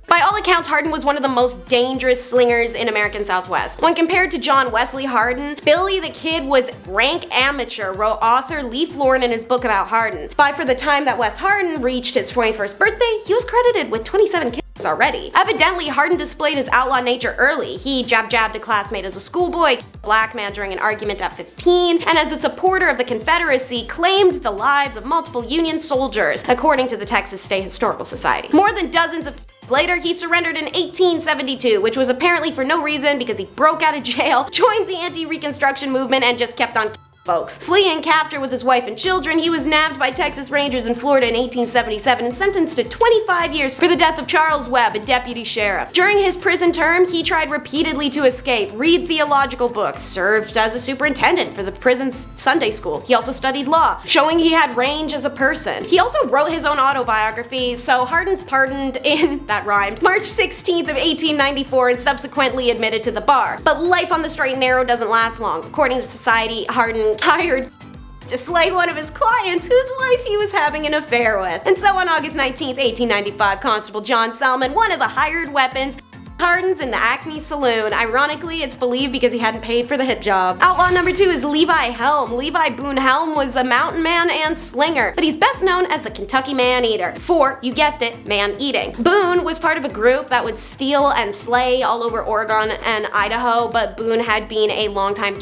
C: By all accounts, Hardin was one of the most dangerous slingers in American Southwest. When compared to John Wesley Hardin, Billy the Kid was rank amateur, wrote author Lee Florin in his book about Hardin. By for the time that Wes Hardin reached his 21st birthday, he was credited with 27 kids already. Evidently, Hardin displayed his outlaw nature early. He jabbed a classmate as a schoolboy, a black man during an argument at 15, and as a supporter of the Confederacy, claimed the lives of multiple Union soldiers, according to the Texas State Historical Society. More than dozens of later, he surrendered in 1872, which was apparently for no reason because he broke out of jail, joined the anti-Reconstruction movement, and just kept on folks. Fleeing capture with his wife and children, he was nabbed by Texas Rangers in Florida in 1877 and sentenced to 25 years for the death of Charles Webb, a deputy sheriff. During his prison term, he tried repeatedly to escape, read theological books, served as a superintendent for the prison's Sunday school. He also studied law, showing he had range as a person. He also wrote his own autobiography, so Hardin's pardoned in, that rhymed, March 16th of 1894 and subsequently admitted to the bar. But life on the straight and narrow doesn't last long. According to Society, Hardin hired to slay one of his clients whose wife he was having an affair with. And so on August 19th, 1895, Constable John Selman, one of the hired weapons, Hardin's in the Acme Saloon. Ironically, it's believed because he hadn't paid for the hit job. Outlaw number 2 is Levi Helm. Levi Boone Helm was a mountain man and slinger, but he's best known as the Kentucky Man-Eater, for, you guessed it, man-eating. Boone was part of a group that would steal and slay all over Oregon and Idaho, but Boone had been a longtime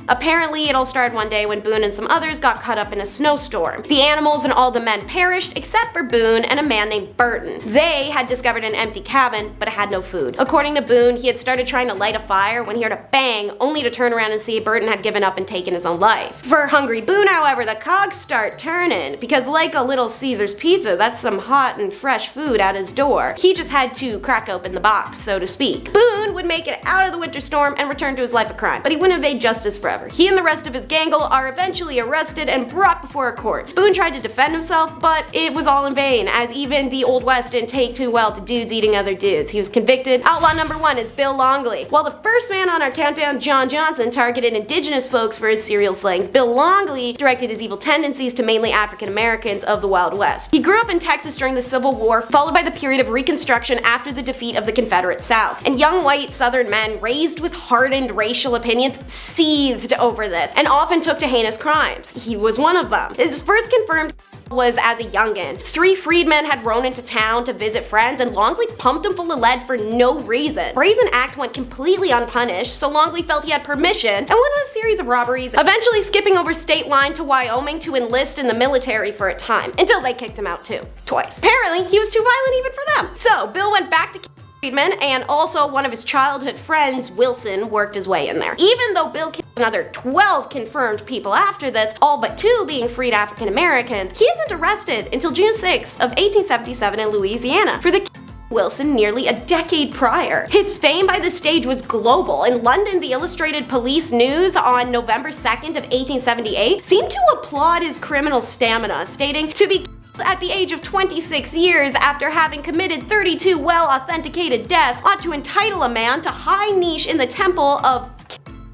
C: Apparently, it all started one day when Boone and some others got caught up in a snowstorm. The animals and all the men perished except for Boone and a man named Burton. They had discovered an empty cabin, but it had no food. According to Boone, he had started trying to light a fire when he heard a bang, only to turn around and see Burton had given up and taken his own life. For hungry Boone, however, the cogs start turning, because like a Little Caesar's pizza, that's some hot and fresh food at his door. He just had to crack open the box, so to speak. Boone would make it out of the winter storm and return to his life of crime, but he wouldn't evade justice forever. He and the rest of his gangle are eventually arrested and brought before a court. Boone tried to defend himself, but it was all in vain, as even the Old West didn't take too well to dudes eating other dudes. He was convicted. Outlaw number 1 is Bill Longley. While the first man on our countdown, John Johnson, targeted indigenous folks for his serial slayings, Bill Longley directed his evil tendencies to mainly African Americans of the Wild West. He grew up in Texas during the Civil War, followed by the period of Reconstruction after the defeat of the Confederate South. And young white Southern men raised with hardened racial opinions seethed over this and often took to heinous crimes. He was one of them. His first confirmed was as a youngin'. 3 freedmen had rode into town to visit friends and Longley pumped him full of lead for no reason. Brazen act went completely unpunished, so Longley felt he had permission and went on a series of robberies, eventually skipping over state line to Wyoming to enlist in the military for a time, until they kicked him out too, twice. Apparently, he was too violent even for them. So Bill went back to freedmen, and also one of his childhood friends, Wilson, worked his way in there. Even though Bill killed another 12 confirmed people after this, all but 2 being freed African Americans, he isn't arrested until June 6 of 1877 in Louisiana for the Wilson nearly a decade prior. His fame by the stage was global. In London, the Illustrated Police News on November 2nd of 1878 seemed to applaud his criminal stamina, stating, "To be at the age of 26 years after having committed 32 well-authenticated deaths ought to entitle a man to high niche in the temple of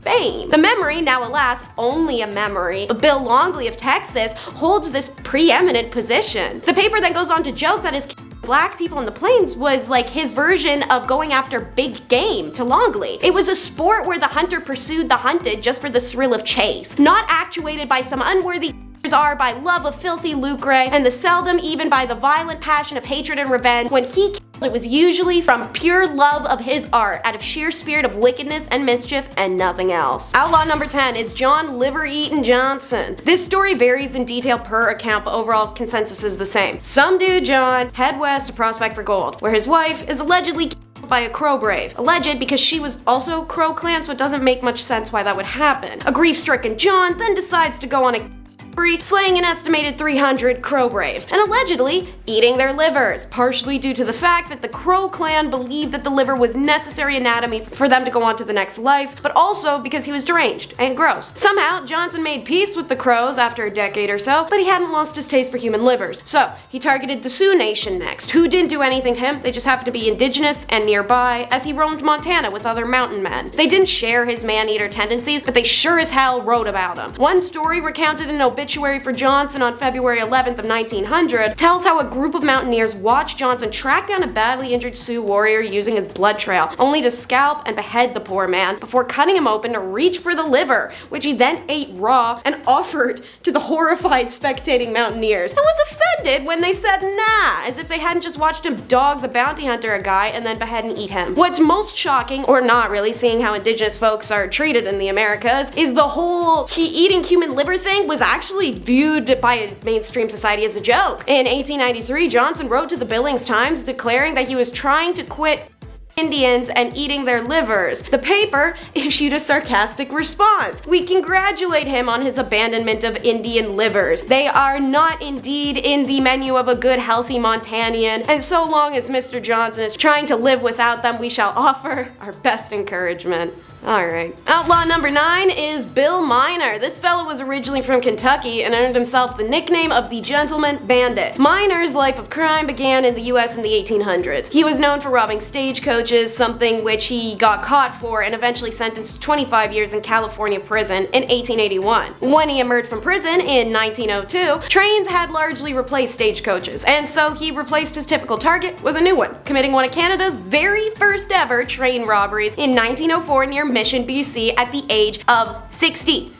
C: fame." The memory, now alas only a memory, of Bill Longley of Texas holds this preeminent position. The paper then goes on to joke that his black people in the plains was like his version of going after big game to Longley. It was a sport where the hunter pursued the hunted just for the thrill of chase, not actuated by some unworthy are by love of filthy lucre, and the seldom even by the violent passion of hatred and revenge. When he killed, it was usually from pure love of his art, out of sheer spirit of wickedness and mischief and nothing else. Outlaw number 10 is John Liver-Eatin' Johnson. This story varies in detail per account, but overall consensus is the same. Some dude John head west to prospect for gold, where his wife is allegedly killed by a crow brave. Alleged because she was also Crow clan, so it doesn't make much sense why that would happen. A grief-stricken John then decides to go on a slaying an estimated 300 Crow braves, and allegedly eating their livers, partially due to the fact that the Crow clan believed that the liver was necessary anatomy for them to go on to the next life, but also because he was deranged and gross. Somehow, Johnson made peace with the Crows after a decade or so, but he hadn't lost his taste for human livers. So, he targeted the Sioux Nation next, who didn't do anything to him. They just happened to be indigenous and nearby as he roamed Montana with other mountain men. They didn't share his man-eater tendencies, but they sure as hell wrote about him. One story recounted an obituary obituary for Johnson on February 11th of 1900 tells how a group of mountaineers watched Johnson track down a badly injured Sioux warrior using his blood trail, only to scalp and behead the poor man before cutting him open to reach for the liver, which he then ate raw and offered to the horrified spectating mountaineers, and was offended when they said nah, as if they hadn't just watched him dog the bounty hunter a guy and then behead and eat him. What's most shocking, or not really, seeing how indigenous folks are treated in the Americas, is the whole eating human liver thing was actually viewed by mainstream society as a joke. In 1893, Johnson wrote to the Billings Times declaring that he was trying to quit Indians and eating their livers. The paper issued a sarcastic response. We congratulate him on his abandonment of Indian livers. They are not indeed in the menu of a good healthy Montanian, and so long as Mr. Johnson is trying to live without them, we shall offer our best encouragement. Alright. Outlaw number 9 is Bill Miner. This fellow was originally from Kentucky and earned himself the nickname of the Gentleman Bandit. Miner's life of crime began in the US in the 1800s. He was known for robbing stagecoaches, something which he got caught for and eventually sentenced to 25 years in California prison in 1881. When he emerged from prison in 1902, trains had largely replaced stagecoaches, and so he replaced his typical target with a new one, committing one of Canada's very first ever train robberies in 1904 near Mission, BC at the age of 60.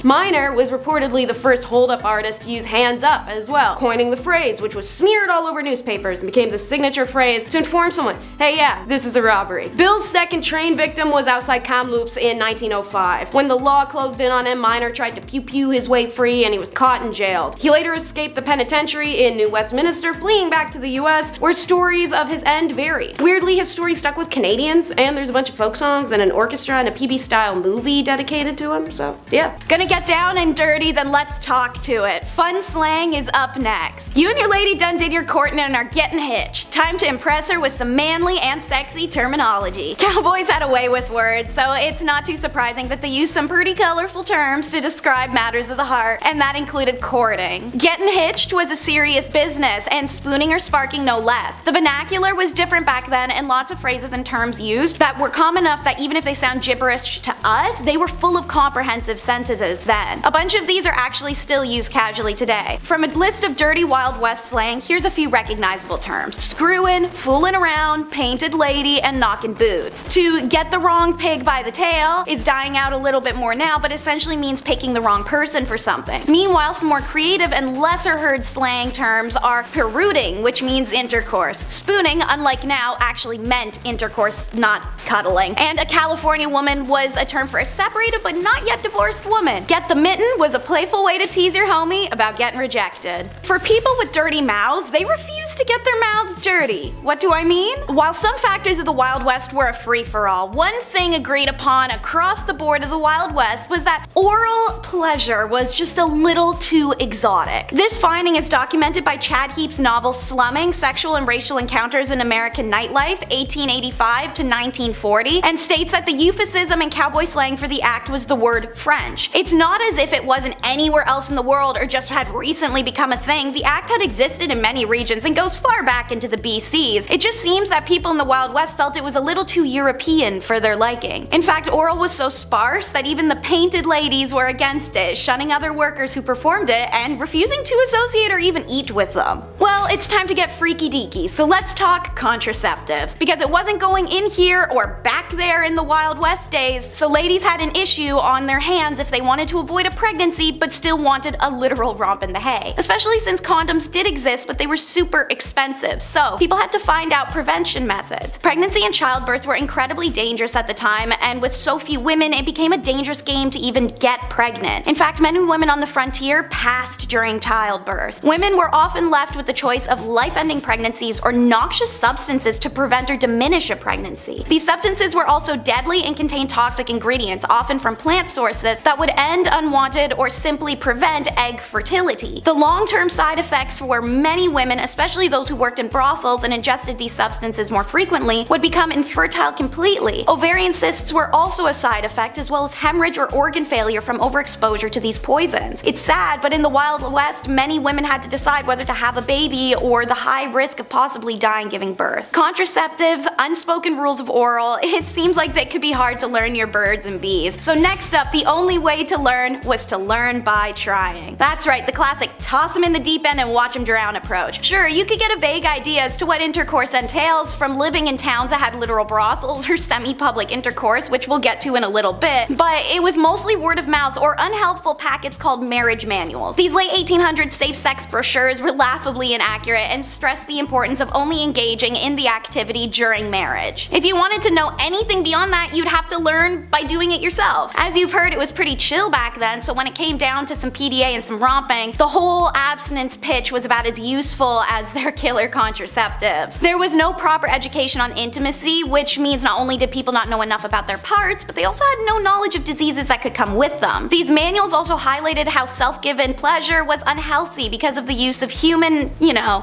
C: Miner was reportedly the first hold-up artist to use hands up as well, coining the phrase, which was smeared all over newspapers and became the signature phrase to inform someone, hey yeah, this is a robbery. Bill's second train victim was outside Kamloops in 1905. When the law closed in on him, Miner tried to pew-pew his way free and he was caught and jailed. He later escaped the penitentiary in New Westminster, fleeing back to the US, where stories of his end varied. Weirdly, his story stuck with Canadians, and there's a bunch of folk songs and an orchestra and a PB-style movie dedicated to him, so yeah.
G: Gonna get down and dirty, then let's talk to it. Fun slang is up next. You and your lady done did your courting and are getting hitched. Time to impress her with some manly and sexy terminology. Cowboys had a way with words, so it's not too surprising that they used some pretty colorful terms to describe matters of the heart, and that included courting. Getting hitched was a serious business, and spooning or sparking no less. The vernacular was different back then, and lots of phrases and terms used that were common enough that even if they sound gibberish to us, they were full of comprehensive sentences then. A bunch of these are actually still used casually today. From a list of dirty Wild West slang, here's a few recognizable terms. Screwing, fooling around, painted lady, and knocking boots. To get the wrong pig by the tail is dying out a little bit more now, but essentially means picking the wrong person for something. Meanwhile, some more creative and lesser heard slang terms are perooting, which means intercourse. Spooning, unlike now, actually meant intercourse, not cuddling. And a California woman was a term for a separated but not yet divorced woman. Get the mitten was a playful way to tease your homie about getting rejected. For people with dirty mouths, they refuse to get their mouths dirty. What do I mean? While some factors of the Wild West were a free-for-all, one thing agreed upon across the board of the Wild West was that oral pleasure was just a little too exotic. This finding is documented by Chad Heap's novel Slumming: Sexual and Racial Encounters in American Nightlife, 1885 to 1940, and states that the euphemism in cowboy slang for the act was the word French. It's not as if it wasn't anywhere else in the world or just had recently become a thing. The act had existed in many regions and goes far back into the BCs. It just seems that people in the Wild West felt it was a little too European for their liking. In fact, oral was so sparse that even the painted ladies were against it, shunning other workers who performed it and refusing to associate or even eat with them. Well, it's time to get freaky deaky, so let's talk contraceptives. Because it wasn't going in here or back there in the Wild West days, so ladies had an issue on their hands if they wanted to avoid a pregnancy but still wanted a literal romp in the hay. Especially since condoms did exist, but they were super expensive, so people had to find out prevention methods. Pregnancy and childbirth were incredibly dangerous at the time, and with so few women, it became a dangerous game to even get pregnant. In fact, men and women on the frontier passed during childbirth. Women were often left with the choice of life-ending pregnancies or noxious substances to prevent or diminish a pregnancy. These substances were also deadly and contained toxic ingredients, often from plant sources, that would end unwanted or simply prevent egg fertility. The long-term side effects for many women, especially those who worked in brothels and ingested these substances more frequently, would become infertile completely. Ovarian cysts were also a side effect, as well as hemorrhage or organ failure from overexposure to these poisons. It's sad, but in the Wild West, many women had to decide whether to have a baby or the high risk of possibly dying giving birth. Contraceptives, unspoken rules of oral, it seems like they could be hard to learn your birds and bees. So next up, the only way to learn was to learn by trying. That's right, the classic toss them in the deep end and watch them drown approach. Sure, you could get a vague idea as to what intercourse entails from living in towns that had literal brothels or semi-public intercourse, which we'll get to in a little bit, but it was mostly word of mouth or unhelpful packets called marriage manuals. These late 1800s safe sex brochures were laughably inaccurate and stressed the importance of only engaging in the activity during marriage. If you wanted to know anything beyond that, you'd have to learn by doing it yourself. As you've heard, it was pretty chill back then, so when it came down to some PDA and some romping, the whole abstinence pitch was about as useful as their killer contraceptives. There was no proper education on intimacy, which means not only did people not know enough about their parts, but they also had no knowledge of diseases that could come with them. These manuals also highlighted how self-given pleasure was unhealthy because of the use of human,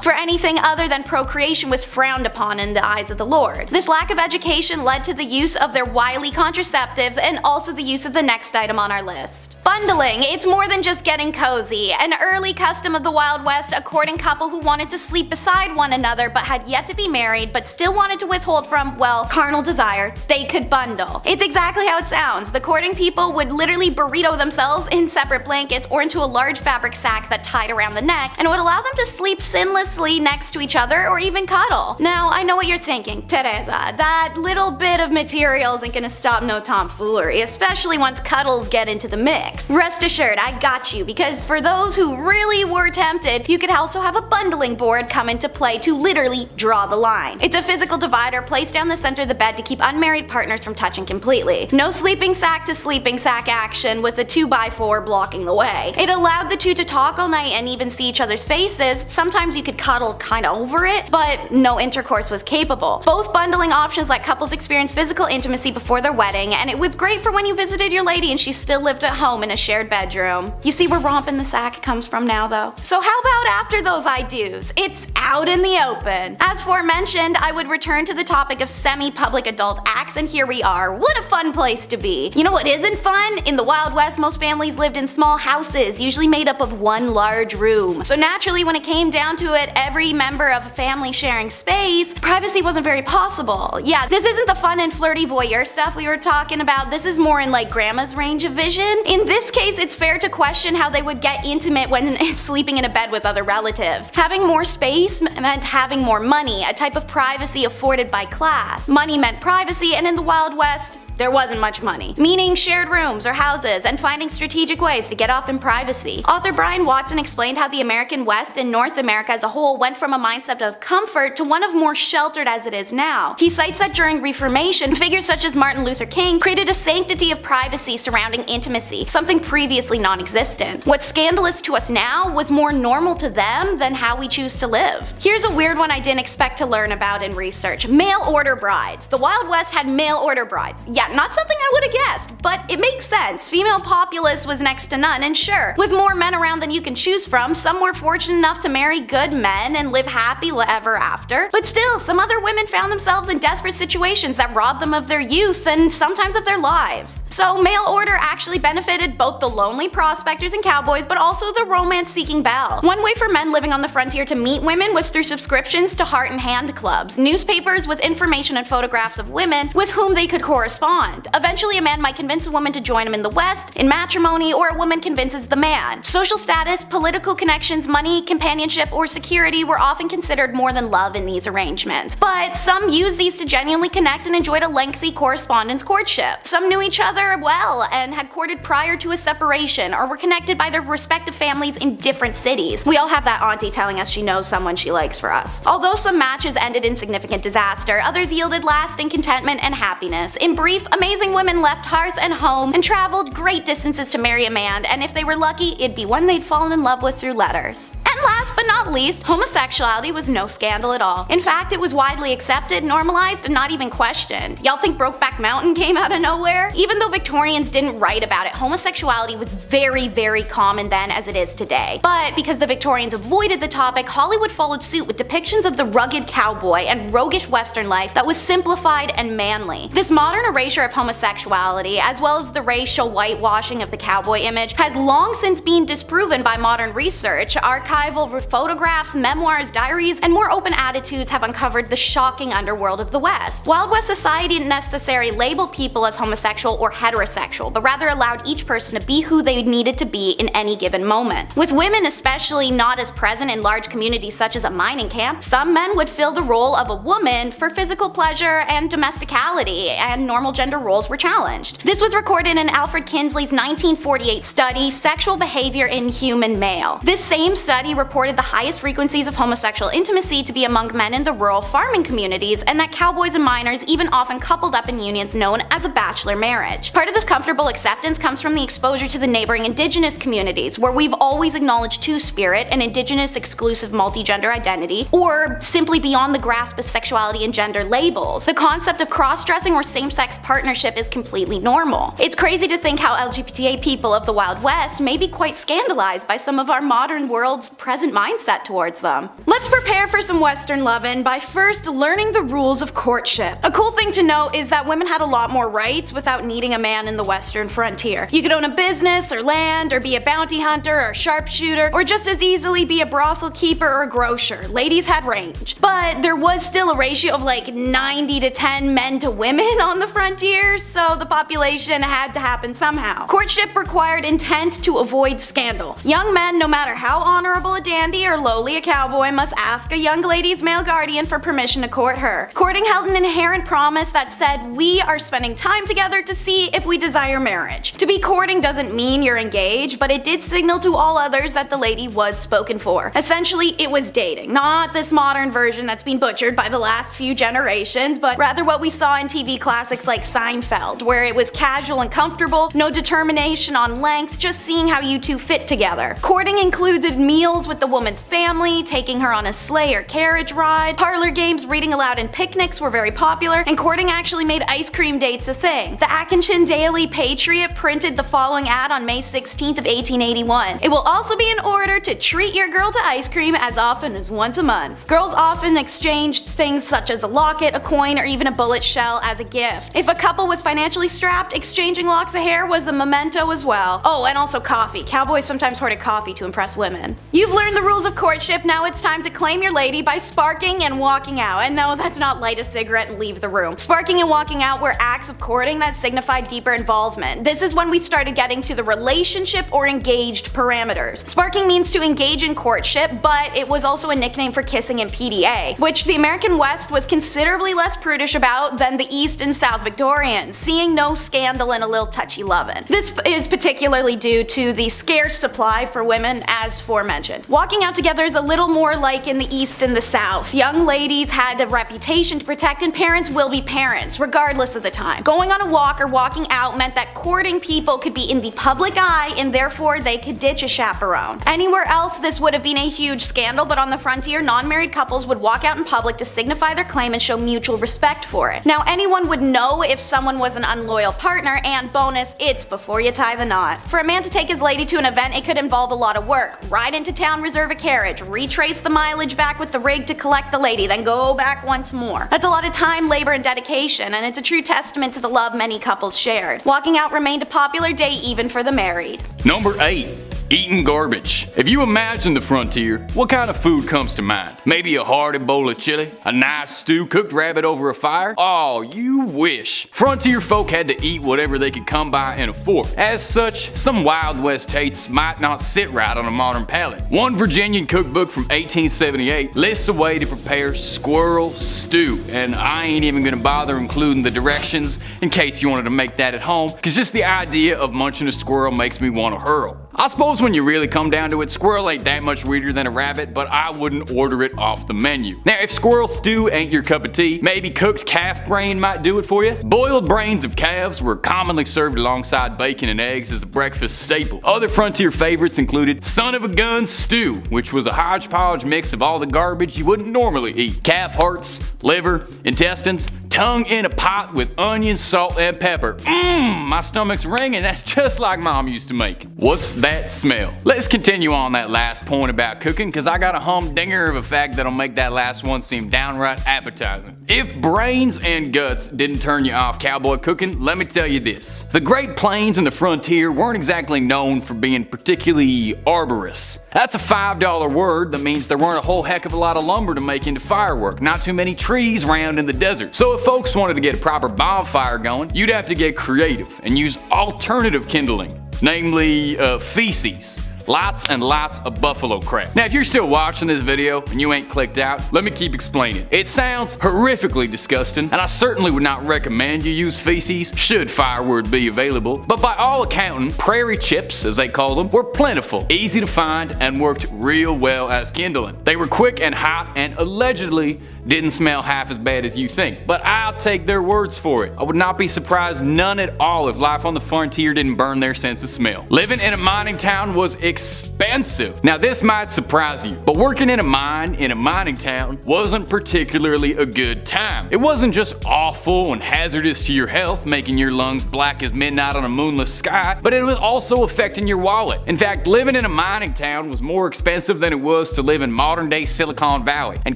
G: for anything other than procreation was frowned upon in the eyes of the Lord. This lack of education led to the use of their wily contraceptives and also the use of the next item on our list. Bundling. It's more than just getting cozy. An early custom of the Wild West, a courting couple who wanted to sleep beside one another but had yet to be married but still wanted to withhold from, well, carnal desire, they could bundle. It's exactly how it sounds. The courting people would literally burrito themselves in separate blankets or into a large fabric sack that tied around the neck, and it would allow them to sleep sinlessly next to each other or even cuddle. Now, I know what you're thinking, Teresa, that little bit of material isn't gonna stop no tomfoolery, especially once cuddles get into the mix. Rest assured, I got you, because for those who really were tempted, you could also have a bundling board come into play to literally draw the line. It's a physical divider placed down the center of the bed to keep unmarried partners from touching completely. No sleeping sack to sleeping sack action with a 2x4 blocking the way. It allowed the two to talk all night and even see each other's faces. Sometimes you could cuddle kinda over it, but no intercourse was capable. Both bundling options let couples experience physical intimacy before their wedding, and it was great for when you visited your lady and she still lived at home in a shared bedroom. You see where romp in the sack comes from now though? So how about after those I do's? It's out in the open. As forementioned, I would return to the topic of semi-public adult acts, and here we are. What a fun place to be. You know what isn't fun? In the Wild West, most families lived in small houses, usually made up of one large room. So naturally, when it came down to it, every member of a family sharing space, privacy wasn't very possible. Yeah, this isn't the fun and flirty voyeur stuff we were talking about. This is more in like grandma's range of vision. In this case, it's fair to question how they would get intimate when sleeping in a bed with other relatives. Having more space meant having more money, a type of privacy afforded by class. Money meant privacy, and in the Wild West, there wasn't much money, meaning shared rooms or houses and finding strategic ways to get off in privacy. Author Brian Watson explained how the American West and North America as a whole went from a mindset of comfort to one of more sheltered as it is now. He cites that during Reformation, figures such as Martin Luther King created a sanctity of privacy surrounding intimacy, something previously non-existent. What's scandalous to us now was more normal to them than how we choose to live. Here's a weird one I didn't expect to learn about in research. Mail order brides. The Wild West had mail order brides. Yeah, not something I would have guessed, but it makes sense. Female populace was next to none, and sure, with more men around than you can choose from, some were fortunate enough to marry good men and live happy ever after. But still, some other women found themselves in desperate situations that robbed them of their youth and sometimes of their lives. So mail order actually benefited both the lonely prospectors and cowboys, but also the romance-seeking belle. One way for men living on the frontier to meet women was through subscriptions to Heart and Hand clubs, newspapers with information and photographs of women with whom they could correspond. Eventually, a man might convince a woman to join him in the West, in matrimony, or a woman convinces the man. Social status, political connections, money, companionship, or security were often considered more than love in these arrangements. But some used these to genuinely connect and enjoyed a lengthy correspondence courtship. Some knew each other well and had courted prior to a separation, or were connected by their respective families in different cities. We all have that auntie telling us she knows someone she likes for us. Although some matches ended in significant disaster, others yielded lasting contentment and happiness. In brief, amazing women left hearth and home and traveled great distances to marry a man, and if they were lucky, it'd be one they'd fallen in love with through letters. And last but not least, homosexuality was no scandal at all. In fact, it was widely accepted, normalized, and not even questioned. Y'all think Brokeback Mountain came out of nowhere? Even though Victorians didn't write about it, homosexuality was very, very common then as it is today. But because the Victorians avoided the topic, Hollywood followed suit with depictions of the rugged cowboy and roguish Western life that was simplified and manly. This modern erasure of homosexuality, as well as the racial whitewashing of the cowboy image, has long since been disproven by modern research. Archives survival photographs, memoirs, diaries, and more open attitudes have uncovered the shocking underworld of the West. Wild West society didn't necessarily label people as homosexual or heterosexual, but rather allowed each person to be who they needed to be in any given moment. With women especially not as present in large communities such as a mining camp, some men would fill the role of a woman for physical pleasure and domesticality, and normal gender roles were challenged. This was recorded in Alfred Kinsley's 1948 study, Sexual Behavior in Human Male. This same study reported the highest frequencies of homosexual intimacy to be among men in the rural farming communities, and that cowboys and miners even often coupled up in unions known as a bachelor marriage. Part of this comfortable acceptance comes from the exposure to the neighboring indigenous communities, where we've always acknowledged two-spirit, an indigenous exclusive multi-gender identity, or simply beyond the grasp of sexuality and gender labels. The concept of cross-dressing or same-sex partnership is completely normal. It's crazy to think how LGBT people of the Wild West may be quite scandalized by some of our modern world's present mindset towards them. Let's prepare for some Western lovin' by first learning the rules of courtship. A cool thing to note is that women had a lot more rights without needing a man in the Western frontier. You could own a business or land, or be a bounty hunter or sharpshooter, or just as easily be a brothel keeper or a grocer. Ladies had range. But there was still a ratio of like 90 to 10 men to women on the frontier, so the population had to happen somehow. Courtship required intent to avoid scandal. Young men, no matter how honorable a dandy or lowly a cowboy, must ask a young lady's male guardian for permission to court her. Courting held an inherent promise that said, we are spending time together to see if we desire marriage. To be courting doesn't mean you're engaged, but it did signal to all others that the lady was spoken for. Essentially, it was dating. Not this modern version that's been butchered by the last few generations, but rather what we saw in TV classics like Seinfeld, where it was casual and comfortable, no determination on length, just seeing how you two fit together. Courting included meals with the woman's family, taking her on a sleigh or carriage ride. Parlor games, reading aloud, and picnics were very popular, and courting actually made ice cream dates a thing. The Atkinson Daily Patriot printed the following ad on May 16th of 1881. It will also be in order to treat your girl to ice cream as often as once a month. Girls often exchanged things such as a locket, a coin, or even a bullet shell as a gift. If a couple was financially strapped, exchanging locks of hair was a memento as well. Oh, and also coffee. Cowboys sometimes hoarded coffee to impress women. You've learned the rules of courtship, now it's time to claim your lady by sparking and walking out. And no, that's not light a cigarette and leave the room. Sparking and walking out were acts of courting that signified deeper involvement. This is when we started getting to the relationship or engaged parameters. Sparking means to engage in courtship, but it was also a nickname for kissing in PDA, which the American West was considerably less prudish about than the East and South Victorians, seeing no scandal and a little touchy lovin'. This is particularly due to the scarce supply for women as aforementioned. Walking out together is a little more like in the East and the South. Young ladies had a reputation to protect, and parents will be parents, regardless of the time. Going on a walk or walking out meant that courting people could be in the public eye, and therefore they could ditch a chaperone. Anywhere else this would have been a huge scandal, but on the frontier, non-married couples would walk out in public to signify their claim and show mutual respect for it. Now anyone would know if someone was an unloyal partner, and bonus, it's before you tie the knot. For a man to take his lady to an event, it could involve a lot of work. Ride into town, reserve a carriage, retrace the mileage back with the rig to collect the lady, then go back once more. That's a lot of time, labor, and dedication, and it's a true testament to the love many couples shared. Walking out remained a popular day even for the married.
F: Number 8. Eating garbage. If you imagine the frontier, what kind of food comes to mind? Maybe a hearty bowl of chili? A nice stew, cooked rabbit over a fire? Oh, you wish. Frontier folk had to eat whatever they could come by and afford. As such, some Wild West tastes might not sit right on a modern palate. One Virginian cookbook from 1878 lists a way to prepare squirrel stew, and I ain't even gonna bother including the directions in case you wanted to make that at home, cause just the idea of munching a squirrel makes me want to hurl. I suppose when you really come down to it, squirrel ain't that much weirder than a rabbit, but I wouldn't order it off the menu. Now, if squirrel stew ain't your cup of tea, maybe cooked calf brain might do it for you. Boiled brains of calves were commonly served alongside bacon and eggs as a breakfast staple. Other frontier favorites included son of a gun stew, which was a hodgepodge mix of all the garbage you wouldn't normally eat. Calf hearts, liver, intestines, tongue in a pot with onion, salt, and pepper. My stomach's ringing. That's just like Mom used to make. What's that smell? Let's continue on that last point about cooking, because I got a humdinger of a fact that'll make that last one seem downright appetizing. If brains and guts didn't turn you off cowboy cooking, let me tell you this. The Great Plains and the frontier weren't exactly known for being particularly arborous. That's a $5 word that means there weren't a whole heck of a lot of lumber to make into firework, not too many trees around in the desert. So if folks wanted to get a proper bonfire going, you'd have to get creative and use alternative kindling, namely feces. Lots and lots of buffalo crap. Now if you're still watching this video and you ain't clicked out, let me keep explaining. It sounds horrifically disgusting, and I certainly would not recommend you use feces should firewood be available, but by all accounting, prairie chips, as they call them, were plentiful, easy to find, and worked real well as kindling. They were quick and hot and allegedly didn't smell half as bad as you think, but I'll take their words for it. I would not be surprised none at all if life on the frontier didn't burn their sense of smell. Living in a mining town was expensive. Now this might surprise you, but working in a mine in a mining town wasn't particularly a good time. It wasn't just awful and hazardous to your health, making your lungs black as midnight on a moonless sky, but it was also affecting your wallet. In fact, living in a mining town was more expensive than it was to live in modern day Silicon Valley, and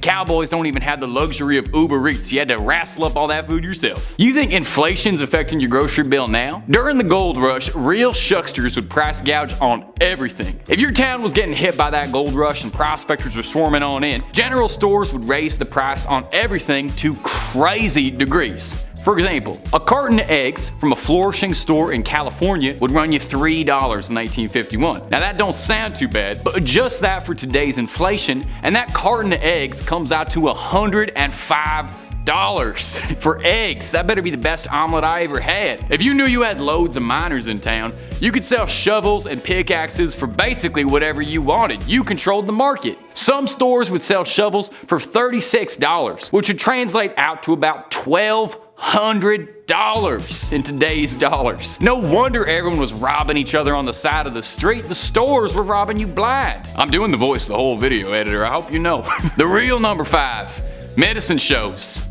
F: cowboys don't even have the luxury of Uber Eats. You had to wrestle up all that food yourself. You think inflation's affecting your grocery bill now? During the gold rush, real shucksters would price gouge on everything. If your town was getting hit by that gold rush and prospectors were swarming on in, general stores would raise the price on everything to crazy degrees. For example, a carton of eggs from a flourishing store in California would run you $3 in 1951. Now that don't sound too bad, but adjust that for today's inflation, and that carton of eggs comes out to $105 for eggs. That better be the best omelet I ever had. If you knew you had loads of miners in town, you could sell shovels and pickaxes for basically whatever you wanted. You controlled the market. Some stores would sell shovels for $36, which would translate out to about $1,200 in today's dollars. No wonder everyone was robbing each other on the side of the street. The stores were robbing you blind. I'm doing the voice of the whole video, editor. I hope you know. The real number 5, medicine shows.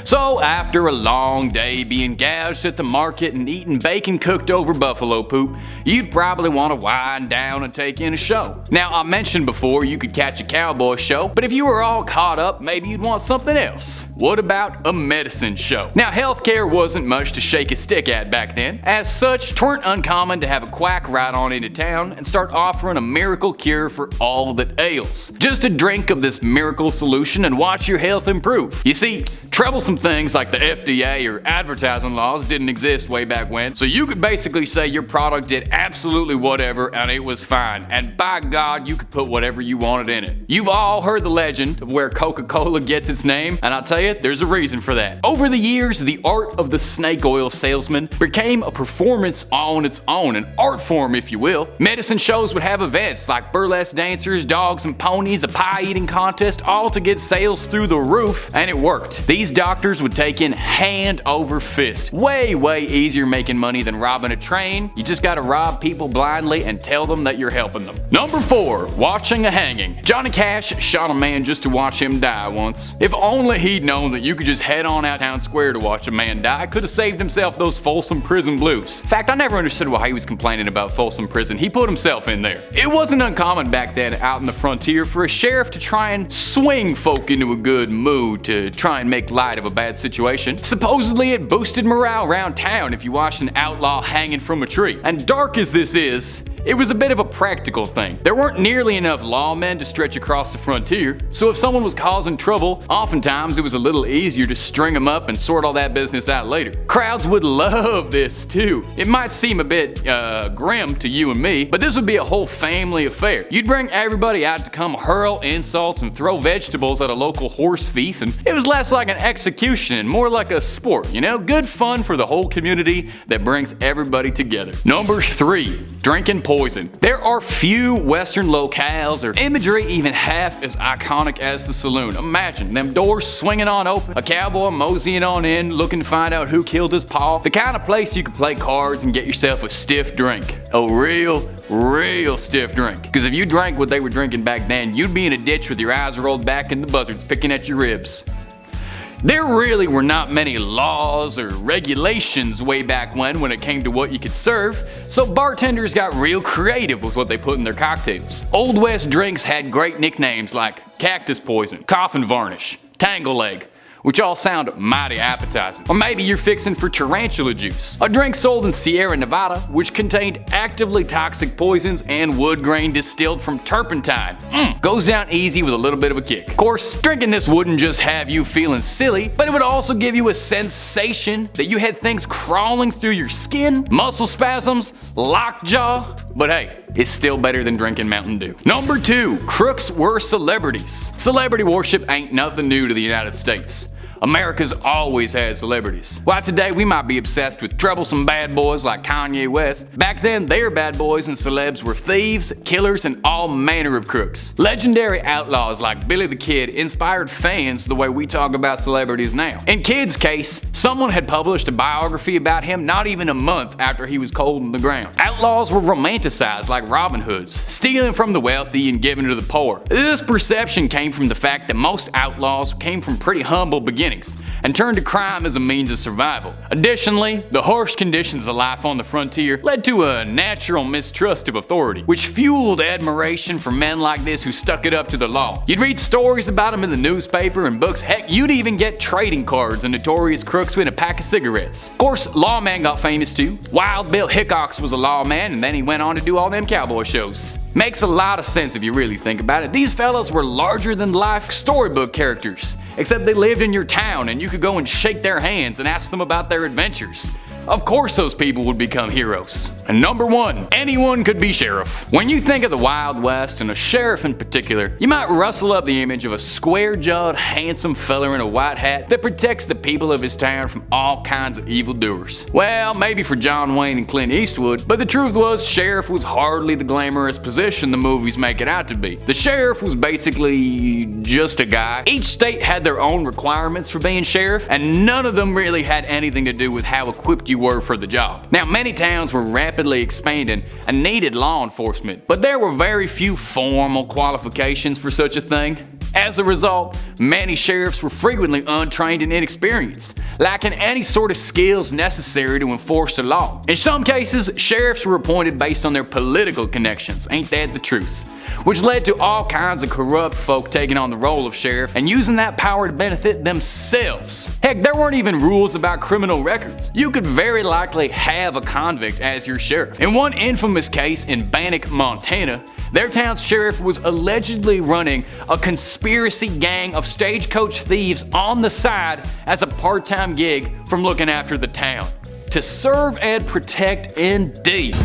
F: So after a long day being gouged at the market and eating bacon cooked over buffalo poop, you'd probably want to wind down and take in a show. Now I mentioned before you could catch a cowboy show, but if you were all caught up, maybe you'd want something else. What about a medicine show? Now healthcare wasn't much to shake a stick at back then. As such, 'tweren't uncommon to have a quack ride on into town and start offering a miracle cure for all that ails. Just a drink of this miracle solution and watch your health improve. You see, troublesome things like the FDA or advertising laws didn't exist way back when, so you could basically say your product did absolutely whatever and it was fine, and by God you could put whatever you wanted in it. You've all heard the legend of where Coca-Cola gets its name, and I'll tell you, there's a reason for that. Over the years, the art of the snake oil salesman became a performance on its own, an art form if you will. Medicine shows would have events like burlesque dancers, dogs and ponies, a pie eating contest, all to get sales through the roof, and it worked. These doctors would take in hand over fist. Way easier making money than robbing a train. You just gotta rob people blindly and tell them that you're helping them. Number 4, watching a hanging. Johnny Cash shot a man just to watch him die once. If only he'd known that you could just head on out town square to watch a man die, could have saved himself those Folsom Prison blues. In fact, I never understood why he was complaining about Folsom Prison. He put himself in there. It wasn't uncommon back then out in the frontier for a sheriff to try and swing folk into a good mood to try and make light of a bad situation. Supposedly it boosted morale around town if you watched an outlaw hanging from a tree. And dark as this is, it was a bit of a practical thing. There weren't nearly enough lawmen to stretch across the frontier, so if someone was causing trouble, oftentimes it was a little easier to string them up and sort all that business out later. Crowds would love this too. It might seem a bit grim to you and me, but this would be a whole family affair. You'd bring everybody out to come hurl insults and throw vegetables at a local horse thief, and it was less like an execution and more like a sport, you know? Good fun for the whole community that brings everybody together. Number 3, drinking poison. There are few Western locales or imagery even half as iconic as the saloon. Imagine them doors swinging on open, a cowboy moseying on in, looking to find out who killed his paw. The kind of place you could play cards and get yourself a stiff drink. A real stiff drink. Because if you drank what they were drinking back then, you'd be in a ditch with your eyes rolled back and the buzzards picking at your ribs. There really were not many laws or regulations way back when it came to what you could serve, so bartenders got real creative with what they put in their cocktails. Old West drinks had great nicknames like cactus poison, coffin varnish, tangle leg, which all sound mighty appetizing. Or maybe you're fixing for tarantula juice, a drink sold in Sierra Nevada which contained actively toxic poisons and wood grain distilled from turpentine. Goes down easy with a little bit of a kick. Of course, drinking this wouldn't just have you feeling silly, but it would also give you a sensation that you had things crawling through your skin, muscle spasms, lockjaw, but hey, it's still better than drinking Mountain Dew. Number 2, crooks were celebrities. Celebrity worship ain't nothing new to the United States. America's always had celebrities. While today we might be obsessed with troublesome bad boys like Kanye West, back then their bad boys and celebs were thieves, killers, and all manner of crooks. Legendary outlaws like Billy the Kid inspired fans the way we talk about celebrities now. In Kid's case, someone had published a biography about him not even a month after he was cold in the ground. Outlaws were romanticized like Robin Hoods, stealing from the wealthy and giving to the poor. This perception came from the fact that most outlaws came from pretty humble beginnings and turned to crime as a means of survival. Additionally, the harsh conditions of life on the frontier led to a natural mistrust of authority, which fueled admiration for men like this who stuck it up to the law. You'd read stories about them in the newspaper and books, heck, you'd even get trading cards of notorious crooks with a pack of cigarettes. Of course, Lawman got famous too. Wild Bill Hickox was a lawman, and then he went on to do all them cowboy shows. Makes a lot of sense if you really think about it. These fellas were larger than life storybook characters, except they lived in your town and you could go and shake their hands and ask them about their adventures. Of course those people would become heroes. And number 1, anyone could be sheriff. When you think of the Wild West, and a sheriff in particular, you might rustle up the image of a square-jawed, handsome fella in a white hat that protects the people of his town from all kinds of evildoers. Well, maybe for John Wayne and Clint Eastwood, but the truth was sheriff was hardly the glamorous position the movies make it out to be. The sheriff was basically just a guy. Each state had their own requirements for being sheriff, and none of them really had anything to do with how equipped you were for the job. Now, many towns were rapidly expanding and needed law enforcement, but there were very few formal qualifications for such a thing. As a result, many sheriffs were frequently untrained and inexperienced, lacking any sort of skills necessary to enforce the law. In some cases, sheriffs were appointed based on their political connections, ain't that the truth? Which led to all kinds of corrupt folk taking on the role of sheriff and using that power to benefit themselves. Heck, there weren't even rules about criminal records. You could very likely have a convict as your sheriff. In one infamous case in Bannock, Montana, their town's sheriff was allegedly running a conspiracy gang of stagecoach thieves on the side as a part-time gig from looking after the town. To serve and protect indeed.